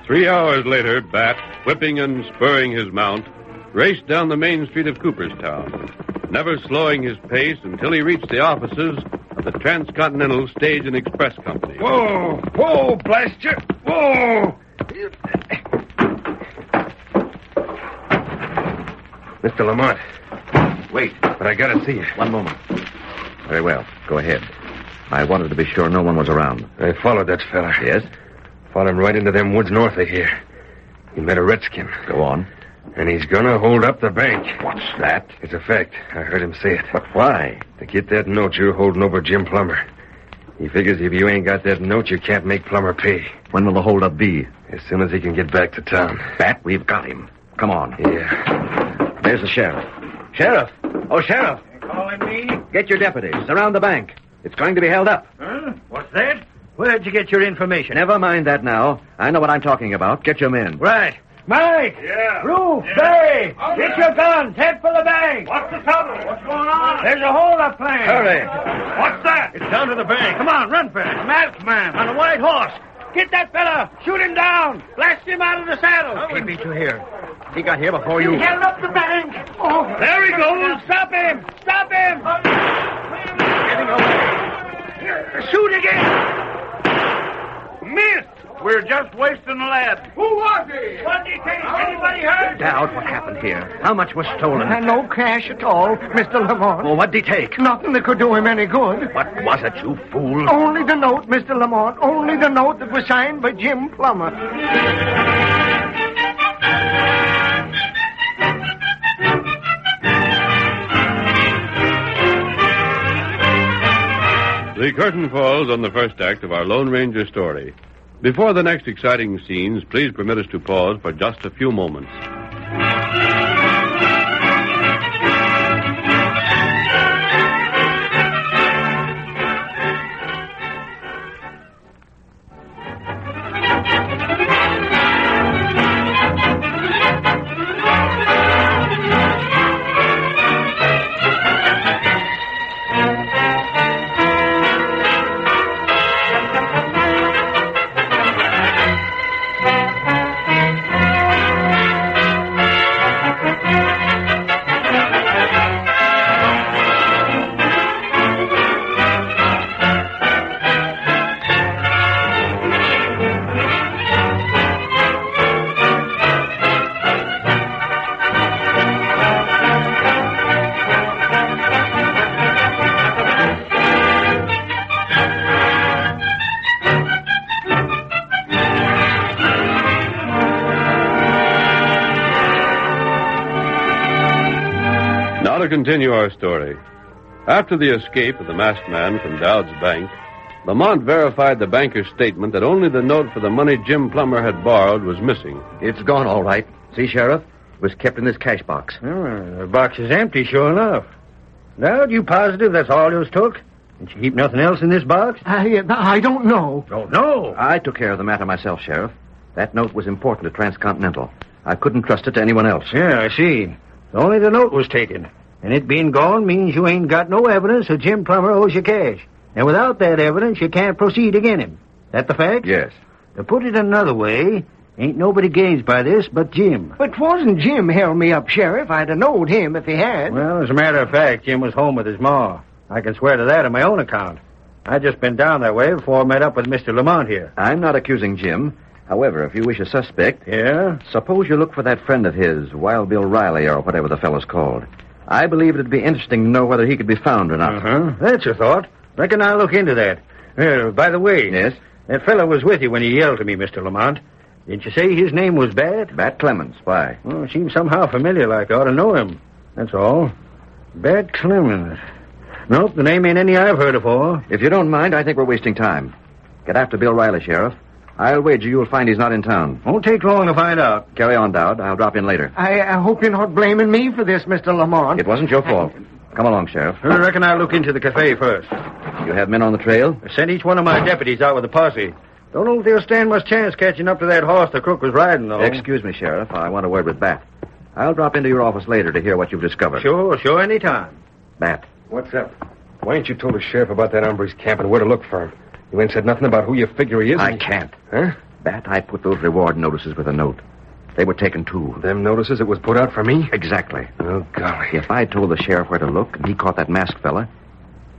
3 hours later, Bat, whipping and spurring his mount, raced down the main street of Cooperstown, never slowing his pace until he reached the offices of the Transcontinental Stage and Express Company. Whoa! Whoa, blast you! Whoa! Mr. Lamont. Wait. But I gotta see you. One moment. Very well. Go ahead. I wanted to be sure no one was around. I followed that fella. Yes? Followed him right into them woods north of here. He met a redskin. Go on. And he's gonna hold up the bank. What's that? It's a fact. I heard him say it. But why? To get that note you're holding over Jim Plummer. He figures if you ain't got that note, you can't make Plummer pay. When will the holdup be? As soon as he can get back to town. Bat, we've got him. Come on. Yeah. There's the sheriff. Sheriff! Oh, Sheriff! You calling me? Get your deputies. Surround the bank. It's going to be held up. Huh? What's that? Where'd you get your information? Never mind that now. I know what I'm talking about. Get your men. Right. Mike! Yeah. Roof! Barry! Get your guns! Head for the bank! What's the trouble? What's going on? There's a hold-up plan. Hurry. What's that? It's down to the bank. Come on, run for it. Masked man on a white horse. Get that fella! Shoot him down! Blast him out of the saddle! He beat you here. He got here before you. He held up the bank! Oh, There he goes. Stop him! Stop him! Getting away. Shoot again! Missed. We're just wasting the lad. Who was he? What did he take? Anybody hurt? Dowd, what happened here? How much was stolen? No cash at all, Mr. Lamont. Well, what'd he take? Nothing that could do him any good. What was it, you fool? Only the note, Mr. Lamont. Only the note that was signed by Jim Plummer. The curtain falls on the first act of our Lone Ranger story. Before the next exciting scenes, please permit us to pause for just a few moments. Now to continue our story. After the escape of the masked man from Dowd's bank, Lamont verified the banker's statement that only the note for the money Jim Plummer had borrowed was missing. It's gone, all right. See, Sheriff? It was kept in this cash box. The box is empty, sure enough. Dowd, you positive that's all you took? Did you keep nothing else in this box? I don't know. Don't know? I took care of the matter myself, Sheriff. That note was important to Transcontinental. I couldn't trust it to anyone else. Yeah, I see. Only the note was taken. And it being gone means you ain't got no evidence that Jim Plummer owes you cash. And without that evidence, you can't proceed against him. That the fact? Yes. To put it another way, ain't nobody gains by this but Jim. But 'twasn't Jim held me up, Sheriff. I'd have knowed him if he had. Well, as a matter of fact, Jim was home with his ma. I can swear to that on my own account. I just been down that way before I met up with Mr. Lamont here. I'm not accusing Jim. However, if you wish a suspect... Yeah? Suppose you look for that friend of his, Wild Bill Riley, or whatever the fellow's called. I believe it'd be interesting to know whether he could be found or not. Uh-huh. That's a thought. Reckon I'll look into that. By the way... Yes? That fellow was with you when he yelled to me, Mr. Lamont. Didn't you say his name was Bat? Bat Clemens. Why? Oh, it seems somehow familiar, like I ought to know him. That's all. Bat Clemens. Nope, the name ain't any I've heard of before. If you don't mind, I think we're wasting time. Get after Bill Riley, Sheriff. I'll wager you'll find he's not in town. Won't take long to find out. Carry on, Dowd. I'll drop in later. I hope you're not blaming me for this, Mr. Lamont. It wasn't your fault. Come along, Sheriff. I reckon I'll look into the cafe first. You have men on the trail? I sent each one of my deputies out with a posse. Don't know if they'll stand much chance catching up to that horse the crook was riding, though. Excuse me, Sheriff. I want a word with Bat. I'll drop into your office later to hear what you've discovered. Sure, any time. Bat. What's up? Why ain't you told the sheriff about that hombre's camp and where to look for him? You ain't said nothing about who you figure he is? I can't. Huh? Bat, I put those reward notices with a note. They were taken, too. Them notices it was put out for me? Exactly. Oh, golly. If I told the sheriff where to look and he caught that masked fella,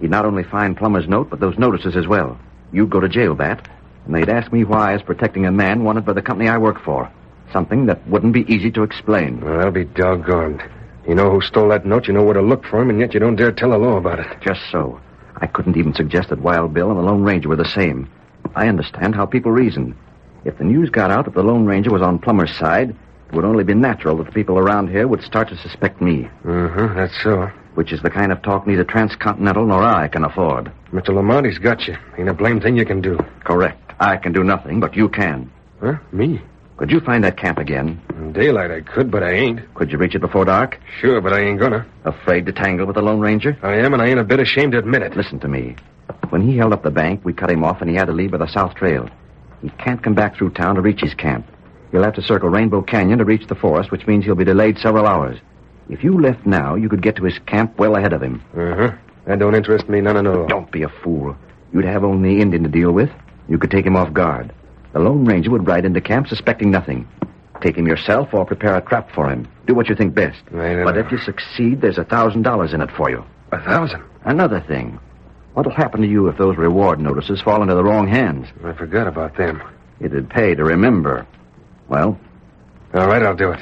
he'd not only find Plummer's note, but those notices as well. You'd go to jail, Bat, and they'd ask me why I was protecting a man wanted by the company I work for. Something that wouldn't be easy to explain. Well, that'll be doggone. You know who stole that note, you know where to look for him, and yet you don't dare tell the law about it. Just so. I couldn't even suggest that Wild Bill and the Lone Ranger were the same. I understand how people reason. If the news got out that the Lone Ranger was on Plummer's side, it would only be natural that the people around here would start to suspect me. That's so. Which is the kind of talk neither Transcontinental nor I can afford. Mr. Lamont, he's got you. Ain't a blame thing you can do. Correct. I can do nothing, but you can. Huh? Me? Could you find that camp again? In daylight I could, but I ain't. Could you reach it before dark? Sure, but I ain't gonna. Afraid to tangle with the Lone Ranger? I am, and I ain't a bit ashamed to admit it. Listen to me. When he held up the bank, we cut him off and he had to leave by the South Trail. He can't come back through town to reach his camp. He'll have to circle Rainbow Canyon to reach the forest, which means he'll be delayed several hours. If you left now, you could get to his camp well ahead of him. That don't interest me none at all. Don't be a fool. You'd have only the Indian to deal with. You could take him off guard. The Lone Ranger would ride into camp suspecting nothing. Take him yourself or prepare a trap for him. Do what you think best. But if you succeed, there's $1,000 in it for you. 1,000? Another thing. What'll happen to you if those reward notices fall into the wrong hands? I forgot about them. It'd pay to remember. Well? All right, I'll do it.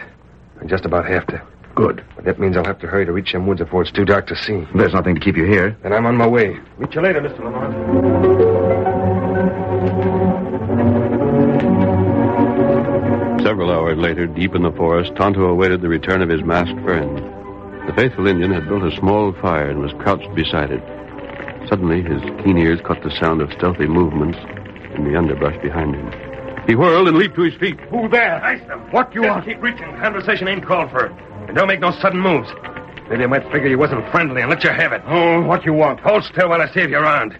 I just about have to. Good. But that means I'll have to hurry to reach them woods before it's too dark to see. There's nothing to keep you here. Then I'm on my way. Meet you later, Mr. Lamont. Several hours later, deep in the forest, Tonto awaited the return of his masked friend. The faithful Indian had built a small fire and was crouched beside it. Suddenly, his keen ears caught the sound of stealthy movements in the underbrush behind him. He whirled and leaped to his feet. Who there? Ice them. What you want? Keep reaching. Conversation ain't called for. And don't make no sudden moves. Maybe I might figure you wasn't friendly and let you have it. Oh, what you want? Hold still while I see if you're armed.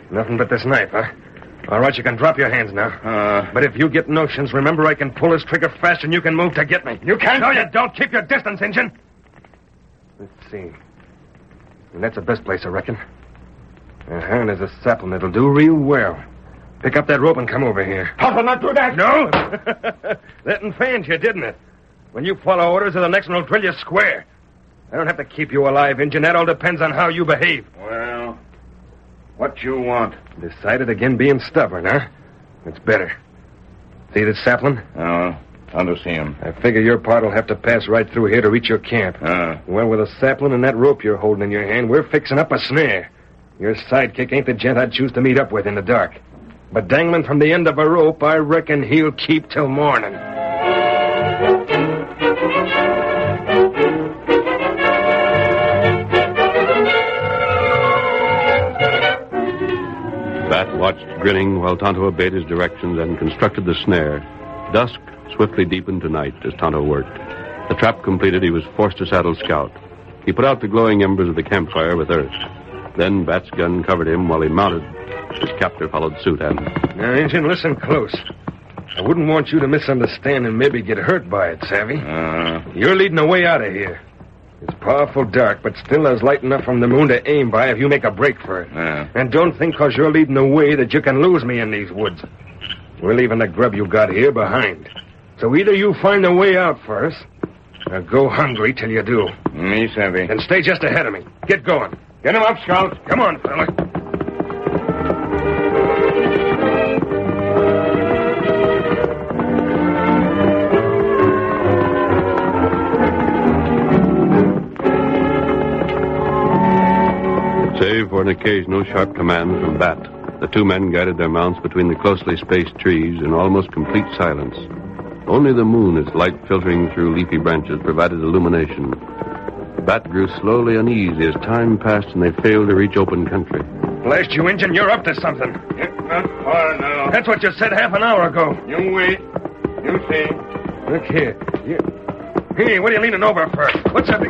Nothing but this knife, huh? All right, you can drop your hands now. But if you get notions, remember I can pull this trigger faster than you can move to get me. You can't? No, you don't. Keep your distance, Injun. Let's see. And that's the best place, I reckon. And there's a sapling that'll do real well. Pick up that rope and come over here. How can I do that? No? That infans you, didn't it? When you follow orders, the next one will drill you square. I don't have to keep you alive, Injun. That all depends on how you behave. Well, what you want? Decided again being stubborn, huh? It's better. See this sapling? Oh, under see him. I figure your part will have to pass right through here to reach your camp. Well, with a sapling and that rope you're holding in your hand, we're fixing up a snare. Your sidekick ain't the gent I'd choose to meet up with in the dark. But dangling from the end of a rope, I reckon he'll keep till morning. Bat watched grinning while Tonto obeyed his directions and constructed the snare. Dusk swiftly deepened to night as Tonto worked. The trap completed, he was forced to saddle Scout. He put out the glowing embers of the campfire with earth. Then Bat's gun covered him while he mounted. His captor followed suit and... Now, Injun, listen close. I wouldn't want you to misunderstand and maybe get hurt by it, savvy? You're leading the way out of here. It's powerful dark, but still there's light enough from the moon to aim by if you make a break for it. And don't think because you're leading the way that you can lose me in these woods. We're leaving the grub you got here behind. So either you find the way out first, or go hungry till you do. Me, savvy. And stay just ahead of me. Get going. Get him up, Scout. Come on, fella. Save for an occasional sharp command from Bat, the two men guided their mounts between the closely spaced trees in almost complete silence. Only the moon, its light filtering through leafy branches, provided illumination. Bat grew slowly uneasy as time passed and they failed to reach open country. Blast you, Injun, you're up to something. Not far now. That's what you said half an hour ago. You wait. You see. Look here. Hey, what are you leaning over for? What's up?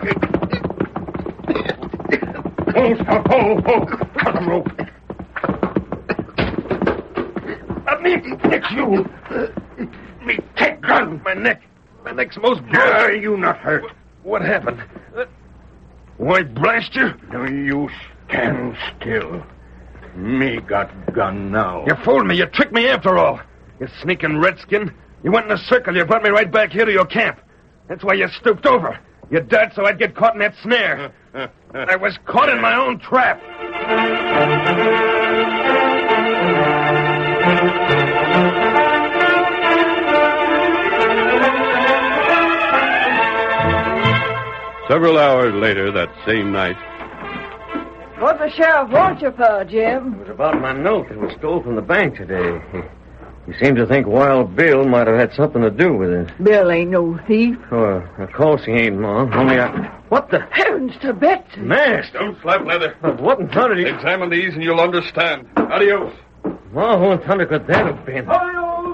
Oh, stop. Oh. Cut the rope. Nick, you. Me take gun. My neck's most broke. Are you not hurt? What happened? Why, blast you? No, you stand still. Me got gun now. You fooled me. You tricked me after all. You sneaking redskin. You went in a circle. You brought me right back here to your camp. That's why you stooped over. You died so I'd get caught in that snare. I was caught in my own trap. Several hours later that same night. What the sheriff wants you for, Jim? It was about my note that was stole from the bank today. He seemed to think Wild Bill might have had something to do with it. Bill ain't no thief. Oh, of course he ain't, Ma. Only What the? Heavens to Betsy. Mask! Don't slap leather. What in thunder did you... Examine these and you'll understand. Adios. Ma, who in thunder could that have been? Silver!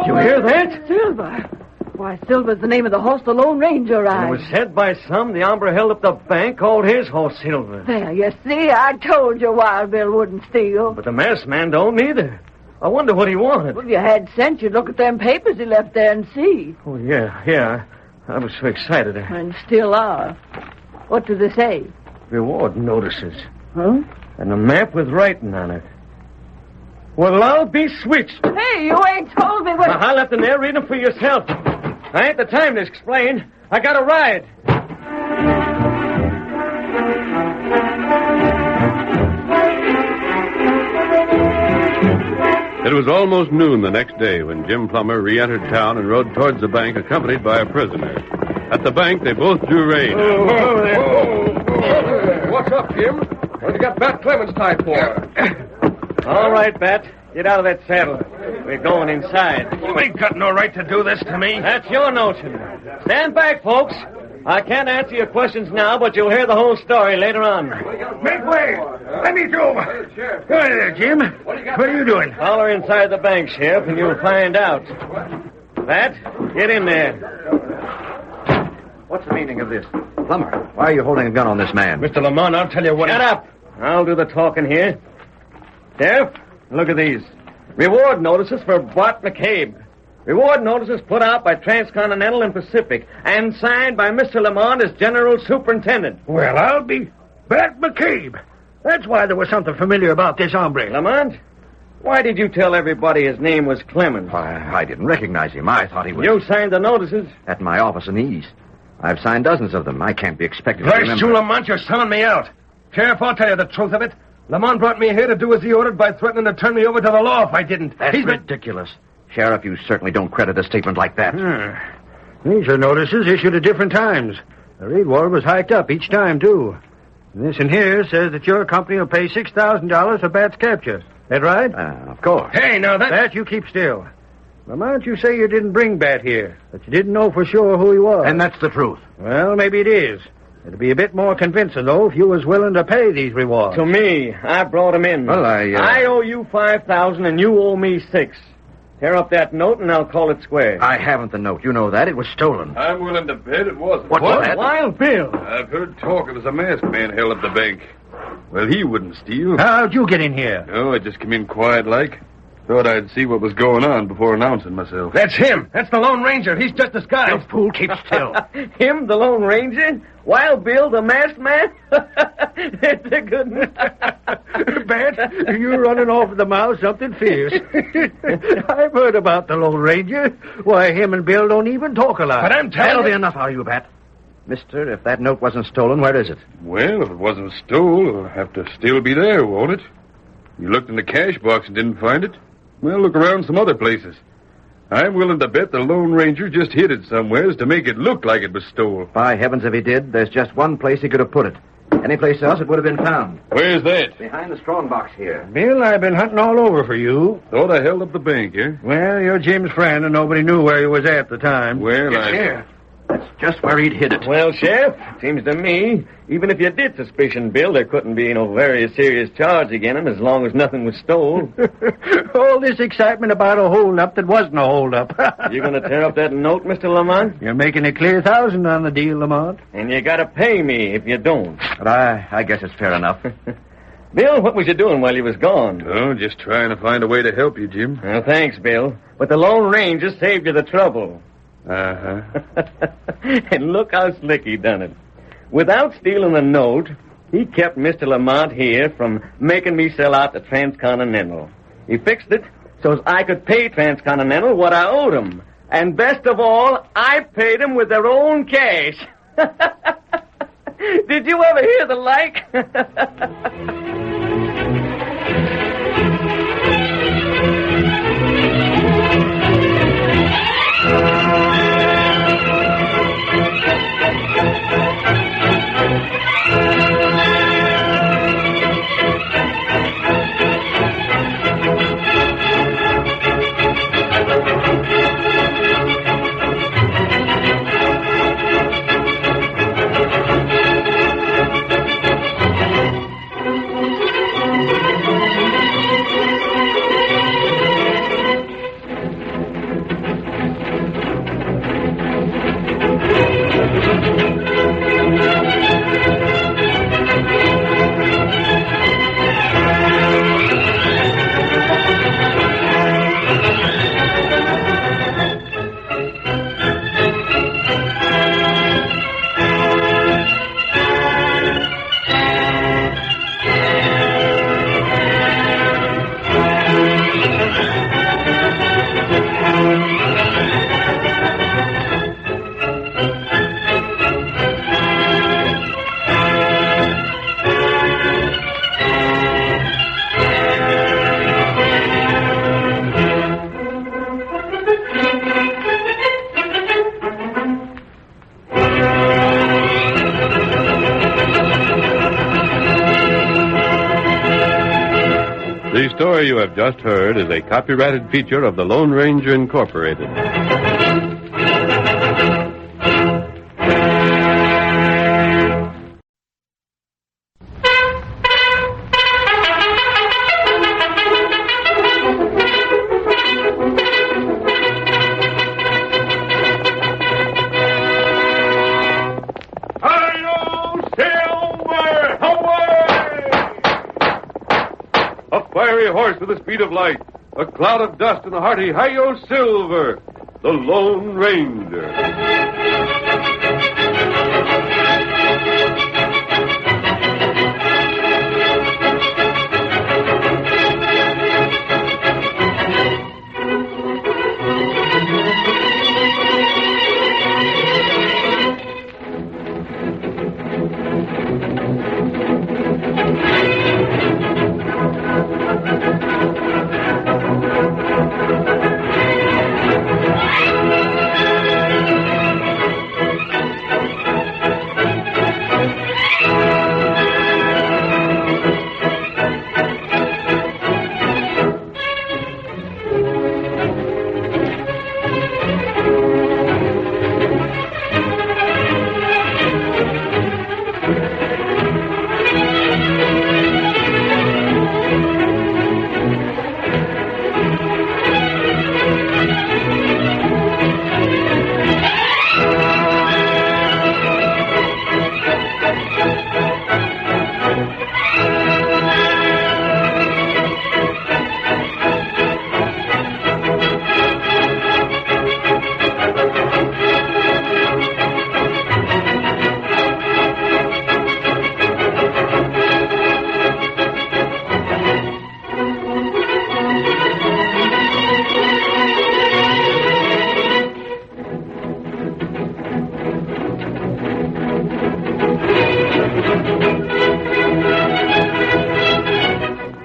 You hear that? Silver? Why, Silver's the name of the horse the Lone Ranger rides. It was said by some the hombre held up the bank called his horse Silver. There, you see, I told you Wild Bill wouldn't steal. But the masked man don't either. I wonder what he wanted. Well, if you had sense, you'd look at them papers he left there and see. Oh, yeah. I was so excited. And still are. What do they say? Reward notices. Huh? And a map with writing on it. Well, I'll be switched. Hey, you ain't told me what... Now, I left them there. Read them for yourself. I ain't the time to explain. I got a ride. It was almost noon the next day when Jim Plummer re-entered town and rode towards the bank accompanied by a prisoner. At the bank, they both drew rein. What's up, Jim? What you got Bat Clemens tied for? All right, Bat. Get out of that saddle. We're going inside. You ain't got no right to do this to me. That's your notion. Stand back, folks. I can't answer your questions now, but you'll hear the whole story later on. Make way. Let me through. Go there, Jim. What are you doing? Follow inside the bank, Sheriff, and you'll find out. Bat, get in there. What's the meaning of this? Plummer, why are you holding a gun on this man? Mr. Lamont, I'll tell you what... Shut up. I'll do the talking here. Sheriff, look at these. Reward notices for Bart McCabe. Reward notices put out by Transcontinental and Pacific and signed by Mr. Lamont as General Superintendent. Well, I'll be... Bat McCabe. That's why there was something familiar about this hombre. Lamont, why did you tell everybody his name was Clemens? I didn't recognize him. I thought he was... You signed the notices? At my office in the East. I've signed dozens of them. I can't be expected to Blast remember... you, Lamont, you're selling me out. Sheriff, I'll tell you the truth of it. Lamont brought me here to do as he ordered by threatening to turn me over to the law if I didn't. That's ridiculous. Sheriff, you certainly don't credit a statement like that. These are notices issued at different times. The reward was hiked up each time, too. And this in here says that your company will pay $6,000 for Bat's capture. That right? Of course. Hey, now that... Bat, you keep still. Lamont, you say you didn't bring Bat here, but you didn't know for sure who he was. And that's the truth. Well, maybe it is. It'd be a bit more convincing, though, if you was willing to pay these rewards. To me. I brought him in. Well, I owe you $5,000 and you owe me $6,000. Tear up that note and I'll call it square. I haven't the note. You know that. It was stolen. I'm willing to bet it wasn't. What's that? Wild Bill. I've heard talk it was a masked man held up the bank. Well, he wouldn't steal. How'd you get in here? Oh, I just came in quiet like. Thought I'd see what was going on before announcing myself. That's him. That's the Lone Ranger. He's just disguised. You fool, keep still. Him, the Lone Ranger? Wild Bill, the masked man? That's a good one. Bat, you're running off at the mouth something fierce. I've heard about the Lone Ranger. Why, him and Bill don't even talk a lot. But I'm telling That'll you... be enough out of you, Bat. Mister, if that note wasn't stolen, where is it? Well, if it wasn't stole, it'll have to still be there, won't it? You looked in the cash box and didn't find it? Well, look around some other places. I'm willing to bet the Lone Ranger just hid it somewheres to make it look like it was stole. By heavens, if he did, there's just one place he could have put it. Any place else, it would have been found. Where's that? Behind the strong box here. Bill, I've been hunting all over for you. Thought I held up the bank, eh? Well, you're Jim's friend, and nobody knew where he was at the time. Well, It's here. That's just where he'd hit it. Well, Sheriff, seems to me, even if you did suspicion Bill, there couldn't be no very serious charge against him as long as nothing was stole. All this excitement about a holdup that wasn't a holdup. You going to tear up that note, Mr. Lamont? You're making a clear 1,000 on the deal, Lamont. And you got to pay me if you don't. But I guess it's fair enough. Bill, what was you doing while you was gone? Oh, just trying to find a way to help you, Jim. Well, thanks, Bill. But the Lone Ranger saved you the trouble. Uh-huh. And look how slick he done it. Without stealing the note, he kept Mr. Lamont here from making me sell out the Transcontinental. He fixed it so as I could pay Transcontinental what I owed him. And best of all, I paid him with their own cash. Did you ever hear the like? The story you have just heard is a copyrighted feature of the Lone Ranger Incorporated. Horse with the speed of light, a cloud of dust, and a hearty hi-yo silver, the Lone Ranger.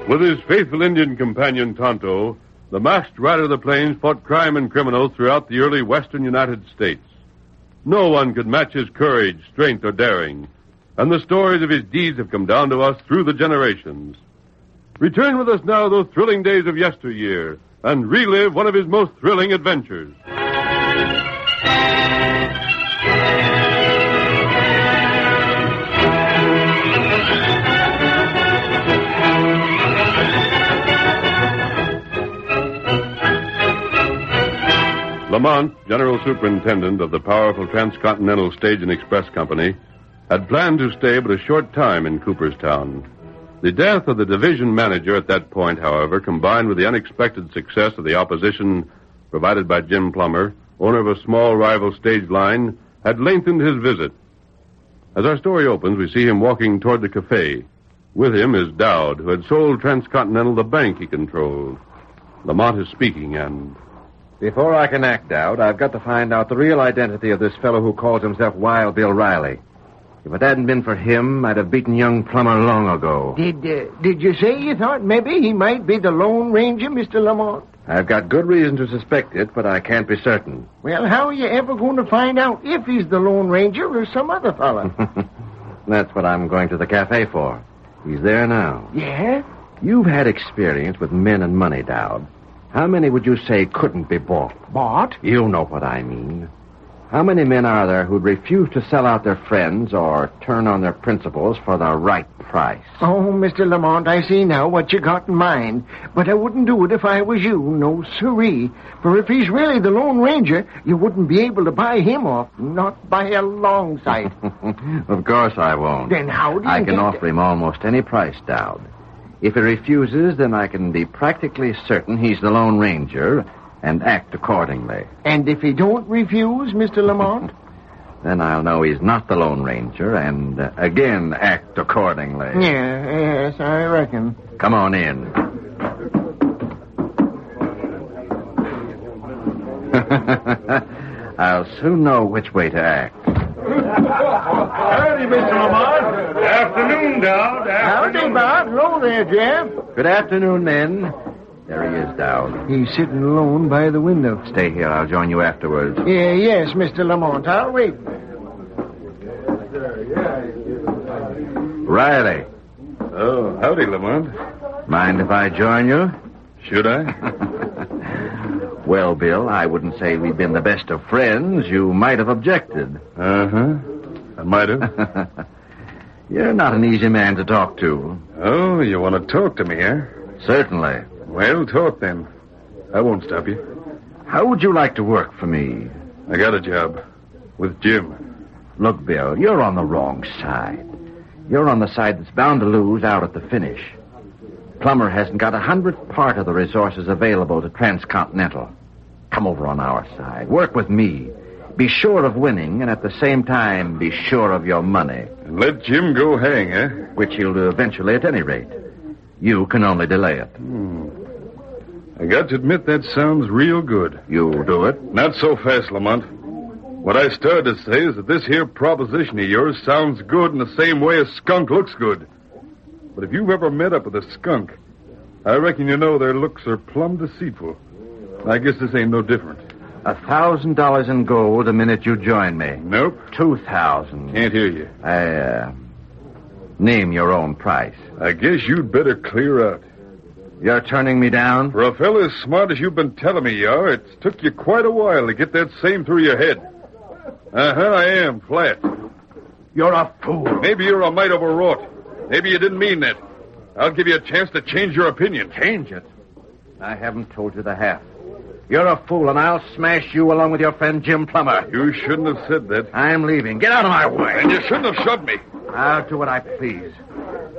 With his faithful Indian companion, Tonto, the masked rider of the plains fought crime and criminals throughout the early western United States. No one could match his courage, strength, or daring, and the stories of his deeds have come down to us through the generations. Return with us now those thrilling days of yesteryear and relive one of his most thrilling adventures. Lamont, general superintendent of the powerful Transcontinental Stage and Express Company, had planned to stay but a short time in Cooperstown. The death of the division manager at that point, however, combined with the unexpected success of the opposition provided by Jim Plummer, owner of a small rival stage line, had lengthened his visit. As our story opens, we see him walking toward the cafe. With him is Dowd, who had sold Transcontinental the bank he controlled. Lamont is speaking, and... Before I can act, Dowd, I've got to find out the real identity of this fellow who calls himself Wild Bill Riley. If it hadn't been for him, I'd have beaten young Plummer long ago. Did you say you thought maybe he might be the Lone Ranger, Mr. Lamont? I've got good reason to suspect it, but I can't be certain. Well, how are you ever going to find out if he's the Lone Ranger or some other fella? That's what I'm going to the cafe for. He's there now. Yeah? You've had experience with men and money, Dowd. How many would you say couldn't be bought? Bought? You know what I mean. How many men are there who'd refuse to sell out their friends or turn on their principles for the right price? Oh, Mr. Lamont, I see now what you got in mind. But I wouldn't do it if I was you. No siree. For if he's really the Lone Ranger, you wouldn't be able to buy him off. Not by a long sight. Of course I won't. Then how do you I can offer him almost any price, Dowd. If he refuses, then I can be practically certain he's the Lone Ranger and act accordingly. And if he don't refuse, Mr. Lamont? Then I'll know he's not the Lone Ranger and, again, act accordingly. Yes, I reckon. Come on in. I'll soon know which way to act. Howdy, Mr. Lamont. Afternoon, Dowd. Howdy, Bob. Hello there, Jeff. Good afternoon, men. There he is, Dowd. He's sitting alone by the window. Stay here. I'll join you afterwards. Yes, Mr. Lamont. I'll wait. Riley. Oh, howdy, Lamont. Mind if I join you? Should I? Well, Bill, I wouldn't say we've been the best of friends. You might have objected. Uh-huh. I might have. You're not an easy man to talk to. Oh, you want to talk to me, eh? Certainly. Well, talk then. I won't stop you. How would you like to work for me? I got a job. With Jim. Look, Bill, you're on the wrong side. You're on the side that's bound to lose out at the finish. Plummer hasn't got 100th part of the resources available to Transcontinental. Come over on our side. Work with me. Be sure of winning, and at the same time, be sure of your money. And let Jim go hang, eh? Which he'll do eventually at any rate. You can only delay it. I got to admit that sounds real good. You'll do it? Not so fast, Lamont. What I started to say is that this here proposition of yours sounds good in the same way a skunk looks good. But if you've ever met up with a skunk, I reckon you know their looks are plumb deceitful. I guess this ain't no different. $1,000 in gold the minute you join me. Nope. 2,000. Can't hear you. Name your own price. I guess you'd better clear out. You're turning me down? For a fellow as smart as you've been telling me you are, it's took you quite a while to get that same through your head. I am, flat. You're a fool. Maybe you're a mite overwrought. Maybe you didn't mean that. I'll give you a chance to change your opinion. Change it? I haven't told you the half. You're a fool, and I'll smash you along with your friend Jim Plummer. You shouldn't have said that. I'm leaving. Get out of my way. And you shouldn't have shoved me. I'll do what I please.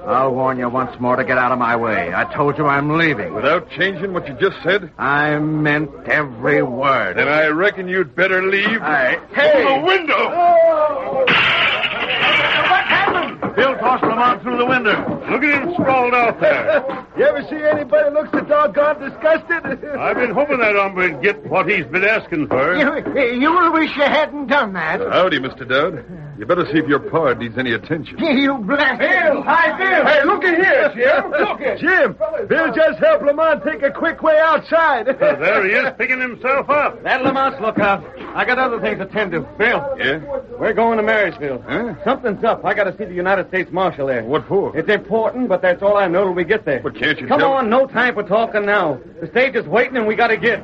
I'll warn you once more to get out of my way. I told you I'm leaving. Without changing what you just said? I meant every word. Then I reckon you'd better leave. Hey! Through the window! Oh! What happened? Bill tossed Lamont through the window. Look at him sprawled out there. You ever see anybody looks so doggone disgusted? I've been hoping that hombre'd get what he's been asking for. You wish you hadn't done that. Howdy, Mr. Dowd. You better see if your pa needs any attention. You black... Bill! Hi, Bill! Hey, look at here, Jim. Look at Jim, Bill just helped Lamont take a quick way outside. There he is, picking himself up. That Lamont's lookout. I got other things to tend to. Bill. Yeah? We're going to Marysville. Huh? Something's up. I got to see the United States Marshal there. What for? It's important, but that's all I know till we get there. But can't you Come tell... on, no time for talking now. The stage is waiting and we got to get.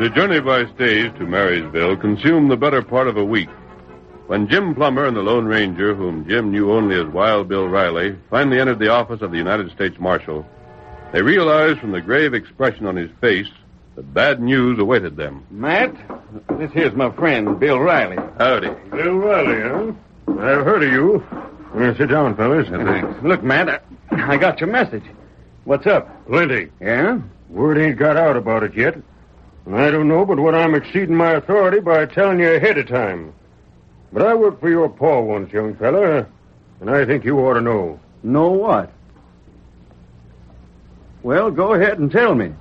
The journey by stage to Marysville consumed the better part of a week. When Jim Plummer and the Lone Ranger, whom Jim knew only as Wild Bill Riley, finally entered the office of the United States Marshal, they realized from the grave expression on his face that bad news awaited them. Matt, this here's my friend, Bill Riley. Howdy. Bill Riley, huh? I've heard of you. Sit down, fellas. Thanks. Look, Matt, I got your message. What's up? Plenty. Yeah? Word ain't got out about it yet. And I don't know but what I'm exceeding my authority by telling you ahead of time. But I worked for your pa once, young fella, and I think you ought to know. Know what? Well, go ahead and tell me.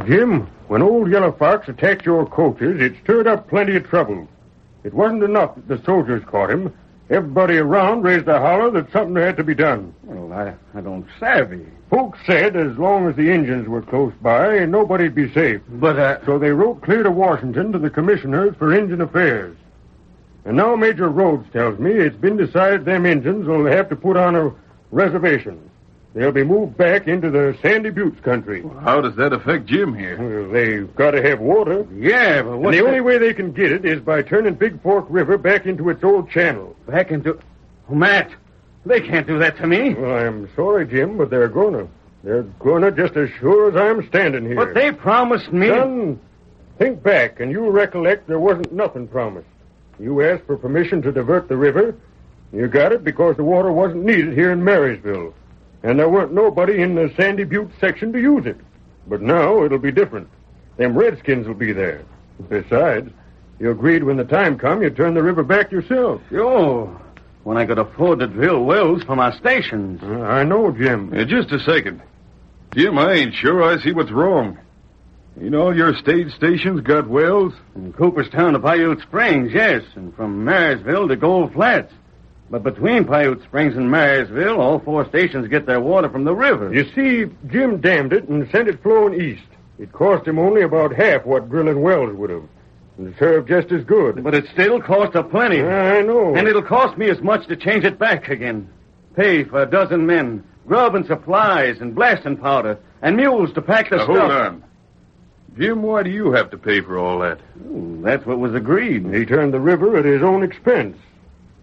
Jim, when old Yellow Fox attacked your coaches, it stirred up plenty of trouble. It wasn't enough that the soldiers caught him. Everybody around raised a holler that something had to be done. Well, I don't savvy. Folks said as long as the Indians were close by, nobody'd be safe. But, So they wrote clear to Washington to the commissioners for Indian Affairs. And now Major Rhodes tells me it's been decided them Indians will have to put on a reservation. They'll be moved back into the Sandy Buttes country. How does that affect Jim here? Well, they've got to have water. Yeah, but And the only way they can get it is by turning Big Fork River back into its old channel. Back into... Oh, Matt, they can't do that to me. Well, I'm sorry, Jim, but they're gonna. They're gonna just as sure as I'm standing here. But they promised me... Son, think back, and you'll recollect there wasn't nothing promised. You asked for permission to divert the river. You got it because the water wasn't needed here in Marysville. And there weren't nobody in the Sandy Butte section to use it. But now it'll be different. Them redskins will be there. Besides, you agreed when the time come you'd turn the river back yourself. Sure. When I could afford to drill wells for my stations. I know, Jim. Just a second. Jim, I ain't sure I see what's wrong. Ain't all your stage stations got wells? From Cooperstown to Paiute Springs, yes. And from Marysville to Gold Flats. But between Paiute Springs and Marysville, all 4 stations get their water from the river. You see, Jim dammed it and sent it flowing east. It cost him only about half what drilling wells would have. And it served just as good. But it still cost a plenty. I know. And it'll cost me as much to change it back again. Pay for a dozen men, grub and supplies, and blasting powder, and mules to pack the Now, stuff. hold on. Jim, why do you have to pay for all that? That's what was agreed. He turned the river at his own expense.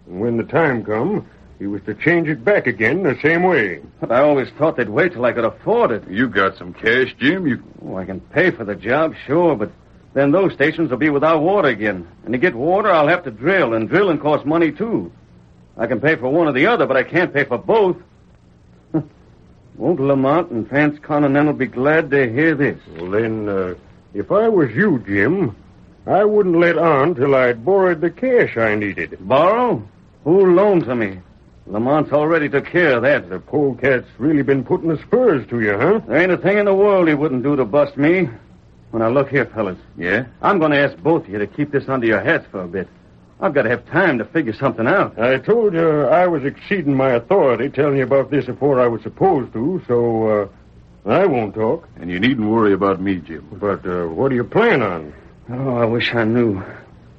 And when the time come, he was to change it back again the same way. But I always thought they'd wait till I could afford it. You got some cash, Jim? I can pay for the job, sure, but then those stations will be without water again. And to get water, I'll have to drill, and drilling costs money, too. I can pay for one or the other, but I can't pay for both. Won't Lamont and Transcontinental be glad to hear this? Well, then, if I was you, Jim, I wouldn't let on till I'd borrowed the cash I needed. Borrow? Who loaned to me? Lamont's already took care of that. The polecat's really been putting the spurs to you, huh? There ain't a thing in the world he wouldn't do to bust me. Now, look here, fellas. Yeah? I'm going to ask both of you to keep this under your hats for a bit. I've got to have time to figure something out. I told you I was exceeding my authority telling you about this before I was supposed to, so I won't talk. And you needn't worry about me, Jim. But what do you plan on? Oh, I wish I knew.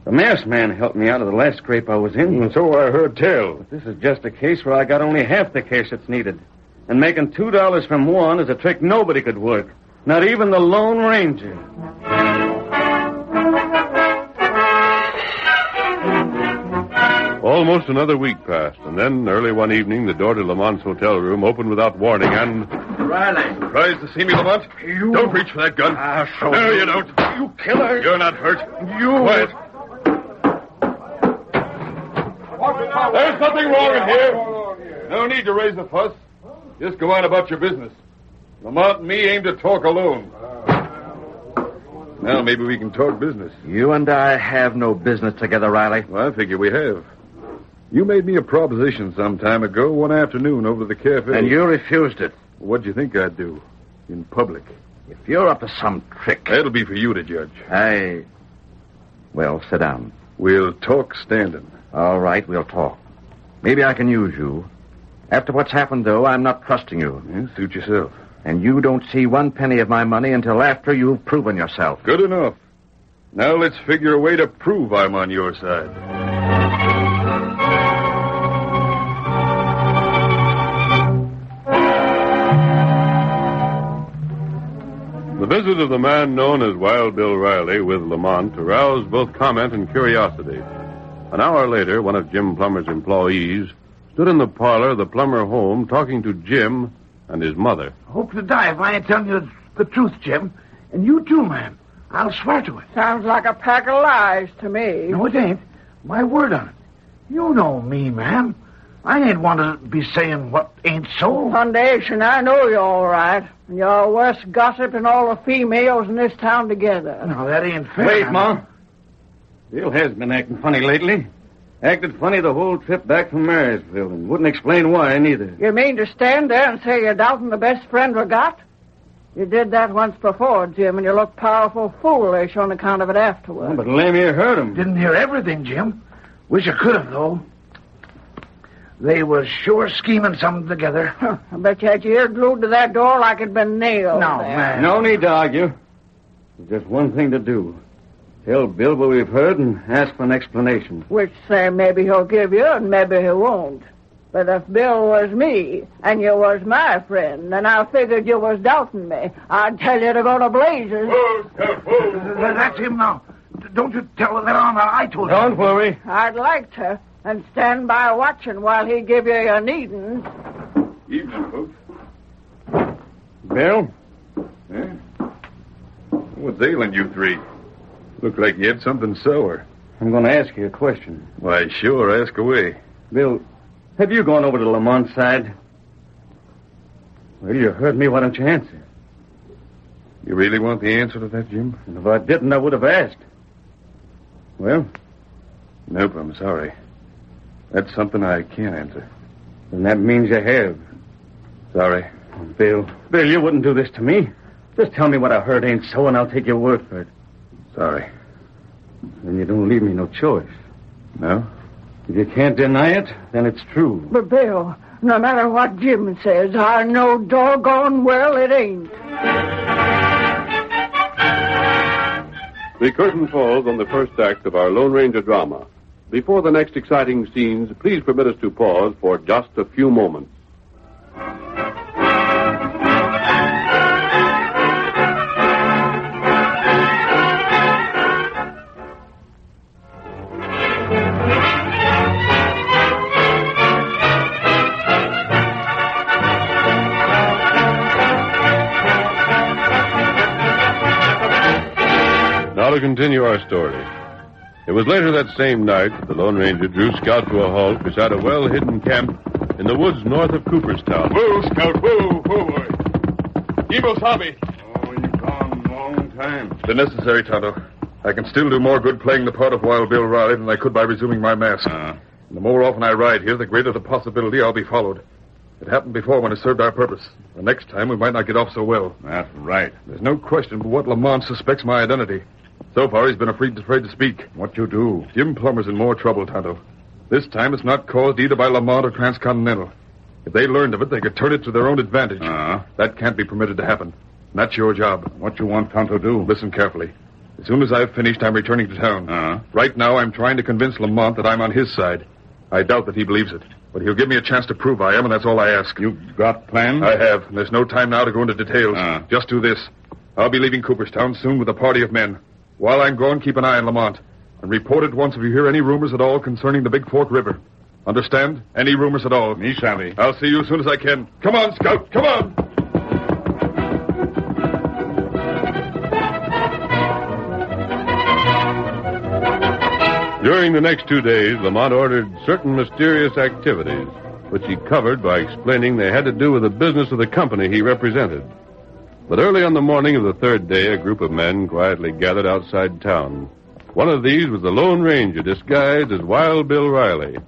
The masked man helped me out of the last scrape I was in. And so I heard tell. But this is just a case where I got only half the cash that's needed. And making $2 from one is a trick nobody could work. Not even the Lone Ranger. Almost another week passed, and then early one evening, the door to Lamont's hotel room opened without warning, and... Riley. Surprised to see me, Lamont? You... Don't reach for that gun. No, you don't. You killer. You're not hurt. You... Quiet. There's nothing wrong in here. No need to raise a fuss. Just go on about your business. Lamont and me aim to talk alone. Now, maybe we can talk business. You and I have no business together, Riley. Well, I figure we have. You made me a proposition some time ago, one afternoon, over at the cafe. And you refused it. What'd you think I'd do? In public? If you're up to some trick... That'll be for you to judge. Well, sit down. We'll talk standing. All right, we'll talk. Maybe I can use you. After what's happened, though, I'm not trusting you. Yeah, suit yourself. And you don't see one penny of my money until after you've proven yourself. Good enough. Now let's figure a way to prove I'm on your side. The visit of the man known as Wild Bill Riley with Lamont aroused both comment and curiosity. An hour later, one of Jim Plummer's employees stood in the parlor of the Plummer home talking to Jim and his mother. Hope to die if I ain't telling you the truth, Jim. And you too, ma'am. I'll swear to it. Sounds like a pack of lies to me. No, it ain't. My word on it. You know me, ma'am. I ain't want to be saying what ain't so. Foundation, I know you're all right. You're worse gossip than all the females in this town together. No, that ain't fair. Wait, Ma. Bill has been acting funny lately. Acted funny the whole trip back from Marysville and wouldn't explain why, neither. You mean to stand there and say you're doubting the best friend we got? You did that once before, Jim, and you looked powerful foolish on account of it afterward. Oh, but Lemire heard him. Didn't hear everything, Jim. Wish I could have, though. They was sure scheming something together. I bet you had your ear glued to that door like it'd been nailed. No, there. man. No need to argue. There's just one thing to do. Tell Bill what we've heard and ask for an explanation. Which say maybe he'll give you and maybe he won't. But if Bill was me and you was my friend and I figured you was doubting me, I'd tell you to go to blazes. That's him now. Don't you tell that on I told you. Don't worry. I'd like to. And stand by watching while he give you your needin'. Evening, folks. Bill? Yeah? What's ailing you three? Look like you had something sour. I'm going to ask you a question. Why, sure, ask away. Bill, have you gone over to Lamont's side? Well, you heard me. Why don't you answer? You really want the answer to that, Jim? And if I didn't, I would have asked. Well? Nope, I'm sorry. That's something I can't answer. And that means you have. Sorry. Bill, you wouldn't do this to me. Just tell me what I heard ain't so, and I'll take your word for it. Sorry. Then you don't leave me no choice. No? If you can't deny it, then it's true. But, Bill, no matter what Jim says, I know doggone well it ain't. The curtain falls on the first act of our Lone Ranger drama. Before the next exciting scenes, please permit us to pause for just a few moments. Now to continue our story. It was later that same night the Lone Ranger drew Scout to a halt beside a well-hidden camp in the woods north of Cooperstown. Whoa, Scout, whoa, boy. Evo Sabi. Oh, you've gone a long time. It's been necessary, Tonto. I can still do more good playing the part of Wild Bill Riley than I could by resuming my mask. And the more often I ride here, the greater the possibility I'll be followed. It happened before when it served our purpose. The next time, we might not get off so well. That's right. There's no question but what Lamont suspects my identity. So far, he's been afraid to speak. What you do? Jim Plummer's in more trouble, Tonto. This time, it's not caused either by Lamont or Transcontinental. If they learned of it, they could turn it to their own advantage. That can't be permitted to happen. That's your job. What you want Tonto do? Listen carefully. As soon as I've finished, I'm returning to town. Right now, I'm trying to convince Lamont that I'm on his side. I doubt that he believes it, but he'll give me a chance to prove I am, and that's all I ask. You got plans? I have, and there's no time now to go into details. Just do this. I'll be leaving Cooperstown soon with a party of men. While I'm gone, keep an eye on Lamont. And report at once if you hear any rumors at all concerning the Big Fork River. Understand? Any rumors at all. Me savvy. I'll see you as soon as I can. Come on, Scout. Come on. During the next 2 days, Lamont ordered certain mysterious activities, which he covered by explaining they had to do with the business of the company he represented. But early on the morning of the third day, a group of men quietly gathered outside town. One of these was the Lone Ranger, disguised as Wild Bill Riley.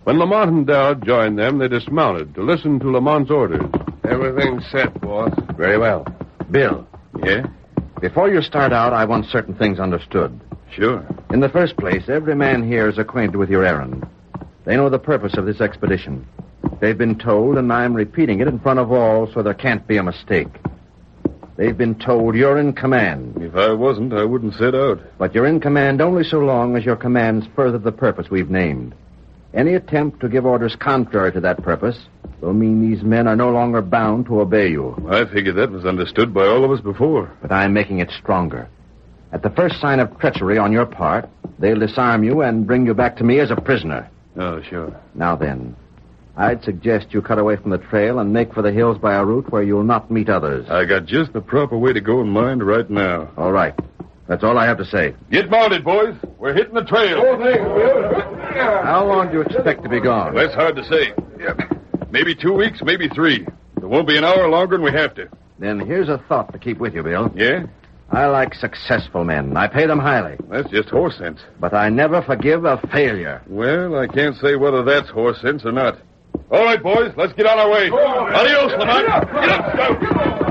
When Lamont and Dowd joined them, they dismounted to listen to Lamont's orders. Everything's set, boss. Very well. Bill. Yeah? Before you start out, I want certain things understood. Sure. In the first place, every man here is acquainted with your errand. They know the purpose of this expedition. They've been told, and I'm repeating it in front of all so there can't be a mistake. They've been told you're in command. If I wasn't, I wouldn't set out. But you're in command only so long as your commands further the purpose we've named. Any attempt to give orders contrary to that purpose will mean these men are no longer bound to obey you. I figured that was understood by all of us before. But I'm making it stronger. At the first sign of treachery on your part, they'll disarm you and bring you back to me as a prisoner. Oh, sure. Now then, I'd suggest you cut away from the trail and make for the hills by a route where you'll not meet others. I got just the proper way to go in mind right now. All right. That's all I have to say. Get mounted, boys. We're hitting the trail. Oh, thanks, Bill. How long do you expect to be gone? That's hard to say. Maybe 2 weeks, maybe 3. It won't be an hour longer than we have to. Then here's a thought to keep with you, Bill. Yeah? I like successful men. I pay them highly. That's just horse sense. But I never forgive a failure. Well, I can't say whether that's horse sense or not. All right, boys, let's get on our way. Adios, Lamont. Get up, Scout.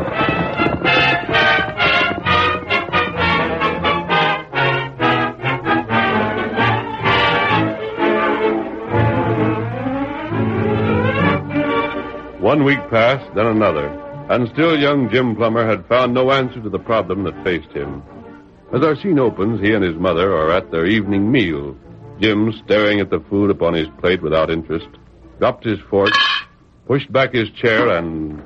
One week passed, then another, and still young Jim Plummer had found no answer to the problem that faced him. As our scene opens, he and his mother are at their evening meal. Jim, staring at the food upon his plate without interest, dropped his fork, pushed back his chair, and...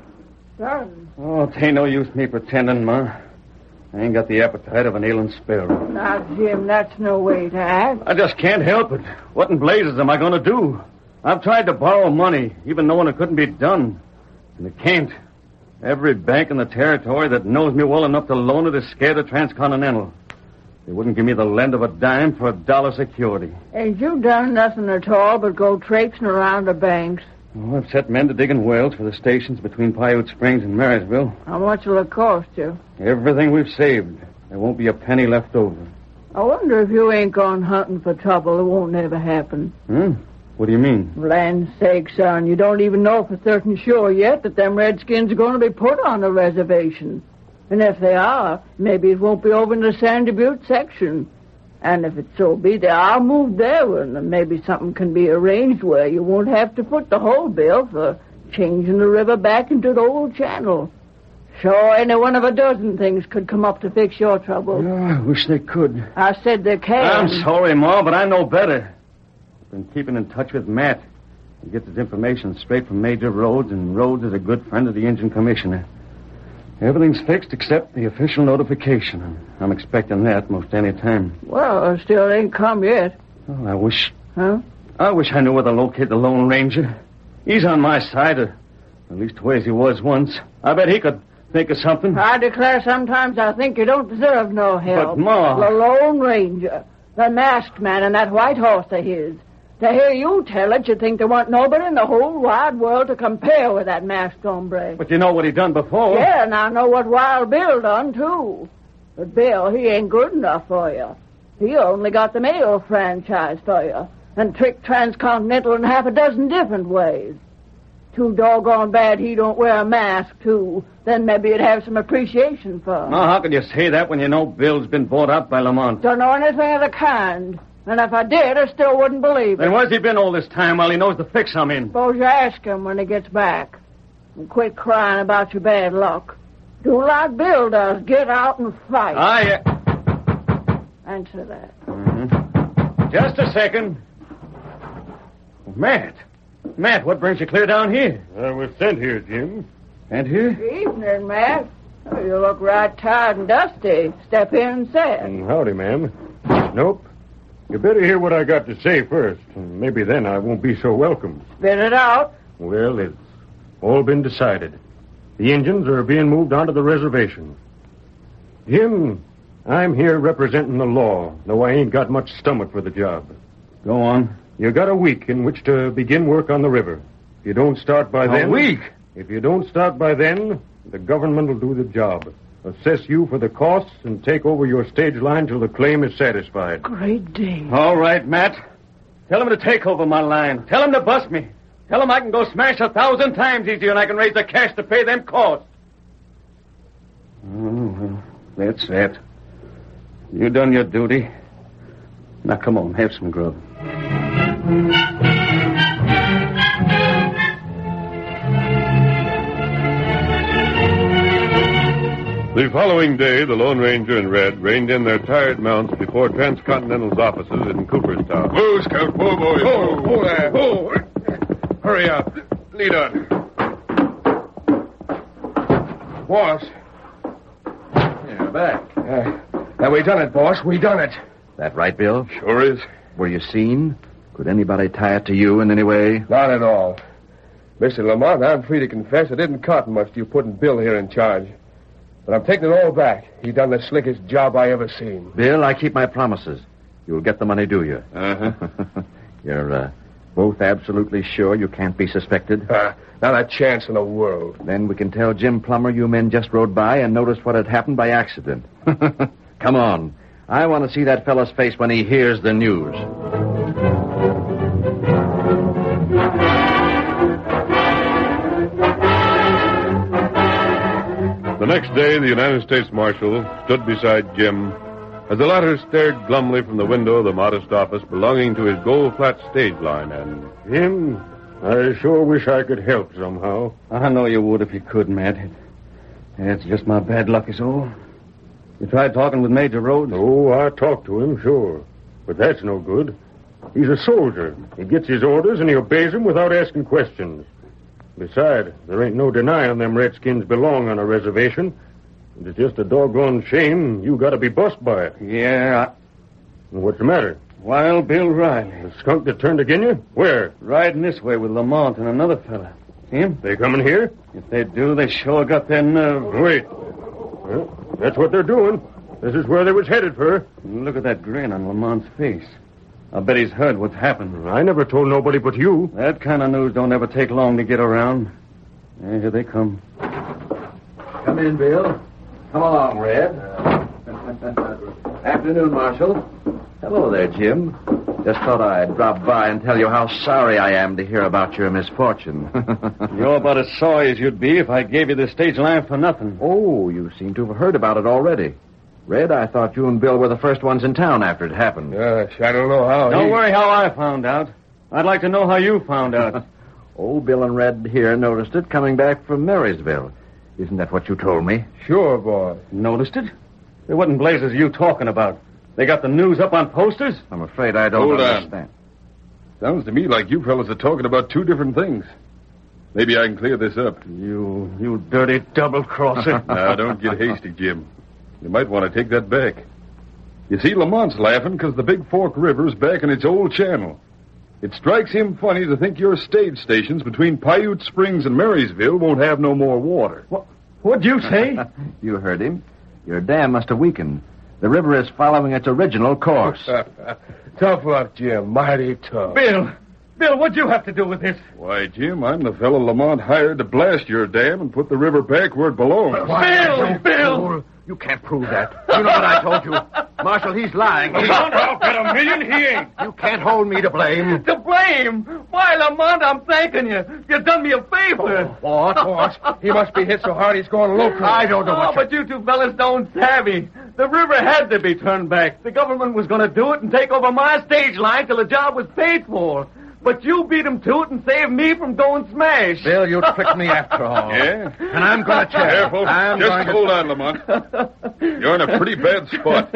Son. Oh, it ain't no use me pretending, Ma. I ain't got the appetite of an ailing sparrow. Now, Jim, that's no way to act. I just can't help it. What in blazes am I going to do? I've tried to borrow money, even knowing it couldn't be done. And it can't. Every bank in the territory that knows me well enough to loan it is scared of Transcontinental. They wouldn't give me the lend of a dime for $1 security. Ain't you done nothing at all but go traipsing around the banks? Oh, I've set men to digging wells for the stations between Paiute Springs and Marysville. How much will it cost you? Everything we've saved. There won't be a penny left over. I wonder if you ain't gone hunting for trouble. It won't never happen. What do you mean? Land's sake, son, you don't even know for certain sure yet that them redskins are going to be put on the reservation. And if they are, maybe it won't be over in the Sandy Butte section. And if it so be, they are moved there, and maybe something can be arranged where you won't have to foot the whole bill for changing the river back into the old channel. Sure, any one of a dozen things could come up to fix your trouble. Oh, I wish they could. I said they can. I'm sorry, Ma, but I know better. I've been keeping in touch with Matt. He gets his information straight from Major Rhodes, and Rhodes is a good friend of the engine commissioner. Everything's fixed except the official notification. I'm expecting that most any time. Well, it still ain't come yet. Oh, I wish... Huh? I wish I knew where to locate the Lone Ranger. He's on my side, or at least ways he was once. I bet he could think of something. I declare sometimes I think you don't deserve no help. But, Ma... The Lone Ranger, the masked man, and that white horse of his. To hear you tell it, you'd think there wasn't nobody in the whole wide world to compare with that masked hombre. But you know what he done before. Yeah, and I know what Wild Bill done, too. But Bill, he ain't good enough for you. He only got the mail franchise for you, and tricked Transcontinental in half a dozen different ways. Too doggone bad he don't wear a mask, too. Then maybe you'd have some appreciation for him. Now, how can you say that when you know Bill's been bought out by Lamont? Don't know anything of the kind. And if I did, I still wouldn't believe it. Then where's he been all this time while he knows the fix I'm in? Suppose you ask him when he gets back. And quit crying about your bad luck. Do like Bill does. Get out and fight. Answer that. Mm-hmm. Just a second. Matt, what brings you clear down here? I was sent here, Jim. And here? Evening, Matt. Oh, you look right tired and dusty. Step in and sit. Howdy, ma'am. Nope. You better hear what I got to say first. And maybe then I won't be so welcome. Spit it out. Well, it's all been decided. The Indians are being moved onto the reservation. Jim, I'm here representing the law, though I ain't got much stomach for the job. Go on. You got a week in which to begin work on the river. If you don't start by then... A week? If you don't start by then, the government will do the job. Assess you for the costs and take over your stage line till the claim is satisfied. Great day. All right, Matt. Tell him to take over my line. Tell him to bust me. Tell him I can go smash 1,000 times easier and I can raise the cash to pay them costs. Oh, well, that's that. You done your duty. Now, come on, have some grub. The following day, the Lone Ranger and Red reined in their tired mounts before Transcontinental's offices in Cooperstown. Whoa, Scout. Whoa, boy. Whoa there. Whoa. Hurry up. Lead on. boss. You're back. We done it, boss. We done it. That right, Bill? Sure is. Were you seen? Could anybody tie it to you in any way? Not at all. Mr. Lamont, I'm free to confess it didn't cotton much to you putting Bill here in charge. But I'm taking it all back. He done the slickest job I ever seen. Bill, I keep my promises. You'll get the money, do you? Uh-huh. You're both absolutely sure you can't be suspected? Not a chance in the world. Then we can tell Jim Plummer you men just rode by and noticed what had happened by accident. Come on. I want to see that fellow's face when he hears the news. The next day, the United States Marshal stood beside Jim as the latter stared glumly from the window of the modest office belonging to his Gold Flat stage line and... Jim, I sure wish I could help somehow. I know you would if you could, Matt. It's just my bad luck is all. You tried talking with Major Rhodes? Oh, I talked to him, sure. But that's no good. He's a soldier. He gets his orders and he obeys them without asking questions. Besides, there ain't no denying them redskins belong on a reservation. It's just a doggone shame you got to be bust by it. Yeah, What's the matter? Wild Bill Riley. The skunk that turned again you? Where? Riding this way with Lamont and another fella. See him? They coming here? If they do, they sure got their nerve. Wait. Well, that's what they're doing. This is where they was headed for. Look at that grin on Lamont's face. I bet he's heard what's happened. I never told nobody but you. That kind of news don't ever take long to get around. Yeah, here they come. Come in, Bill. Come along, Red. Afternoon, Marshal. Hello there, Jim. Just thought I'd drop by and tell you how sorry I am to hear about your misfortune. You're about as sorry as you'd be if I gave you the stage line for nothing. Oh, you seem to have heard about it already. Red, I thought you and Bill were the first ones in town after it happened. Gosh, I don't know how. Don't worry how I found out. I'd like to know how you found out. Oh, Bill and Red here noticed it coming back from Marysville. Isn't that what you told me? Sure, boy. Noticed it? Hey, what in blazes are you talking about? They got the news up on posters? I'm afraid I don't understand. On. Sounds to me like you fellas are talking about two different things. Maybe I can clear this up. You dirty double-crosser. Now, don't get hasty, Jim. You might want to take that back. You see, Lamont's laughing because the Big Fork River's back in its old channel. It strikes him funny to think your stage stations between Paiute Springs and Marysville won't have no more water. What'd you say? You heard him. Your dam must have weakened. The river is following its original course. Tough luck, Jim. Mighty tough. Bill, what'd you have to do with this? Why, Jim, I'm the fellow Lamont hired to blast your dam and put the river back where it belongs. Bill! You can't prove that. You know what I told you. Marshal, he's lying. I'll bet $1 million he ain't. You can't hold me to blame. To blame? Why, Lamont, I'm thanking you. You done me a favor. What? He must be hit so hard he's going local. I don't know what but you two fellas don't savvy. The river had to be turned back. The government was going to do it and take over my stage line till the job was paid for. But you beat him to it and saved me from going smash. Bill, you tricked me after all. Yeah? And I'm going to check. Careful. Just hold on, Lamont. You're in a pretty bad spot.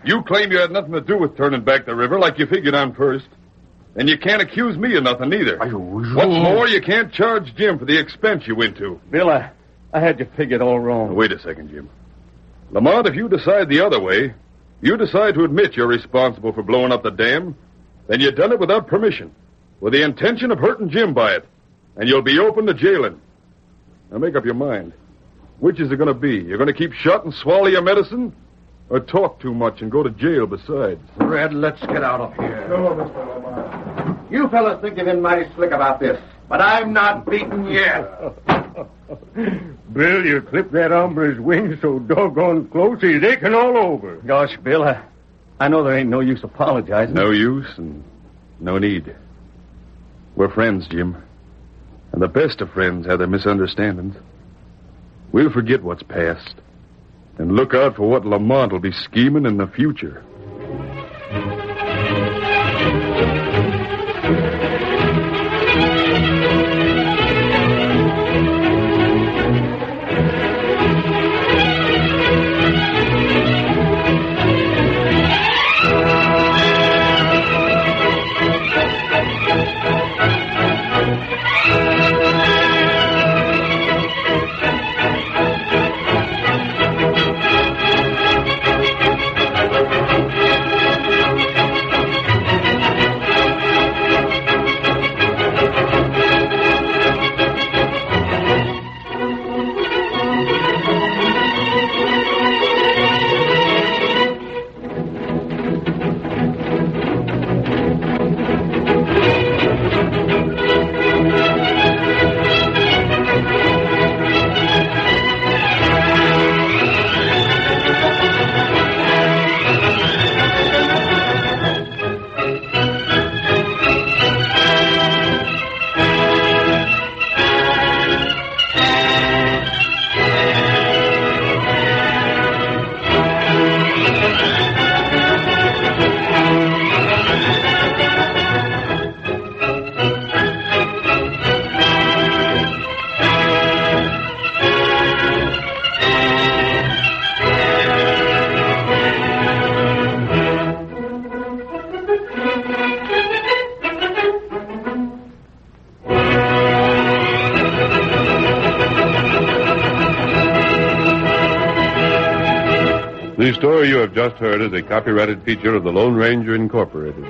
You claim you had nothing to do with turning back the river like you figured on first. And you can't accuse me of nothing either. What's more, you can't charge Jim for the expense you went to. Bill, I had you figured all wrong. Wait a second, Jim. Lamont, if you decide the other way, you decide to admit you're responsible for blowing up the dam, then you've done it without permission, with the intention of hurting Jim by it, and you'll be open to jailing. Now make up your mind. Which is it going to be? You're going to keep shut and swallow your medicine? Or talk too much and go to jail besides? Red, let's get out of here. You fellas think you've been mighty slick about this, but I'm not beaten yet. Bill, you clipped that hombre's wings so doggone close he's aching all over. Gosh, Bill, I know there ain't no use apologizing. No use and no need. We're friends, Jim. And the best of friends have their misunderstandings. We'll forget what's past and look out for what Lamont will be scheming in the future. The story you have just heard is a copyrighted feature of the Lone Ranger Incorporated.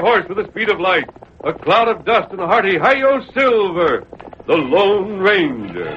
Horse with the speed of light, a cloud of dust, and a hearty hi-yo silver, the Lone Ranger.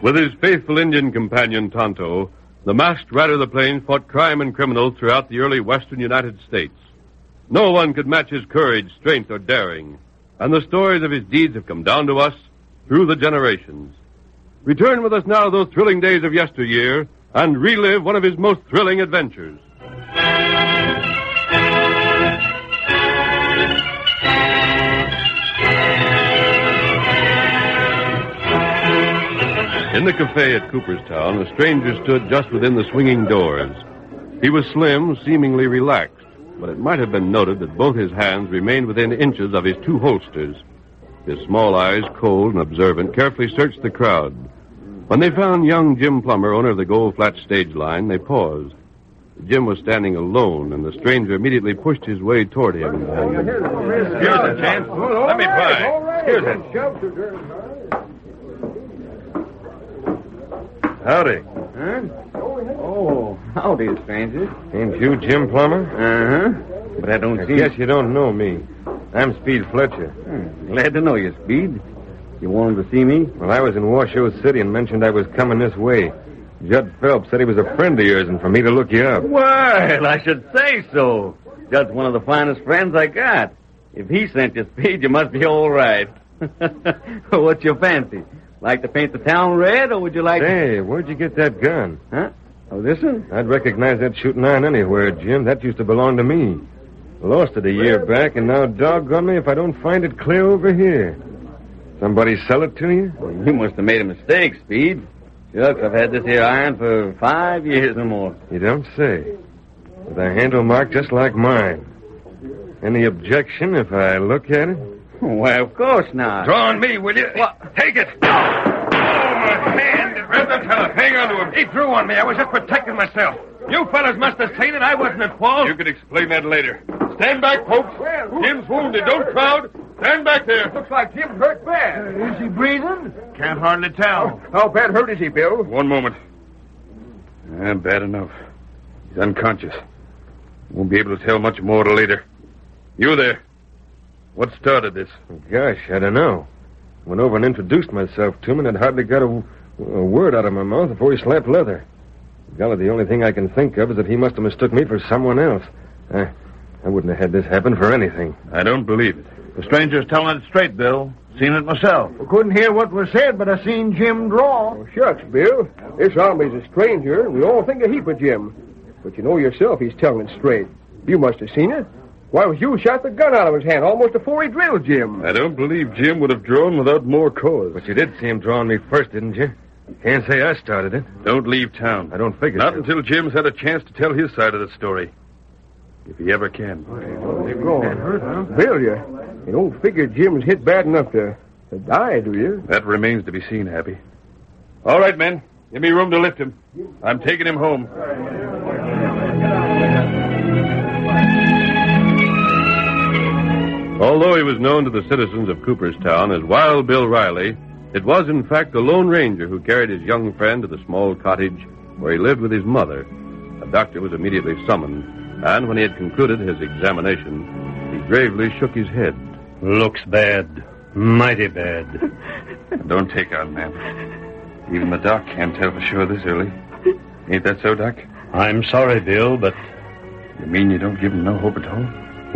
With his faithful Indian companion, Tonto, the masked rider of the plains fought crime and criminals throughout the early western United States. No one could match his courage, strength, or daring, and the stories of his deeds have come down to us through the generations. Return with us now to those thrilling days of yesteryear and relive one of his most thrilling adventures. In the cafe at Cooperstown, a stranger stood just within the swinging doors. He was slim, seemingly relaxed, but it might have been noted that both his hands remained within inches of his two holsters. His small eyes, cold and observant, carefully searched the crowd. When they found young Jim Plummer, owner of the Gold Flat stage line, they paused. Jim was standing alone, and the stranger immediately pushed his way toward him. Excuse it, James. Let me by. Excuse it. Howdy. Huh? Oh, howdy, stranger. Ain't you Jim Plummer? Uh-huh. But I don't see... I guess you don't know me. I'm Speed Fletcher. Glad to know you, Speed. You wanted to see me? Well, I was in Washoe City and mentioned I was coming this way. Judd Phelps said he was a friend of yours and for me to look you up. Well, I should say so. Judd's one of the finest friends I got. If he sent you, Speed, you must be all right. What's your fancy? Like to paint the town red, or would you like... Hey, where'd you get that gun? Huh? Oh, this one? I'd recognize that shooting iron anywhere, Jim. That used to belong to me. Lost it a year back, and now doggone me if I don't find it clear over here. Somebody sell it to you? Well, you must have made a mistake, Speed. Shucks, I've had this here iron for 5 years or more. You don't say. With a handle mark just like mine. Any objection if I look at it? Why, of course not. Draw on me, will you? What? Take it. Oh, my hand. Grab the fella. Hang on to him. He threw on me. I was just protecting myself. You fellas must have seen it. I wasn't at fault. You can explain that later. Stand back, folks. Jim's wounded. Don't crowd. Stand back there. Looks like Jim's hurt bad. Is he breathing? Can't hardly tell. How bad hurt is he, Bill? One moment. Bad enough. He's unconscious. Won't be able to tell much more till later. You there. What started this? Gosh, I don't know. Went over and introduced myself to him, and I'd hardly got a word out of my mouth before he slapped leather. Golly, the only thing I can think of is that he must have mistook me for someone else. I wouldn't have had this happen for anything. I don't believe it. The stranger's telling it straight, Bill. Seen it myself. I couldn't hear what was said, but I seen Jim draw. Oh, shucks, Bill. This hombrey's a stranger, and we all think a heap of Jim. But you know yourself he's telling it straight. You must have seen it. Why, was you shot the gun out of his hand almost before he drilled Jim. I don't believe Jim would have drawn without more cause. But you did see him drawing me first, didn't you? Can't say I started it. Don't leave town. I don't figure Not to. until Jim's had a chance to tell his side of the story. If he ever can. Bill, you don't figure Jim's hit bad enough to die, do you? That remains to be seen, Happy. All right, men. Give me room to lift him. I'm taking him home. Although he was known to the citizens of Cooperstown as Wild Bill Riley, it was in fact the Lone Ranger who carried his young friend to the small cottage where he lived with his mother. A doctor was immediately summoned, and when he had concluded his examination, he gravely shook his head. Looks bad. Mighty bad. Don't take on, man. Even the doc can't tell for sure this early. Ain't that so, Doc? I'm sorry, Bill, but... You mean you don't give him no hope at all?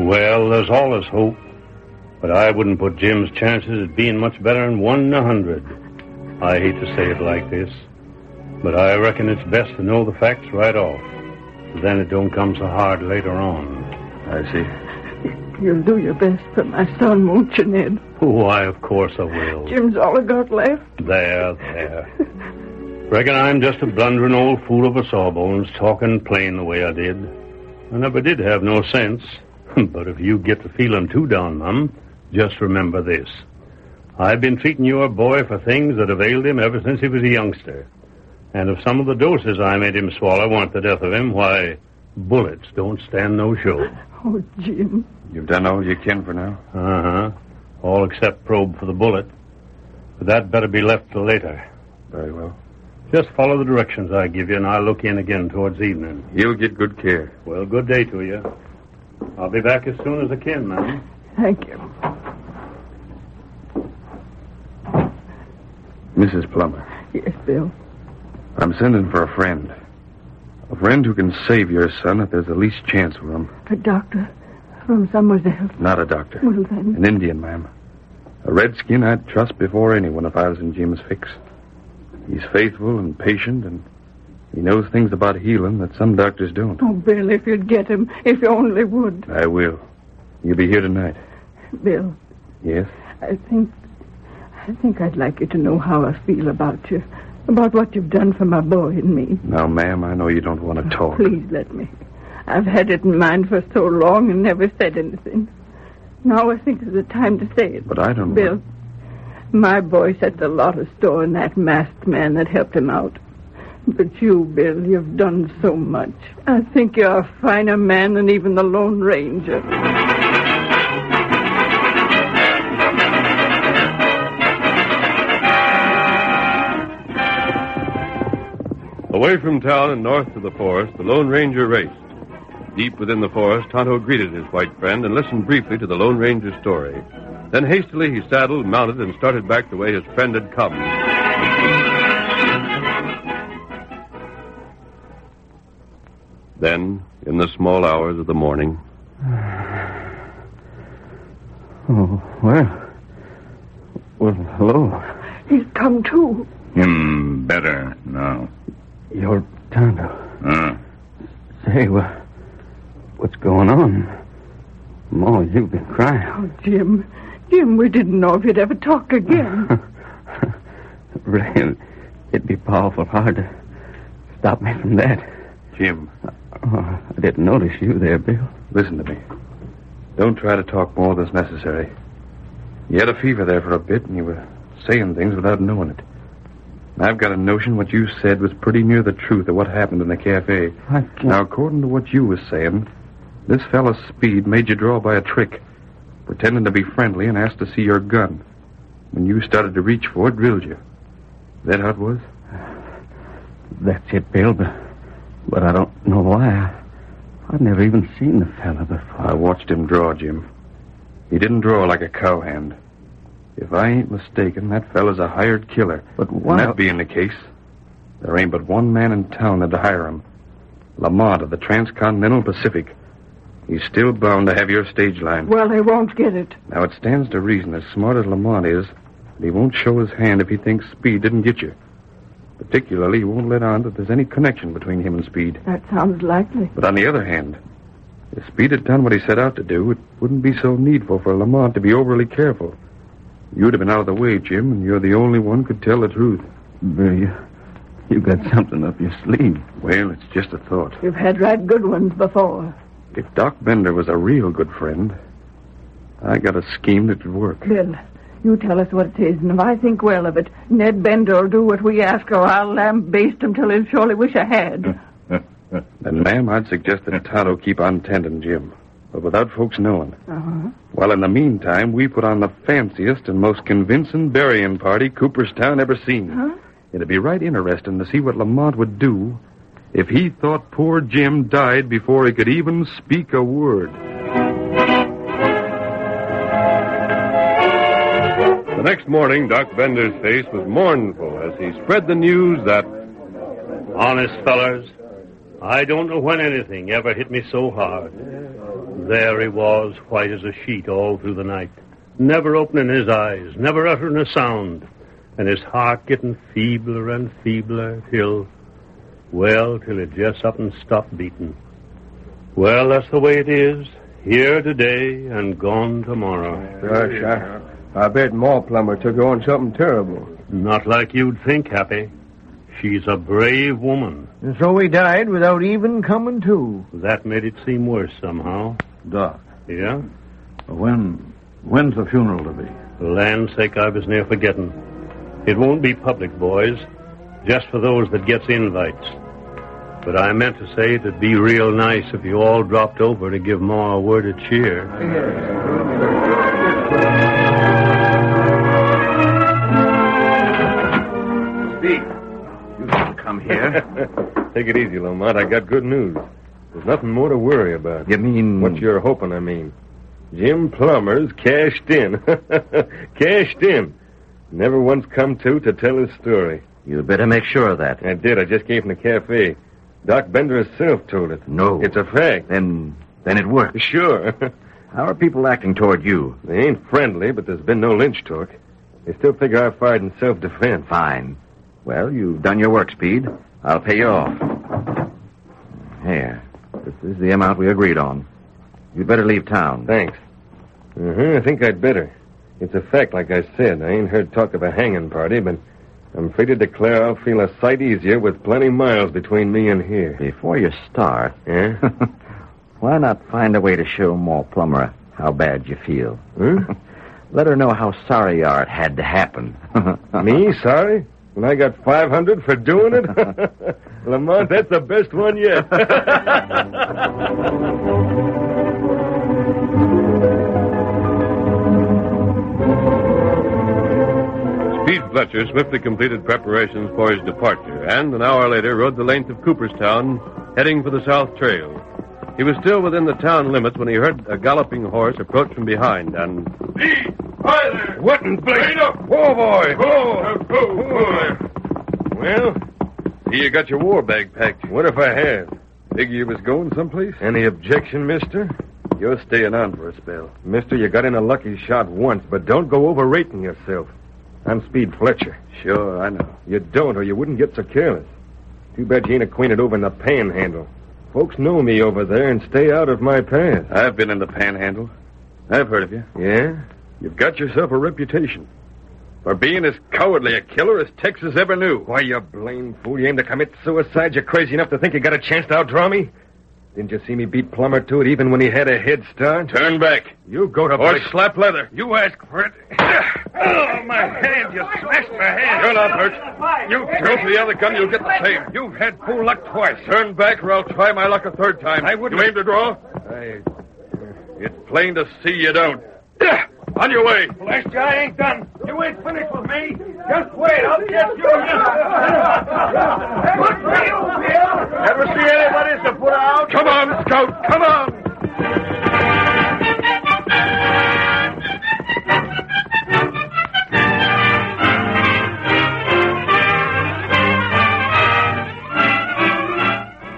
Well, there's always hope. But I wouldn't put Jim's chances at being much better than 1 in 100. I hate to say it like this, but I reckon it's best to know the facts right off. Then it don't come so hard later on. I see. You'll do your best for my son, won't you, Ned? Why, of course I will. Jim's all I got left. There. Reckon I'm just a blundering old fool of a sawbones talking plain the way I did. I never did have no sense. But if you get to feeling too down, Mum, just remember this. I've been treating your boy for things that have ailed him ever since he was a youngster. And if some of the doses I made him swallow weren't the death of him, why, bullets don't stand no show. Oh, Jim. You've done all you can for now? Uh-huh. All except probe for the bullet. But that better be left till later. Very well. Just follow the directions I give you, and I'll look in again towards evening. You'll get good care. Well, good day to you. I'll be back as soon as I can, ma'am. Thank you. Mrs. Plummer. Yes, Bill. I'm sending for a friend. A friend who can save your son if there's the least chance for him. A doctor from somewhere else. Not a doctor. Well, then. An Indian, ma'am. A redskin I'd trust before anyone if I was in Jim's fix. He's faithful and patient, and he knows things about healing that some doctors don't. Oh, Bill, if you'd get him, if you only would. I will. You'll be here tonight. Bill. Yes? I think I'd like you to know how I feel about you. About what you've done for my boy and me. Now, ma'am, I know you don't want to talk. Please let me. I've had it in mind for so long and never said anything. Now I think it's the time to say it. But I don't Bill, my boy sets a lot of store in that masked man that helped him out. But you, Bill, you've done so much. I think you're a finer man than even the Lone Ranger. Away from town and north to the forest, the Lone Ranger raced. Deep within the forest, Tonto greeted his white friend and listened briefly to the Lone Ranger's story. Then hastily he saddled, mounted, and started back the way his friend had come. Then, in the small hours of the morning... Oh, well, hello. He's come too. Him better now. You're Tonto. Say, what's going on? Mo, you've been crying. Oh, Jim. Jim, we didn't know if you'd ever talk again. Really, it'd be powerful hard to stop me from that. Jim. Oh, I didn't notice you there, Bill. Listen to me. Don't try to talk more than's necessary. You had a fever there for a bit, and you were saying things without knowing it. I've got a notion what you said was pretty near the truth of what happened in the cafe. I can't... Now, according to what you was saying, this fella's speed made you draw by a trick, pretending to be friendly and asked to see your gun. When you started to reach for it, drilled you. Is that how it was? That's it, Bill, but I don't know why. I've never even seen the fella before. I watched him draw, Jim. He didn't draw like a cowhand. If I ain't mistaken, that fella's a hired killer. But why? And that being the case, there ain't but one man in town that'd hire him. Lamont of the Transcontinental Pacific. He's still bound to have your stage line. Well, they won't get it. Now, it stands to reason, as smart as Lamont is, that he won't show his hand if he thinks Speed didn't get you. Particularly, he won't let on that there's any connection between him and Speed. That sounds likely. But on the other hand, if Speed had done what he set out to do, it wouldn't be so needful for Lamont to be overly careful. You'd have been out of the way, Jim, and you're the only one who could tell the truth. Bill, you got something up your sleeve. Well, it's just a thought. You've had right good ones before. If Doc Bender was a real good friend, I got a scheme that would work. Bill, you tell us what it is, and if I think well of it, Ned Bender will do what we ask, or I'll lambaste him till he'll surely wish I had. Then, ma'am, I'd suggest that Tonto keep on tending Jim, but without folks knowing. Uh-huh. While in the meantime, we put on the fanciest and most convincing burying party Cooperstown ever seen. Huh? It'd be right interesting to see what Lamont would do if he thought poor Jim died before he could even speak a word. The next morning, Doc Bender's face was mournful as he spread the news that... Honest, fellers, I don't know when anything ever hit me so hard. There he was, white as a sheet all through the night, never opening his eyes, never uttering a sound, and his heart getting feebler and feebler till it just up and stopped beating. Well, that's the way it is, here today and gone tomorrow. Gosh, I bet Ma Plummer took on something terrible. Not like you'd think, Happy. She's a brave woman. And so he died without even coming to. That made it seem worse somehow. Doc. Yeah? When's the funeral to be? For land's sake, I was near forgetting. It won't be public, boys. Just for those that gets invites. But I meant to say it'd be real nice if you all dropped over to give Ma a word of cheer. Speed, you didn't come here. Take it easy, Lamont. I got good news. There's nothing more to worry about. You mean... What you're hoping, I mean. Jim Plummer's cashed in. Cashed in. Never once come to tell his story. You'd better make sure of that. I did. I just came from the cafe. Doc Bender himself told it. No. It's a fact. Then it worked. Sure. How are people acting toward you? They ain't friendly, but there's been no lynch talk. They still figure I fired in self-defense. Fine. Well, you've done your work, Speed. I'll pay you off. Here. This is the amount we agreed on. You'd better leave town. Thanks. I think I'd better. It's a fact, like I said. I ain't heard talk of a hanging party, but I'm free to declare I'll feel a sight easier with plenty miles between me and here. Before you start, Yeah? why not find a way to show Ma Plummer how bad you feel? Huh? Let her know how sorry you are it had to happen. Me, sorry? When I got 500 for doing it? Lamont, that's the best one yet. Speed Fletcher swiftly completed preparations for his departure, and an hour later rode the length of Cooperstown, heading for the South Trail. He was still within the town limits when he heard a galloping horse approach from behind, and... Speed! Hi there! What in blazing up? Whoa, boy! Whoa! Well, here you got your war bag packed. What if I have? Figure you was going someplace? Any objection, mister? You're staying on for a spell. Mister, you got in a lucky shot once, but don't go overrating yourself. I'm Speed Fletcher. Sure, I know. You don't, or you wouldn't get so careless. Too bad you ain't acquainted over in the Panhandle. Folks know me over there and stay out of my path. I've been in the Panhandle. I've heard of you. Yeah? You've got yourself a reputation. For being as cowardly a killer as Texas ever knew. Why, you blame fool, you aim to commit suicide? You're crazy enough to think you got a chance to outdraw me? Didn't you see me beat Plummer to it even when he had a head start? Turn back. You go to... Or slap leather. You ask for it. Oh, my hand. You smashed my hand. You're not hurt. You throw to the other gun, you'll get the same. You've had fool luck twice. Turn back or I'll try my luck a third time. I wouldn't... You aim to draw? It's plain to see you don't. On your way. Blast you, I ain't done. You ain't finished with me. Just wait, I'll get you. Good for you, Bill. Ever see anybody to put out? Come on, Scout. Come on.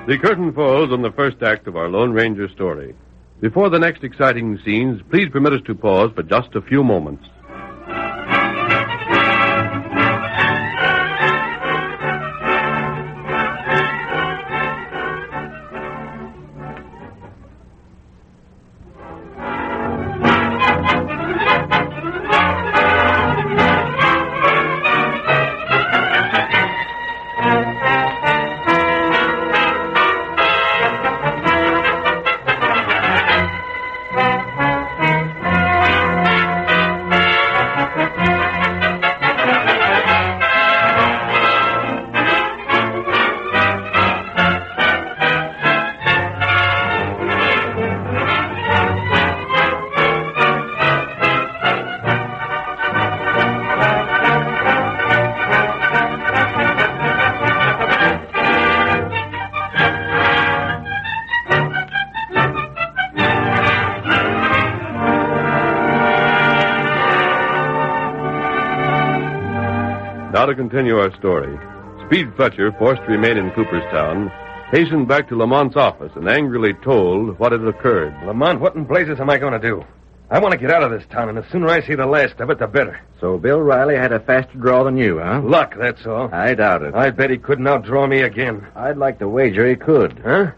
The curtain falls on the first act of our Lone Ranger story. Before the next exciting scenes, please permit us to pause for just a few moments. Now to continue our story. Speed Fletcher, forced to remain in Cooperstown, hastened back to Lamont's office and angrily told what had occurred. Lamont, what in blazes am I going to do? I want to get out of this town, and the sooner I see the last of it, the better. So Bill Riley had a faster draw than you, huh? Luck, that's all. I doubt it. I bet he couldn't outdraw me again. I'd like to wager he could. Huh?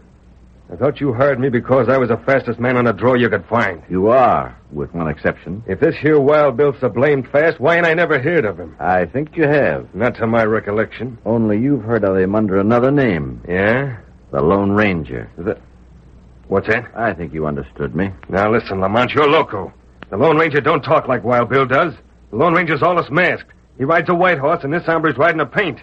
I thought you hired me because I was the fastest man on the draw you could find. You are, with one exception. If this here Wild Bill's so blamed fast, why ain't I never heard of him? I think you have. Not to my recollection. Only you've heard of him under another name. Yeah? The Lone Ranger. What's that? I think you understood me. Now listen, Lamont, you're loco. The Lone Ranger don't talk like Wild Bill does. The Lone Ranger's allus masked. He rides a white horse, and this hombre's riding a paint.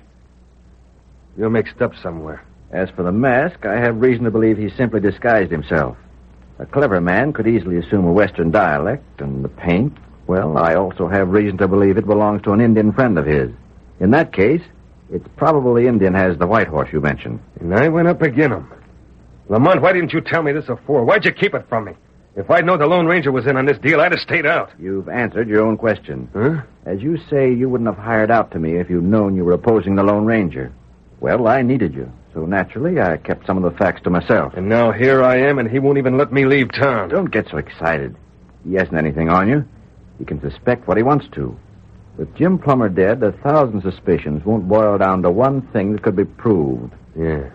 You're mixed up somewhere. As for the mask, I have reason to believe he simply disguised himself. A clever man could easily assume a Western dialect, and the paint, well, I also have reason to believe it belongs to an Indian friend of his. In that case, it's probable the Indian has the white horse you mentioned. And I went up agin him. Lamont, why didn't you tell me this before? Why'd you keep it from me? If I'd known the Lone Ranger was in on this deal, I'd have stayed out. You've answered your own question. Huh? As you say, you wouldn't have hired out to me if you'd known you were opposing the Lone Ranger. Well, I needed you. So naturally, I kept some of the facts to myself. And now here I am, and he won't even let me leave town. Don't get so excited. He hasn't anything on you. He can suspect what he wants to. With Jim Plummer dead, 1,000 suspicions won't boil down to one thing that could be proved. Yeah.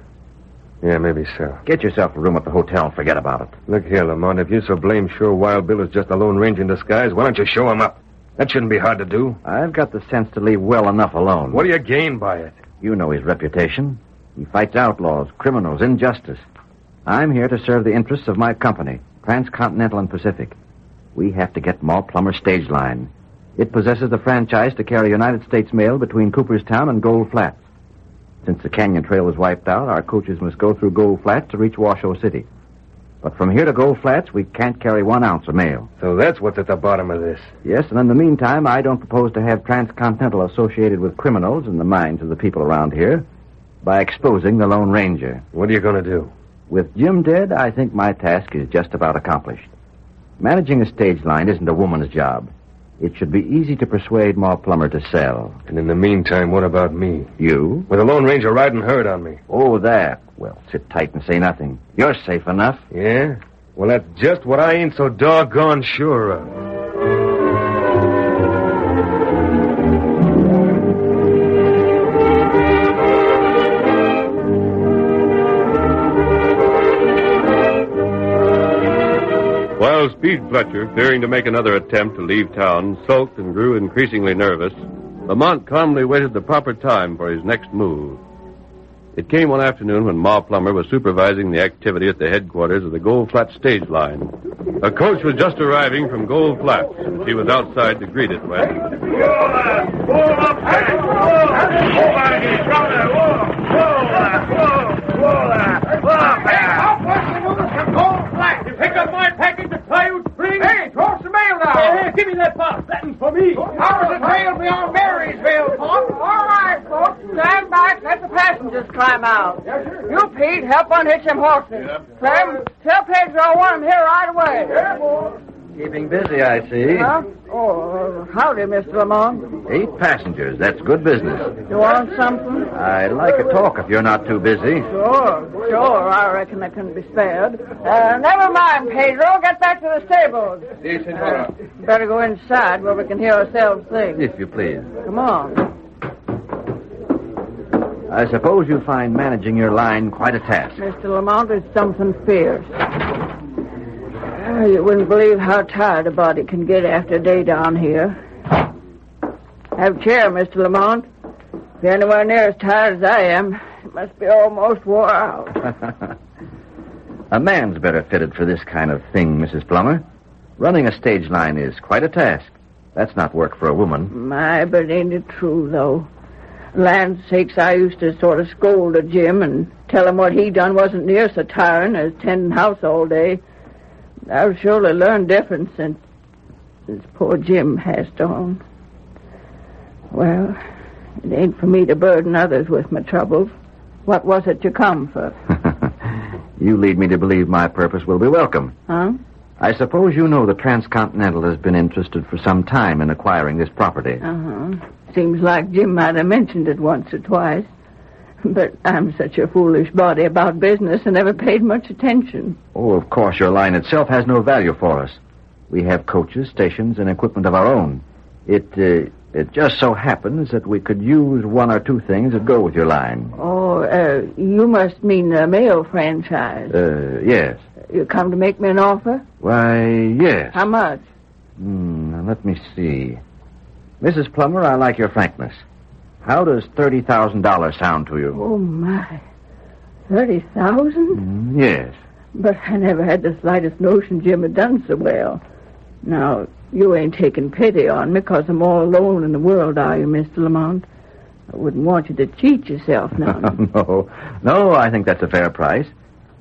Yeah, maybe so. Get yourself a room at the hotel and forget about it. Look here, Lamont, if you're so blame sure Wild Bill is just a Lone Ranger in disguise, why don't you show him up? That shouldn't be hard to do. I've got the sense to leave well enough alone. What do you gain by it? You know his reputation. He fights outlaws, criminals, injustice. I'm here to serve the interests of my company, Transcontinental and Pacific. We have to get Ma Plummer's stage line. It possesses the franchise to carry United States mail between Cooperstown and Gold Flats. Since the Canyon Trail was wiped out, our coaches must go through Gold Flats to reach Washoe City. But from here to Gold Flats, we can't carry 1 ounce of mail. So that's what's at the bottom of this. Yes, and in the meantime, I don't propose to have Transcontinental associated with criminals in the minds of the people around here by exposing the Lone Ranger. What are you going to do? With Jim dead, I think my task is just about accomplished. Managing a stage line isn't a woman's job. It should be easy to persuade Ma Plummer to sell. And in the meantime, what about me? You? With the Lone Ranger riding herd on me. Oh, that. Well, sit tight and say nothing. You're safe enough. Yeah? Well, that's just what I ain't so doggone sure of. While Speed Fletcher, fearing to make another attempt to leave town, sulked and grew increasingly nervous, Lamont calmly waited the proper time for his next move. It came one afternoon when Ma Plummer was supervising the activity at the headquarters of the Gold Flat stage line. A coach was just arriving from Gold Flats, and she was outside to greet it when... Pick up my package of plywood springs. Hey, throw some mail down. Hey, give me that box. That one's for me. How's the trail beyond Marysville, Pop? All right, folks. Stand back. Let the passengers climb out. You, Pete, help unhitch them horses. Clem, tell Pedro I want him here right away. Keeping busy, I see. Huh? Oh, howdy, Mr. Lamont. 8 passengers. That's good business. You want something? I'd like a talk if you're not too busy. Sure. I reckon I can be spared. Never mind, Pedro. Get back to the stables. Si, senora. Better go inside where we can hear ourselves think. If you please. Come on. I suppose you find managing your line quite a task. Mr. Lamont, it's something fierce. You wouldn't believe how tired a body can get after a day down here. Have a chair, Mr. Lamont. If you're anywhere near as tired as I am, it must be almost wore out. A man's better fitted for this kind of thing, Mrs. Plummer. Running a stage line is quite a task. That's not work for a woman. My, but ain't it true, though? Land's sakes, I used to sort of scold at Jim and tell him what he done wasn't near so tiring as tending house all day. I've surely learned different since poor Jim passed on. Well, it ain't for me to burden others with my troubles. What was it you come for? You lead me to believe my purpose will be welcome. Huh? I suppose you know the Transcontinental has been interested for some time in acquiring this property. Uh-huh. Seems like Jim might have mentioned it once or twice. But I'm such a foolish body about business and never paid much attention. Oh, of course, your line itself has no value for us. We have coaches, stations, and equipment of our own. It just so happens that we could use one or two things that go with your line. Oh, you must mean the mail franchise. Yes. You come to make me an offer? Why, yes. How much? Let me see. Mrs. Plummer, I like your frankness. How does $30,000 sound to you? Oh, my. 30,000? Yes. But I never had the slightest notion Jim had done so well. Now, you ain't taking pity on me because I'm all alone in the world, are you, Mr. Lamont? I wouldn't want you to cheat yourself now. No, I think that's a fair price.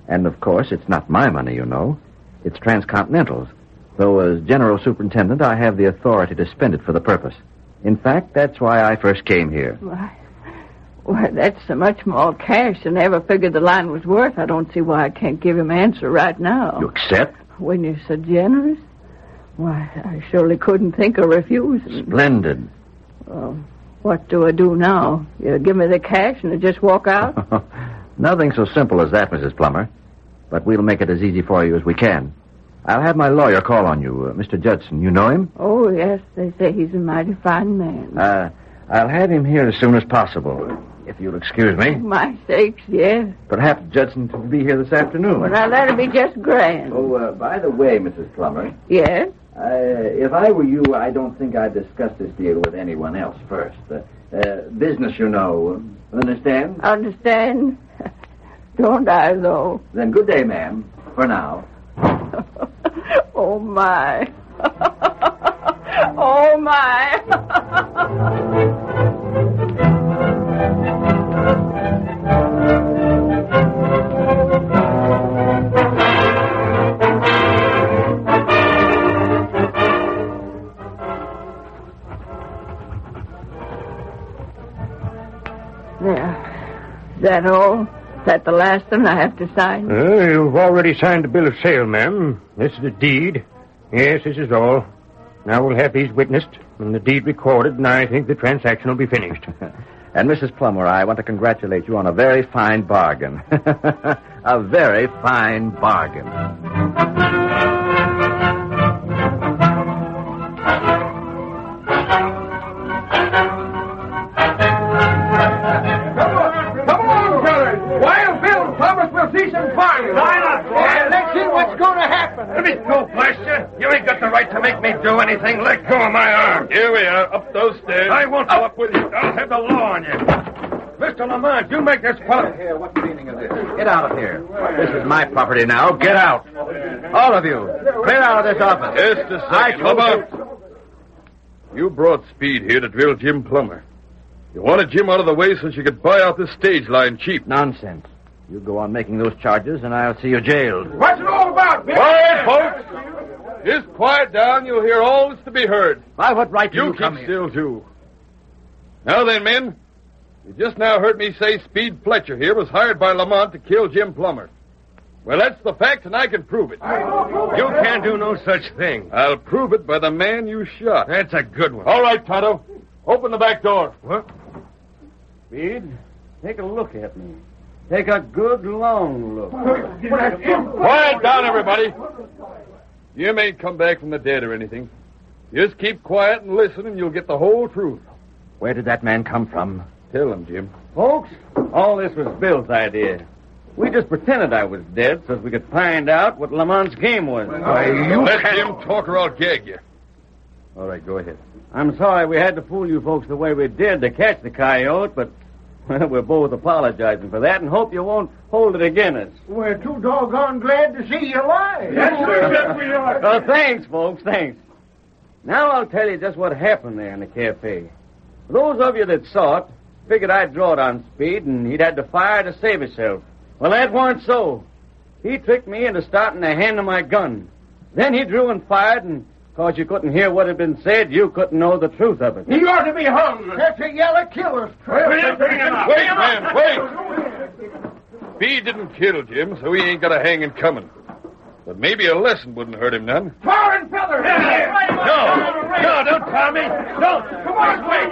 And, of course, it's not my money, you know. It's Transcontinental's. Though, as general superintendent, I have the authority to spend it for the purpose. In fact, that's why I first came here. Why, that's so much more cash than I ever figured the line was worth. I don't see why I can't give him an answer right now. You accept? When you're so generous? Why, I surely couldn't think of refusing. Splendid. Well, what do I do now? You give me the cash and I just walk out? Nothing so simple as that, Mrs. Plummer. But we'll make it as easy for you as we can. I'll have my lawyer call on you, Mr. Judson. You know him? Oh, yes. They say he's a mighty fine man. I'll have him here as soon as possible, if you'll excuse me. My sakes, yes. Perhaps Judson will be here this afternoon. Well, now, that'll be just grand. Oh, by the way, Mrs. Plummer. Yes? If I were you, I don't think I'd discuss this deal with anyone else first. Business, you know. Understand? Understand? Don't I, though? Then good day, ma'am. For now. Oh, my. Oh, my. There. Is that all? Is that the last one I have to sign? You've already signed the bill of sale, ma'am. This is the deed. Yes, this is all. Now we'll have these witnessed and the deed recorded, and I think the transaction will be finished. And, Mrs. Plummer, I want to congratulate you on a very fine bargain. A very fine bargain. See some fire. Let's see what's going to happen. Let me go, blast you. You ain't got the right to make me do anything. Let go of my arm. Here we are, up those stairs. I won't go up with you. I'll have the law on you. Mr. Lamont, you make this qualify. Here, what's the meaning of this? Get out of here. This is my property now. Get out. All of you. Clear out of this office. Just a second. Lamont. You brought Speed here to drill Jim Plummer. You wanted Jim out of the way so you could buy out this stage line cheap. Nonsense. You go on making those charges, and I'll see you jailed. What's it all about? Quiet, folks. Just quiet down. You'll hear all that's to be heard. By what right do you keep come here? still, too. Now then, men. You just now heard me say Speed Fletcher here was hired by Lamont to kill Jim Plummer. Well, that's the fact, and I can prove it. You can't do no such thing. I'll prove it by the man you shot. That's a good one. All right, Tonto. Open the back door. What? Speed, take a look at me. Take a good, long look. Quiet down, everybody. Jim ain't come back from the dead or anything. Just keep quiet and listen, and you'll get the whole truth. Where did that man come from? Tell him, Jim. Folks, all this was Bill's idea. We just pretended I was dead so we could find out what Lamont's game was. Let Jim talk or I'll gag you. All right, go ahead. I'm sorry we had to fool you folks the way we did to catch the coyote, but we're both apologizing for that and hope you won't hold it against us. We're too doggone glad to see you alive. Yes, sir. Yes, we are. Well, thanks, folks, thanks. Now I'll tell you just what happened there in the cafe. Those of you that saw it figured I'd draw it on Speed and he'd had to fire to save himself. Well, that weren't so. He tricked me into starting to hand him my gun. Then he drew and fired, and because you couldn't hear what had been said, you couldn't know the truth of it. He ought to be hung. That's a yellow killer's trick. Wait, man, wait. Speed didn't kill Jim, so he ain't got a hanging coming. But maybe a lesson wouldn't hurt him none. Foreign feather! No, don't tell me. Don't. Come on, wait!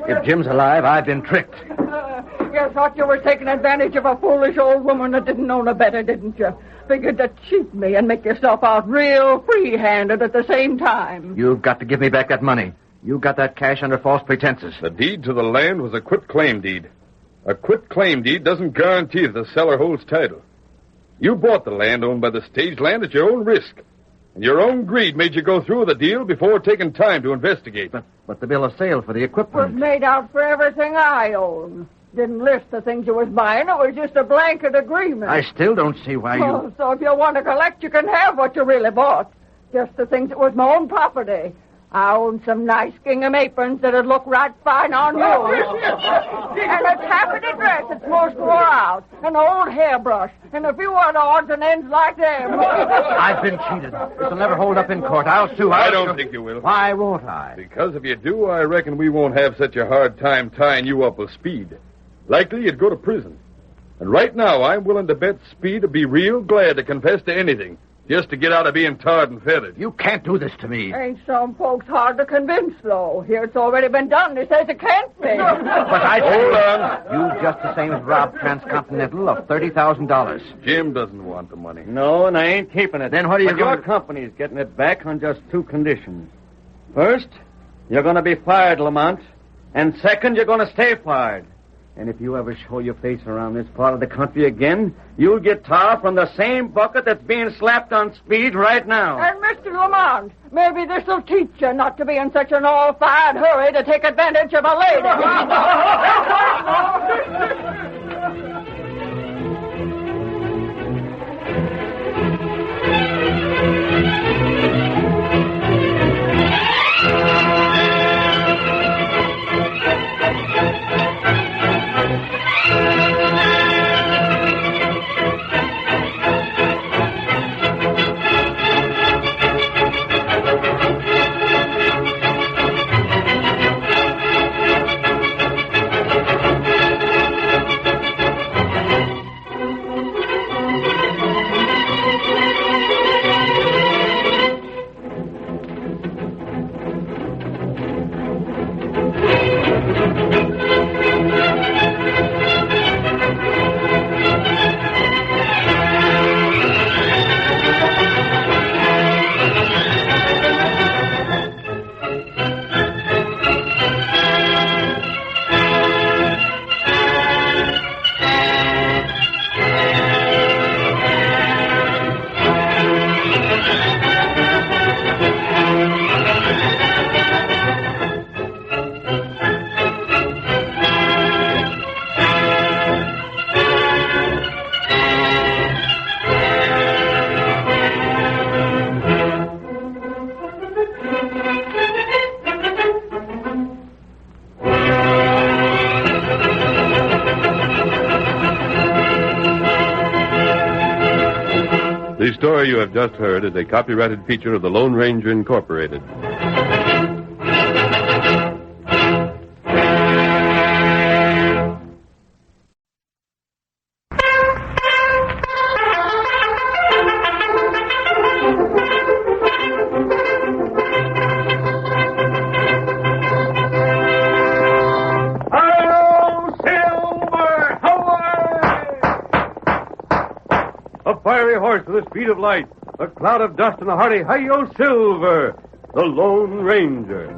If Jim's alive, I've been tricked. You thought you were taking advantage of a foolish old woman that didn't know no better, didn't you? Figured to cheat me and make yourself out real free-handed at the same time. You've got to give me back that money. You got that cash under false pretenses. The deed to the land was a quit-claim deed. A quit-claim deed doesn't guarantee that the seller holds title. You bought the land owned by the stage land at your own risk. And your own greed made you go through with the deal before taking time to investigate. But the bill of sale for the Was equipment... made out for everything I own. Didn't list the things you was buying. It was just a blanket agreement. I still don't see why you... Oh, so if you want to collect, you can have what you really bought. Just the things that was my own property. I own some nice gingham aprons that'd look right fine on you. And a taffeta dress that's most wore out. An old hairbrush. And a few other odds and ends like them. I've been cheated. This'll never hold up in court. I'll sue. I don't think you will. Why won't I? Because if you do, I reckon we won't have such a hard time tying you up with Speed. Likely you'd go to prison. And right now, I'm willing to bet Speed would be real glad to confess to anything. Just to get out of being tarred and feathered. You can't do this to me. Ain't some folks hard to convince, though. Here it's already been done. They says it can't be. But I... Hold on. You just the same as robbed Transcontinental of $30,000. Jim doesn't want the money. No, and I ain't keeping it. Then what are you But going your company's getting it back on just two conditions. First, you're going to be fired, Lamont. And second, you're going to stay fired. And if you ever show your face around this part of the country again, you'll get tar from the same bucket that's being slapped on Speed right now. And Mr. Lamont, maybe this'll teach you not to be in such an all-fired hurry to take advantage of a lady. The story you have just heard is a copyrighted feature of the Lone Ranger Incorporated. to the speed of light, a cloud of dust, and a hearty hi-yo silver, the Lone Ranger.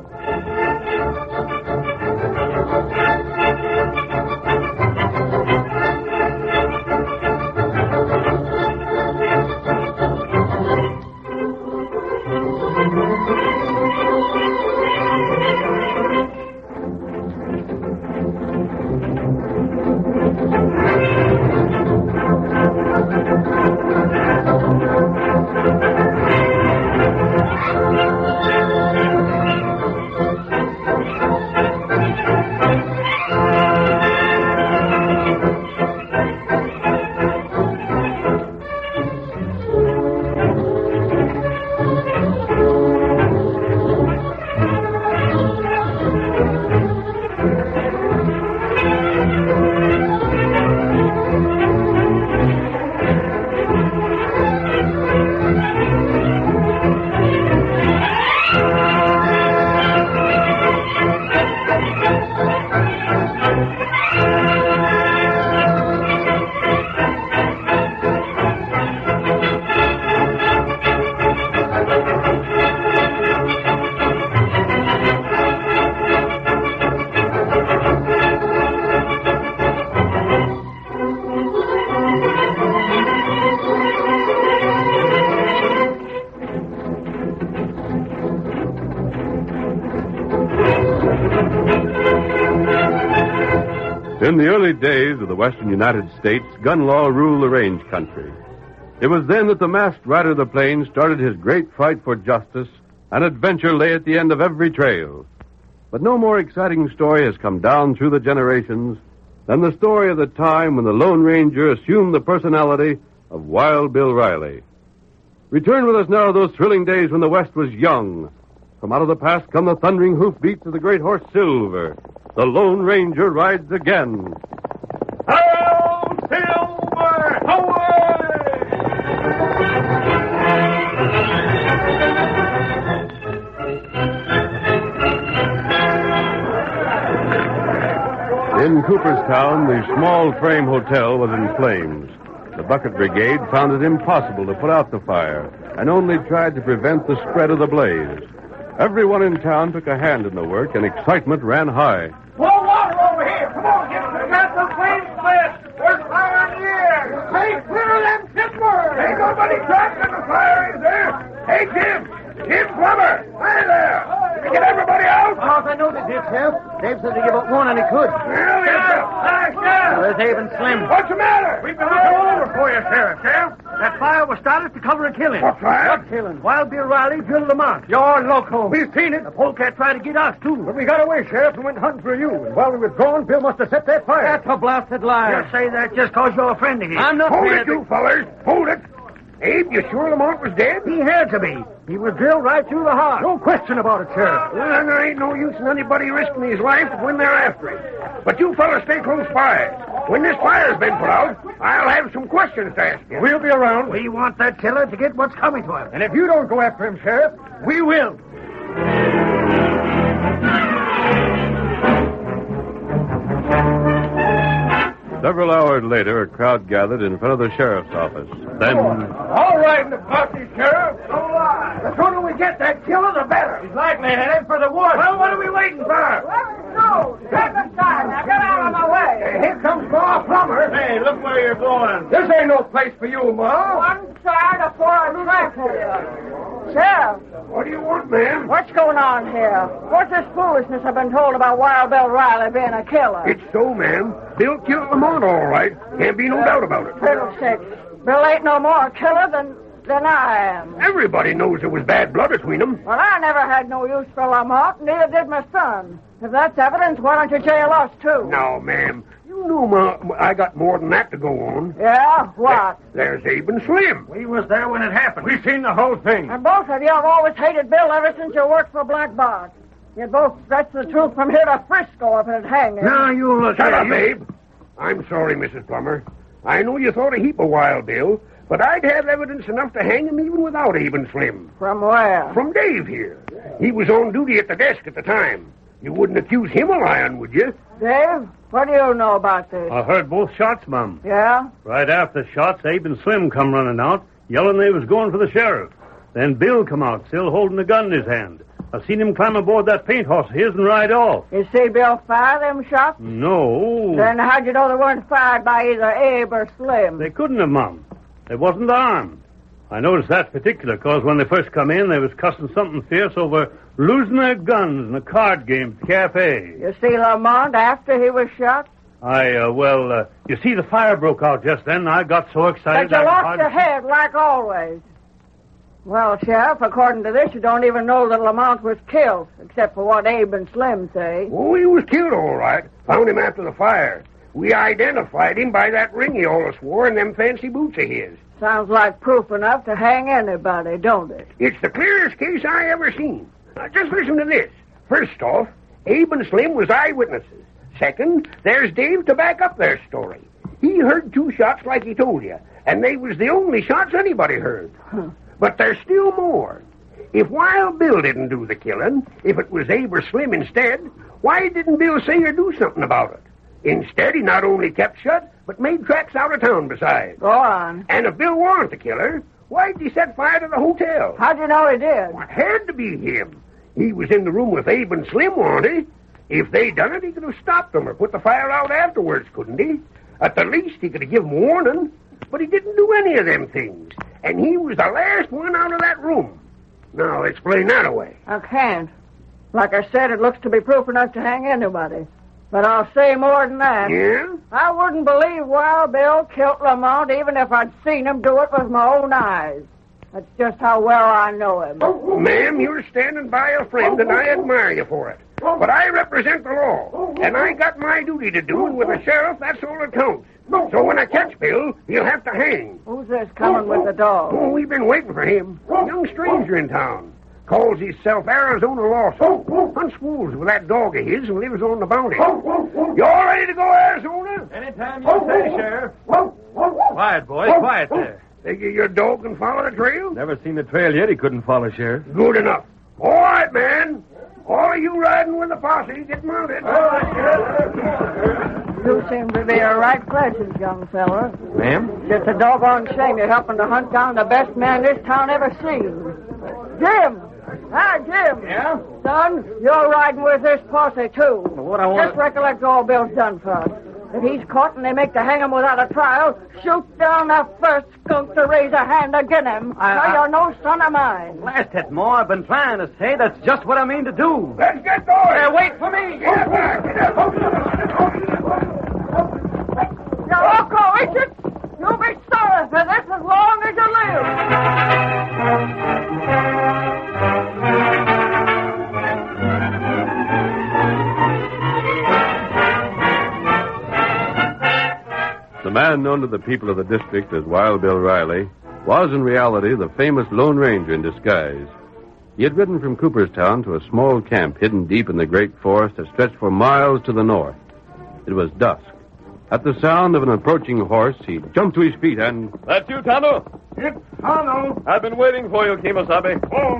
In the early days of the western United States, gun law ruled the range country. It was then that the masked rider of the plains started his great fight for justice, and adventure lay at the end of every trail. But no more exciting story has come down through the generations than the story of the time when the Lone Ranger assumed the personality of Wild Bill Riley. Return with us now to those thrilling days when the West was young. From out of the past come the thundering hoofbeats of the great horse Silver. The Lone Ranger rides again. Hail, Silver! In Cooperstown, the small frame hotel was in flames. The bucket brigade found it impossible to put out the fire and only tried to prevent the spread of the blaze. Everyone in town took a hand in the work, and excitement ran high. Pour water over here. Come on, get it. Got the flames split. There's fire in the air. Hey, clear them timbers. Ain't nobody trapped in the fire, is there? Hey, Jim. Jim Plummer. Hi there. Did you get everybody out? Oh, if I know they did, Sheriff. Dave said to give up one and he could. Well, yes, Well, there's Abe and Slim. What's the matter? We've been looking all over for you, Sheriff. That fire was started to cover a killing. What fire? What killing? Wild Bill Riley drilled Lamont. You're loco. We've seen it. The polecat tried to get us, too. But we got away, Sheriff, and went hunting for you. And while we was gone, Bill must have set that fire. That's a blasted lie. You say that just because you're a friend of his. I'm not Hold it, you fellers. Hold it. Abe, you sure Lamont was dead? He had to be. He was drilled right through the heart. No question about it, Sheriff. Well, then there ain't no use in anybody risking his life when they're after him. But you fellas stay close by. When this fire's been put out, I'll have some questions to ask you. We'll be around. We want that killer to get what's coming to him. And if you don't go after him, Sheriff, we will. Several hours later, a crowd gathered in front of the sheriff's office. Then... All right in the posse, Sheriff. So lie. The sooner we get that killer, the better. He's likely headed for the woods. Well, what are we waiting for? No, step aside. Now get out of my way. Here comes Ma Plummer. Hey, look where you're going. This ain't no place for you, Ma. One side afore I trap you. Sheriff. What do you want, ma'am? What's going on here? What's this foolishness I've been told about Wild Bill Riley being a killer? It's so, ma'am. Bill killed Lamont, all right. Can't be no doubt about it. Fiddlesticks. Bill ain't no more a killer than I am. Everybody knows there was bad blood between them. Well, I never had no use for Lamont, neither did my son. If that's evidence, why don't you jail us, too? No, ma'am. You know, Ma, I got more than that to go on. Yeah? What? There's Abe and Slim. We was there when it happened. We've seen the whole thing. And both of you have always hated Bill ever since you worked for Black Box. You'd both stretch the truth from here to Frisco if it'd hang you. Now you look Shut at up, Abe. I'm sorry, Mrs. Plummer. I know you thought a heap of Wild Bill, but I'd have evidence enough to hang him even without Abe and Slim. From where? From Dave here. He was on duty at the desk at the time. You wouldn't accuse him of lying, would you? Dave, what do you know about this? I heard both shots, Mum. Yeah? Right after the shots, Abe and Slim come running out. yelling they was going for the sheriff. Then Bill come out, still holding a gun in his hand. I seen him climb aboard that paint horse of his and ride off. You see Bill fire them shots? No. Then how'd you know they weren't fired by either Abe or Slim? They couldn't have, Mom. They wasn't armed. I noticed that particular, because when they first come in, they was cussing something fierce over losing their guns in a card game at the cafe. You see Lamont after he was shot? You see the fire broke out just then, and I got so excited. But you lost your head, like always. Well, Sheriff, according to this, you don't even know that Lamont was killed, except for what Abe and Slim say. Oh, he was killed, all right. Found him after the fire. We identified him by that ring he always wore and them fancy boots of his. Sounds like proof enough to hang anybody, don't it? It's the clearest case I ever seen. Now, just listen to this. First off, Abe and Slim was eyewitnesses. Second, there's Dave to back up their story. He heard 2 shots like he told you, and they was the only shots anybody heard. But there's still more. If Wild Bill didn't do the killing, if it was Abe or Slim instead, why didn't Bill say or do something about it? Instead, he not only kept shut, but made tracks out of town besides. Go on. And if Bill wasn't the killer, why did he set fire to the hotel? How'd you know he did? Well, it had to be him. He was in the room with Abe and Slim, wasn't he? If they'd done it, he could have stopped them or put the fire out afterwards, couldn't he? At the least, he could have given warning. But he didn't do any of them things. And he was the last one out of that room. Now, explain that away. I can't. Like I said, it looks to be proof enough to hang anybody. But I'll say more than that. Yeah? I wouldn't believe Wild Bill killed Lamont even if I'd seen him do it with my own eyes. That's just how well I know him. Ma'am, you're standing by a friend, and I admire you for it. But I represent the law, and I got my duty to do, and with the sheriff, that's all that counts. So when I catch Bill, he'll have to hang. Who's this coming with the dog? Oh, we've been waiting for him. A young stranger in town. Calls himself Arizona Lawson. Hunts wolves with that dog of his and lives on the bounty. You all ready to go, Arizona? Anytime you say, Sheriff. Quiet, boys, quiet there. Figure your dog can follow the trail? Never seen the trail yet he couldn't follow, Sheriff. Good enough. All right, man. All of you riding with the posse, get mounted. You seem to be a right pleasant young fella. Ma'am? Just a doggone shame you're helping to hunt down the best man this town ever seen. Jim! Hi, Jim. Yeah? Son, you're riding with this posse, too. What I want... Just recollect all Bill's done for us. If he's caught and they make to hang him without a trial, shoot down the first skunk to raise a hand agin him. You're no son of mine. Blast it, Ma. I've been trying to say that's just what I mean to do. Let's get going. Wait for me. Get back. Now, Uncle Richard, you'll be sorry for this as long as you live. The man known to the people of the district as Wild Bill Riley was in reality the famous Lone Ranger in disguise. He had ridden from Cooperstown to a small camp hidden deep in the great forest that stretched for miles to the north. It was dusk. At the sound of an approaching horse, he jumped to his feet and... That's you, Tonto? It's Tonto. I've been waiting for you, Kemosabe. Oh,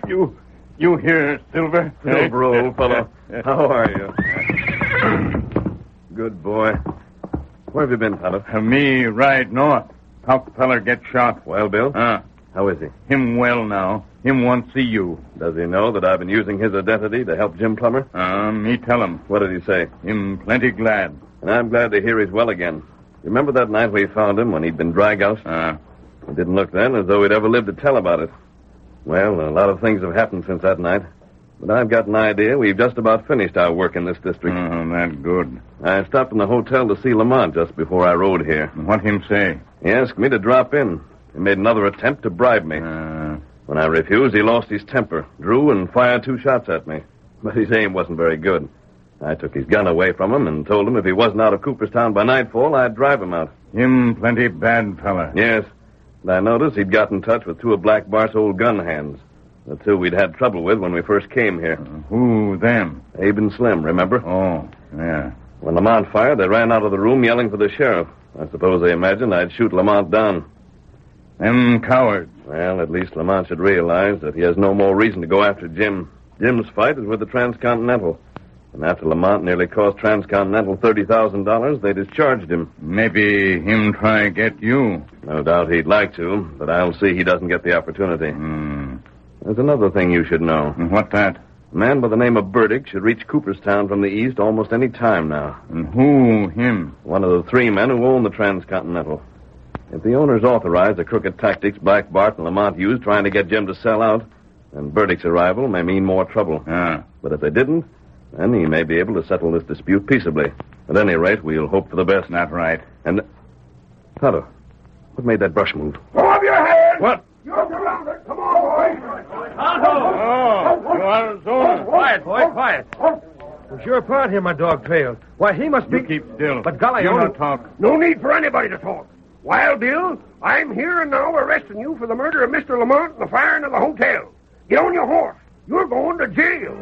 Silver. You here, Silver? Silver, old fellow. How are you? Good boy. Where have you been, Tonto? Me ride north. Hawk feller get shot. Wild Bill? How is he? Him well now. Him want see you. Does he know that I've been using his identity to help Jim Plummer? Me tell him. What did he say? Him plenty glad. And I'm glad to hear he's well again. Remember that night we found him when he'd been drag-out? It didn't look then as though he'd ever lived to tell about it. Well, a lot of things have happened since that night. But I've got an idea we've just about finished our work in this district. That's good. I stopped in the hotel to see Lamont just before I rode here. What him say? He asked me to drop in. He made another attempt to bribe me. When I refused, he lost his temper, drew, and fired 2 shots at me. But his aim wasn't very good. I took his gun away from him and told him if he wasn't out of Cooperstown by nightfall, I'd drive him out. Him plenty bad fella. Yes. And I noticed he'd got in touch with 2 of Black Bart's old gun hands. The 2 we'd had trouble with when we first came here. Who them? Abe and Slim, remember? Oh, yeah. When Lamont fired, they ran out of the room yelling for the sheriff. I suppose they imagined I'd shoot Lamont down. Them cowards. Well, at least Lamont should realize that he has no more reason to go after Jim. Jim's fight is with the Transcontinental. And after Lamont nearly cost Transcontinental $30,000, they discharged him. Maybe him try to get you. No doubt he'd like to, but I'll see he doesn't get the opportunity. There's another thing you should know. What that? A man by the name of Burdick should reach Cooperstown from the east almost any time now. And who, him? One of the three men who own the Transcontinental. If the owners authorize the crooked tactics Black Bart and Lamont used trying to get Jim to sell out, then Burdick's arrival may mean more trouble. But if they didn't, then he may be able to settle this dispute peaceably. At any rate, we'll hope for the best. Not right. And... Tonto, what made that brush move? Go up your hands! What? You're surrounded. Come on, boys. Tonto! You are zone. Quiet, boy, quiet. Was your part here, my dog trailed? Why, he must be... You keep still. But golly, you don't talk. No need for anybody to talk. Wild Bill, I'm here and now arresting you for the murder of Mr. Lamont and the firing of the hotel. Get on your horse. You're going to jail.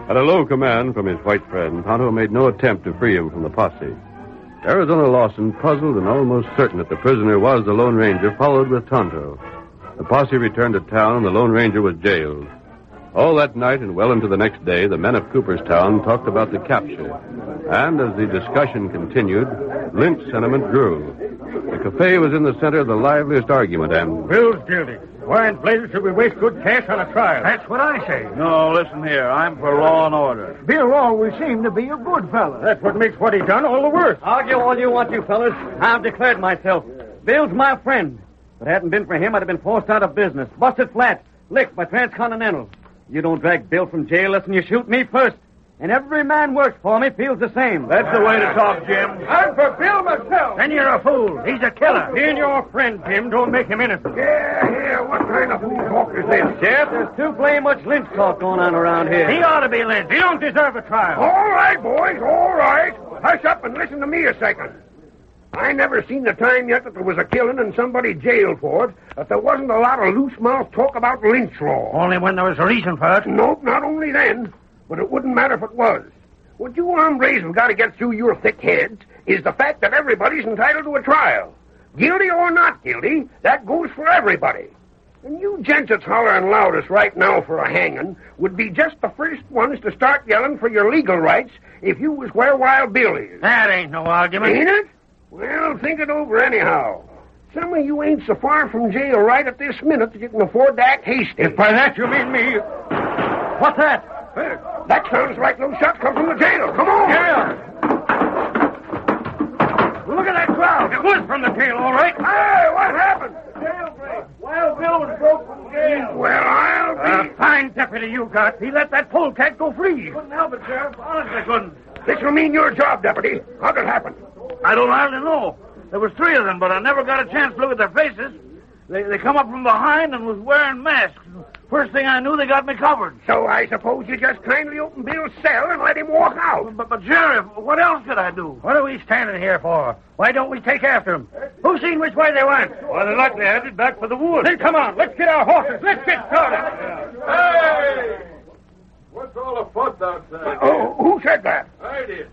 At a low command from his white friend, Tonto made no attempt to free him from the posse. Arizona Lawson, puzzled and almost certain that the prisoner was the Lone Ranger, followed with Tonto. The posse returned to town, and the Lone Ranger was jailed. All that night and well into the next day, the men of Cooperstown talked about the capture. And as the discussion continued, lynch sentiment grew. The cafe was in the center of the liveliest argument, and... Bill's guilty. Why in blazes should we waste good cash on a trial? That's what I say. No, listen here. I'm for law and order. Bill always seemed to be a good fellow. That's what makes what he done all the worse. Argue all you want to, fellas. I've declared myself. Bill's my friend. If it hadn't been for him, I'd have been forced out of business, busted flat, licked by Transcontinental. You don't drag Bill from jail unless you shoot me first. And every man works for me feels the same. That's the way to talk, Jim. I'm for Bill myself. Then you're a fool. He's a killer. He and your friend, Jim, don't make him innocent. Yeah, what kind of fool talk is this? Sheriff, there's too plain much lynch talk going on around here. He ought to be lynched. He don't deserve a trial. All right, boys, all right. Hush up and listen to me a second. I never seen the time yet that there was a killing and somebody jailed for it, that there wasn't a lot of loose-mouth talk about lynch law. Only when there was a reason for it. Nope, not only then. But it wouldn't matter if it was. What you hombres have got to get through your thick heads is the fact that everybody's entitled to a trial. Guilty or not guilty, that goes for everybody. And you gents that's hollering loudest right now for a hanging would be just the first ones to start yelling for your legal rights if you was where Wild Bill is. That ain't no argument. Ain't it? Well, think it over anyhow. Some of you ain't so far from jail right at this minute that you can afford to act hasty. If by that you mean me... What's that? That sounds like those shots come from the jail. Come on. Yeah. Look at that crowd. It was from the jail, all right. Hey, what happened? Jailbreak. Wild Bill was broke from jail. Well, I'll be... Fine deputy you got. He let that polecat go free. Couldn't help it, Sheriff. Honestly, couldn't. This will mean your job, deputy. How'd it happen? I don't hardly know. There was three of them, but I never got a chance to look at their faces. They come up from behind and was wearing masks. First thing I knew, they got me covered. So I suppose you just kindly opened Bill's cell and let him walk out. But Sheriff, what else could I do? What are we standing here for? Why don't we take after him? Who seen which way they went? Well, they're likely headed back for the woods. Then come on, let's get our horses. Let's get started. Hey! What's all afoot outside? Oh, who said that? I did.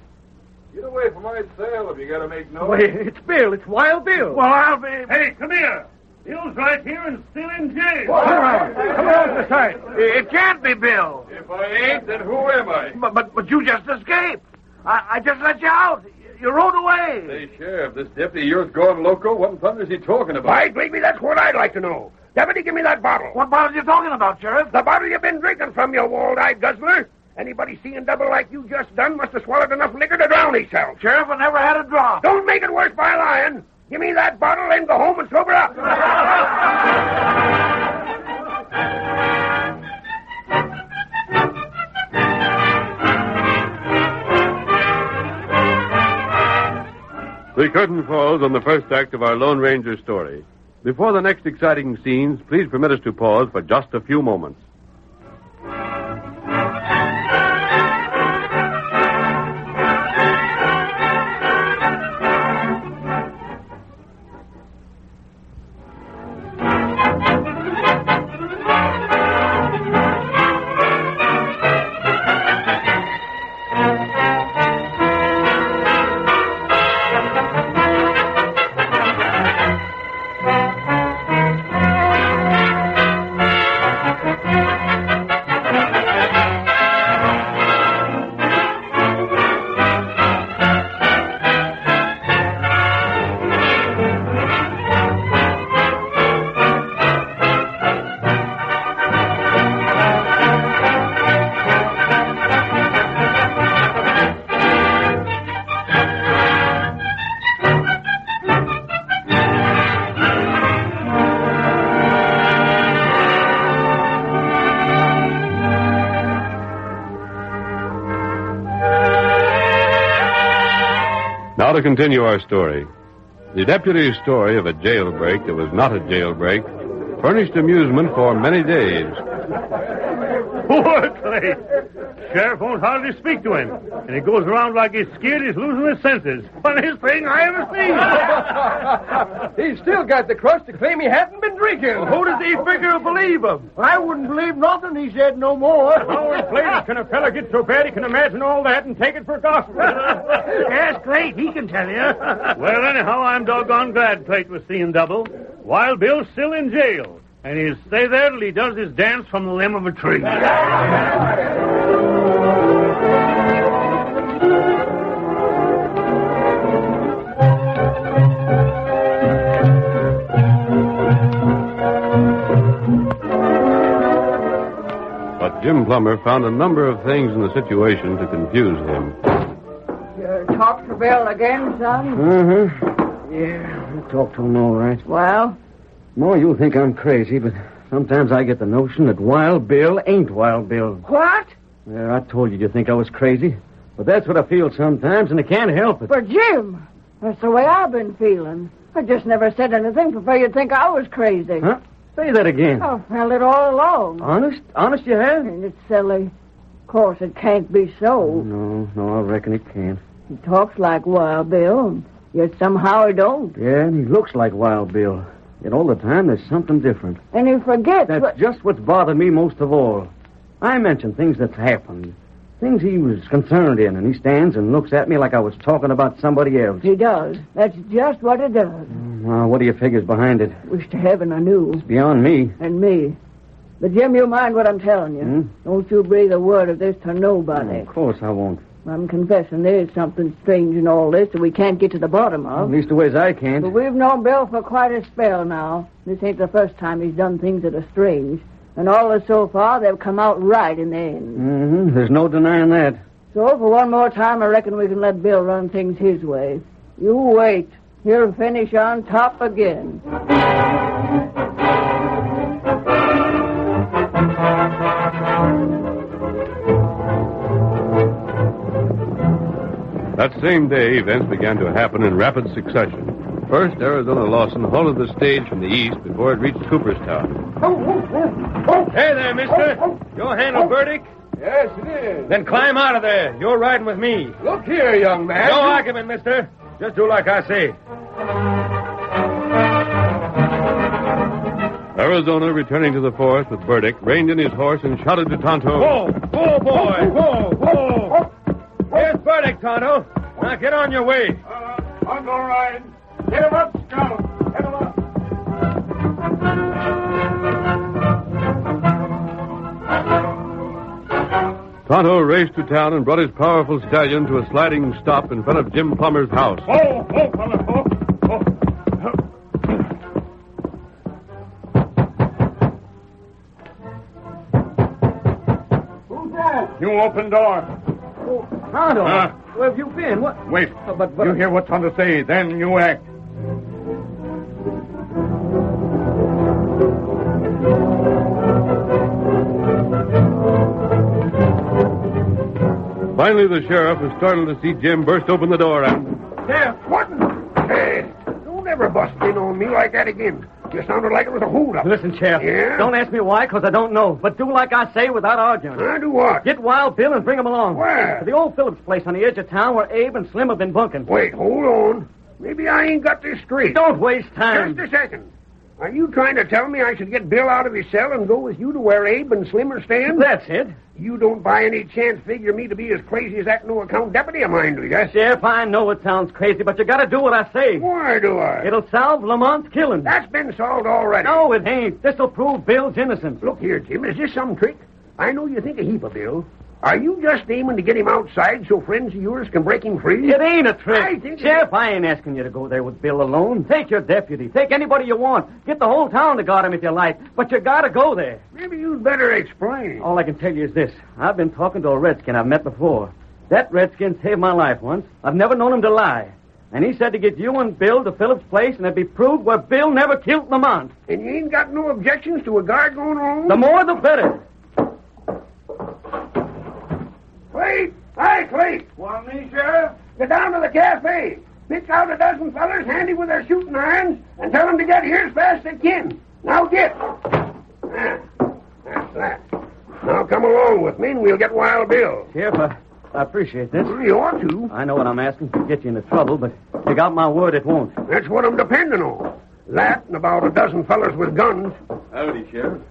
Get away from my cell if you got to make noise. Wait, it's Bill. It's Wild Bill. Well, I'll be... Hey, come here. Bill's right here and still in jail. All right. Come on to the side. It can't be Bill. If I ain't, then who am I? But you just escaped. I just let you out. You rode away. Say, Sheriff, this deputy of yours going loco? What in thunder is he talking about? By gravy, that's what I'd like to know. Deputy, give me that bottle. What bottle are you talking about, Sheriff? The bottle you've been drinking from, you walled-eyed guzzler. Anybody seeing double like you just done must have swallowed enough liquor to drown himself. Sheriff, I never had a drop. Don't make it worse by lying. Give me that bottle and go home and sober up. The curtain falls on the first act of our Lone Ranger story. Before the next exciting scenes, please permit us to pause for just a few moments. Now to continue our story. The deputy's story of a jailbreak that was not a jailbreak furnished amusement for many days. Poor Clay. Sheriff won't hardly speak to him. And he goes around like he's scared he's losing his senses. Funniest thing I ever seen. He's still got the crust to claim he hadn't been drinking. Well, who does he figure will believe him? I wouldn't believe nothing he said no more. How inflated can a fella get so bad he can imagine all that and take it for gospel? Ask Clay, he can tell you. Well, anyhow, I'm doggone glad Clayt was seeing double. Wild Bill's still in jail. And he'll stay there till he does his dance from the limb of a tree. But Jim Plummer found a number of things in the situation to confuse him. You talked to Bill again, son? Uh-huh. Yeah, I talked to him all right. Well? More, you'll think I'm crazy, but sometimes I get the notion that Wild Bill ain't Wild Bill. What? Yeah, I told you you'd think I was crazy. But that's what I feel sometimes, and I can't help it. But, Jim, that's the way I've been feeling. I just never said anything for fear you'd think I was crazy. Huh? Say that again. I felt it all along. Honest? Honest you have? And it's silly. Of course, it can't be so. No, I reckon it can't. He talks like Wild Bill, and yet somehow he don't. Yeah, and he looks like Wild Bill. Yet all the time there's something different. And he forgets. That's just what's bothered me most of all. I mention things that's happened, things he was concerned in, and he stands and looks at me like I was talking about somebody else. He does. That's just what he does. Now, what do you figure's behind it? Wish to heaven I knew. It's beyond me. And me. But, Jim, you mind what I'm telling you. Don't you breathe a word of this to nobody. Of course I won't. I'm confessing there's something strange in all this that we can't get to the bottom of. At least the ways I can't. But we've known Bill for quite a spell now. This ain't the first time he's done things that are strange. And all of so far, they've come out right in the end. There's no denying that. So, for one more time, I reckon we can let Bill run things his way. You wait. He'll finish on top again. That same day, events began to happen in rapid succession. First, Arizona Lawson halted the stage from the east before it reached Cooperstown. Hey there, mister. Your handle verdict? Yes, it is. Then climb out of there. You're riding with me. Look here, young man. No argument, mister. Just do like I say. Arizona, returning to the forest with Burdick, reined in his horse and shouted to Tonto. Whoa, boy. Whoa. Here's Burdick, Tonto. Now get on your way. I'll go ride. Get him up, Scout. Get him up. Tonto raced to town and brought his powerful stallion to a sliding stop in front of Jim Plummer's house. Oh, fella. Who's that? You open door. Tonto, where have you been? What? Wait. But You hear what Tonto say, then you act. Finally, the sheriff was startled to see Jim burst open the door and... Sheriff, what? Hey, don't ever bust in on me like that again. You sounded like it was a hold-up. Listen, Sheriff. Yeah? Don't ask me why, because I don't know. But do like I say without arguing. Do what? Get Wild Bill and bring him along. Where? To the old Phillips place on the edge of town where Abe and Slim have been bunking. Wait, hold on. Maybe I ain't got this straight. Don't waste time. Just a second. Are you trying to tell me I should get Bill out of his cell and go with you to where Abe and Slim are staying? That's it. You don't by any chance figure me to be as crazy as that no-account deputy of mine, do you? Sheriff, I know it sounds crazy, but you gotta do what I say. Why do I? It'll solve Lamont's killing. That's been solved already. No, it ain't. This'll prove Bill's innocence. Look here, Jim. Is this some trick? I know you think a heap of Bill. Are you just aiming to get him outside so friends of yours can break him free? It ain't a trick. I think Sheriff, I ain't asking you to go there with Bill alone. Take your deputy. Take anybody you want. Get the whole town to guard him if you like. But you gotta go there. Maybe you'd better explain. All I can tell you is this. I've been talking to a redskin I've met before. That redskin saved my life once. I've never known him to lie. And he said to get you and Bill to Phillips' place and it'd be proved where Bill never killed Lamont. And you ain't got no objections to a guard going on? The more the better. Clay! Hi, Clay! Want me, Sheriff? Get down to the cafe. Pick out a dozen fellers handy with their shooting irons and tell them to get here as fast as they can. Now get. That's that. Now come along with me and we'll get Wild Bill. Sheriff, I appreciate this. You ought to. I know what I'm asking to get you into trouble, but you got my word it won't. That's what I'm depending on. That and about a dozen fellers with guns. Howdy, Sheriff.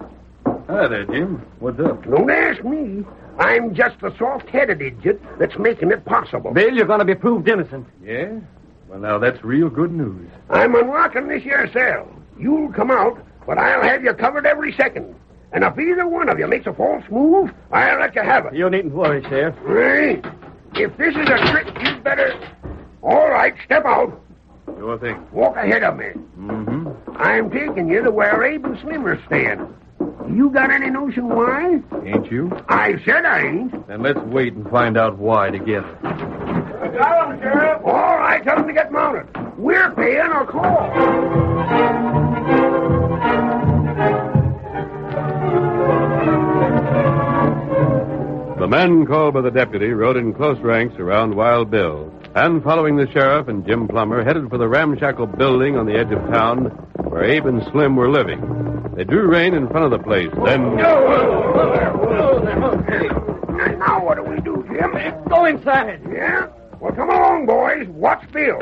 Hi there, Jim. What's up? Don't ask me. I'm just the soft-headed idiot that's making it possible. Bill, you're going to be proved innocent. Yeah? Well, now, that's real good news. I'm unlocking this here cell. You'll come out, but I'll have you covered every second. And if either one of you makes a false move, I'll let you have it. You needn't worry, Sheriff. Hey, if this is a trick, you'd better... All right, step out. Sure thing. Walk ahead of me. Mm-hmm. I'm taking you to where Abe and Slim are staying. You got any notion why? Ain't you? I said I ain't. Then let's wait and find out why together. Got him, Sheriff. All right, tell them to get mounted. We're paying a call. The men called by the deputy rode in close ranks around Wild Bill, and following the sheriff and Jim Plummer, headed for the ramshackle building on the edge of town where Abe and Slim were living. They drew rein in front of the place, then... Now what do we do, Jim? Go inside. Yeah? Well, come along, boys. Watch Bill.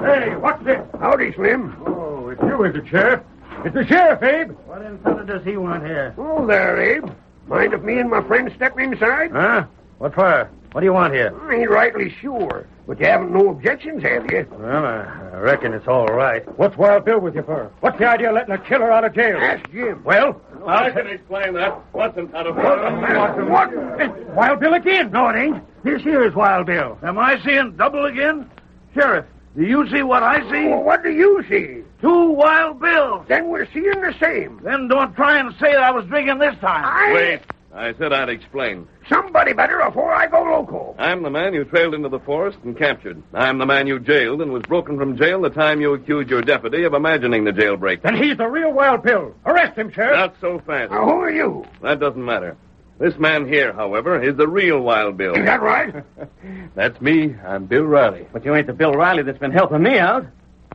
Hey, what's this? Howdy, Slim. Oh, it's you, is it, Sheriff? It's the sheriff, Abe. What in thunder does he want here? Oh, there, Abe. Mind if me and my friend step inside? Huh? What for? What do you want here? I ain't rightly sure, but you haven't no objections, have you? Well, I reckon it's all right. What's Wild Bill with you for? What's the idea of letting a killer out of jail? Ask Jim. Well? I can explain that. What's in front of What? It's Wild Bill again. No, it ain't. This here is Wild Bill. Am I seeing double again? Sheriff, do you see what I see? Well, what do you see? 2 Wild Bills. Then we're seeing the same. Then don't try and say that I was drinking this time. Wait. I said I'd explain. Somebody better before I go loco. I'm the man you trailed into the forest and captured. I'm the man you jailed and was broken from jail the time you accused your deputy of imagining the jailbreak. Then he's the real Wild Bill. Arrest him, Sheriff. Not so fast. Now, who are you? That doesn't matter. This man here, however, is the real Wild Bill. Is that right? That's me. I'm Bill Riley. But you ain't the Bill Riley that's been helping me out.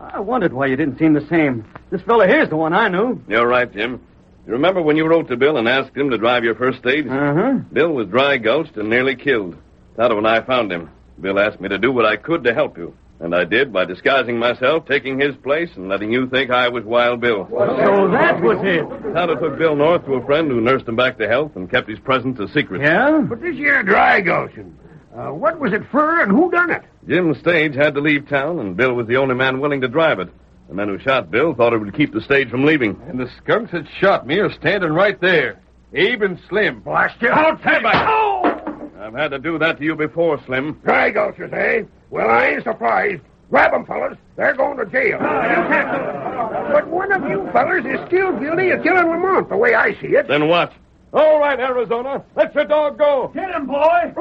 I wondered why you didn't seem the same. This fella here's the one I knew. You're right, Jim. You remember when you wrote to Bill and asked him to drive your first stage? Uh-huh. Bill was dry gulched and nearly killed. Tonto and I found him. Bill asked me to do what I could to help you. And I did by disguising myself, taking his place, and letting you think I was Wild Bill. So that was it. Tonto took Bill north to a friend who nursed him back to health and kept his presence a secret. Yeah? But this here dry gulching, what was it for and who done it? Jim's stage had to leave town, and Bill was the only man willing to drive it. The men who shot Bill thought it would keep the stage from leaving. And the skunks that shot me are standing right there. Abe and Slim. Blast you. I'll tell you. Oh! I've had to do that to you before, Slim. Dry gulchers, eh? Well, I ain't surprised. Grab 'em, fellas. They're going to jail. But one of you fellers is still guilty of killing Lamont, the way I see it. Then what? All right, Arizona. Let your dog go. Get him, boy.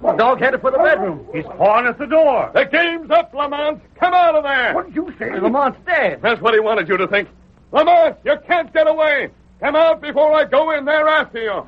The dog headed for the bedroom. He's pawing at the door. The game's up, Lamont. Come out of there. What did you say? Lamont's dead. That's what he wanted you to think. Lamont, you can't get away. Come out before I go in there after you.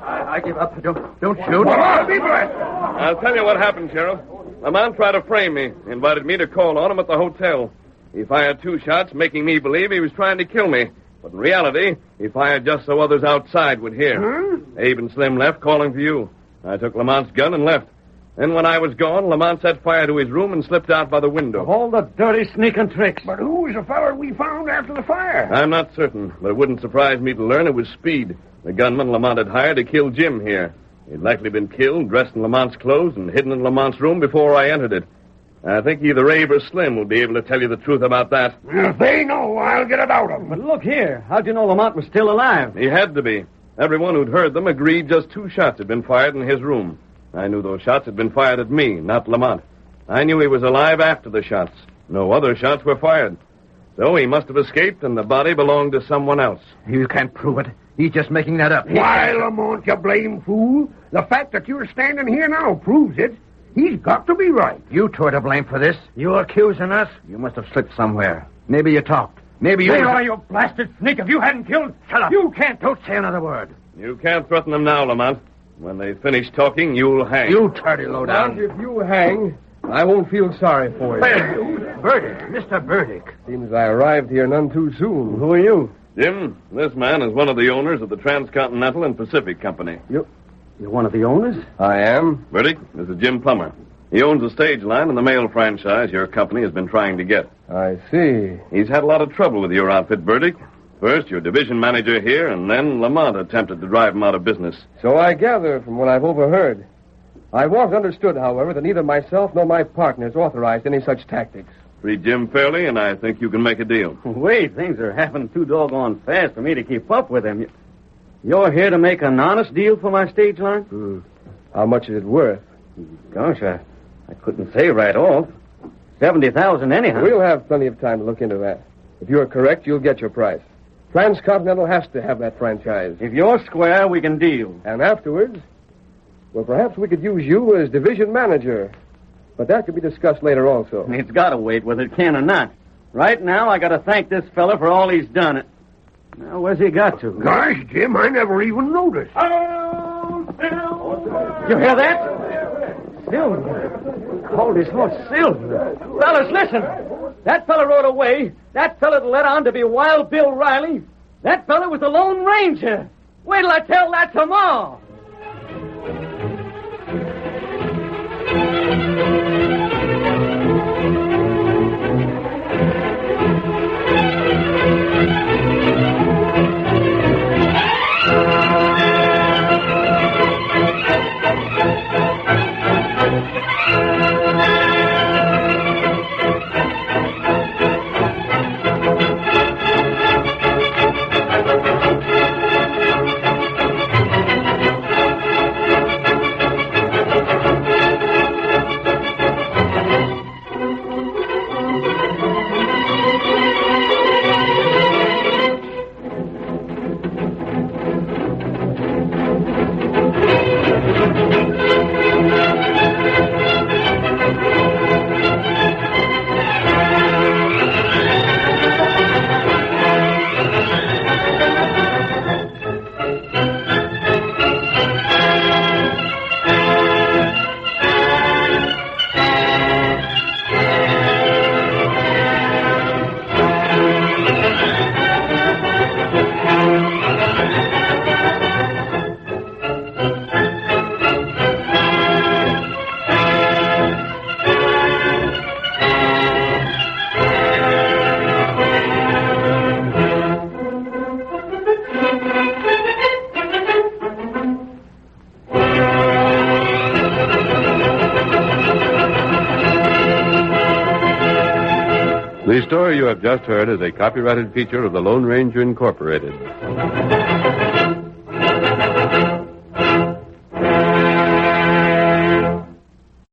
I give up. Don't shoot. Well, I'll be blessed. I'll tell you what happened, Sheriff. Lamont tried to frame me. He invited me to call on him at the hotel. He fired 2 shots, making me believe he was trying to kill me. But in reality, he fired just so others outside would hear. Huh? Abe and Slim left, calling for you. I took Lamont's gun and left. Then when I was gone, Lamont set fire to his room and slipped out by the window. Of all the dirty sneaking tricks. But who was the feller we found after the fire? I'm not certain, but it wouldn't surprise me to learn it was Speed, the gunman Lamont had hired to kill Jim here. He'd likely been killed, dressed in Lamont's clothes, and hidden in Lamont's room before I entered it. I think either Abe or Slim will be able to tell you the truth about that. If they know, I'll get it out of them. But look here. How'd you know Lamont was still alive? He had to be. Everyone who'd heard them agreed just 2 shots had been fired in his room. I knew those shots had been fired at me, not Lamont. I knew he was alive after the shots. No other shots were fired. So he must have escaped, and the body belonged to someone else. You can't prove it. He's just making that up. Why, Lamont, you blame fool. The fact that you're standing here now proves it. He's got to be right. You two are to blame for this. You accusing us? You must have slipped somewhere. Maybe you talked. Maybe you... They are, you blasted sneak. If you hadn't killed... Shut up. You can't. Don't say another word. You can't threaten them now, Lamont. When they finish talking, you'll hang. You tardy low down. If you hang, I won't feel sorry for you. Burdick. Mr. Burdick. Seems I arrived here none too soon. Who are you? Jim, this man is one of the owners of the Transcontinental and Pacific Company. You're one of the owners? I am. Burdick, this is Jim Plummer. He owns a stage line and the mail franchise your company has been trying to get. I see. He's had a lot of trouble with your outfit, Burdick. First, your division manager here, and then Lamont attempted to drive him out of business. So I gather from what I've overheard. I was understood, however, that neither myself nor my partners authorized any such tactics. Treat Jim fairly, and I think you can make a deal. Wait, things are happening too doggone fast for me to keep up with him. You're here to make an honest deal for my stage line? How much is it worth? Gosh, I couldn't say right off. 70,000 anyhow. We'll have plenty of time to look into that. If you're correct, you'll get your price. Transcontinental has to have that franchise. If you're square, we can deal. And afterwards, well, perhaps we could use you as division manager. But that could be discussed later also. It's got to wait, whether it can or not. Right now, I got to thank this fella for all he's done. Now, where's he got to? Gosh, Jim, I never even noticed. You hear that? Silver. Called his horse Silver. Fellas, listen. That fella rode away. That fella that led on to be Wild Bill Riley. That fella was the Lone Ranger. Wait till I tell that to Ma. The story you have just heard is a copyrighted feature of the Lone Ranger Incorporated.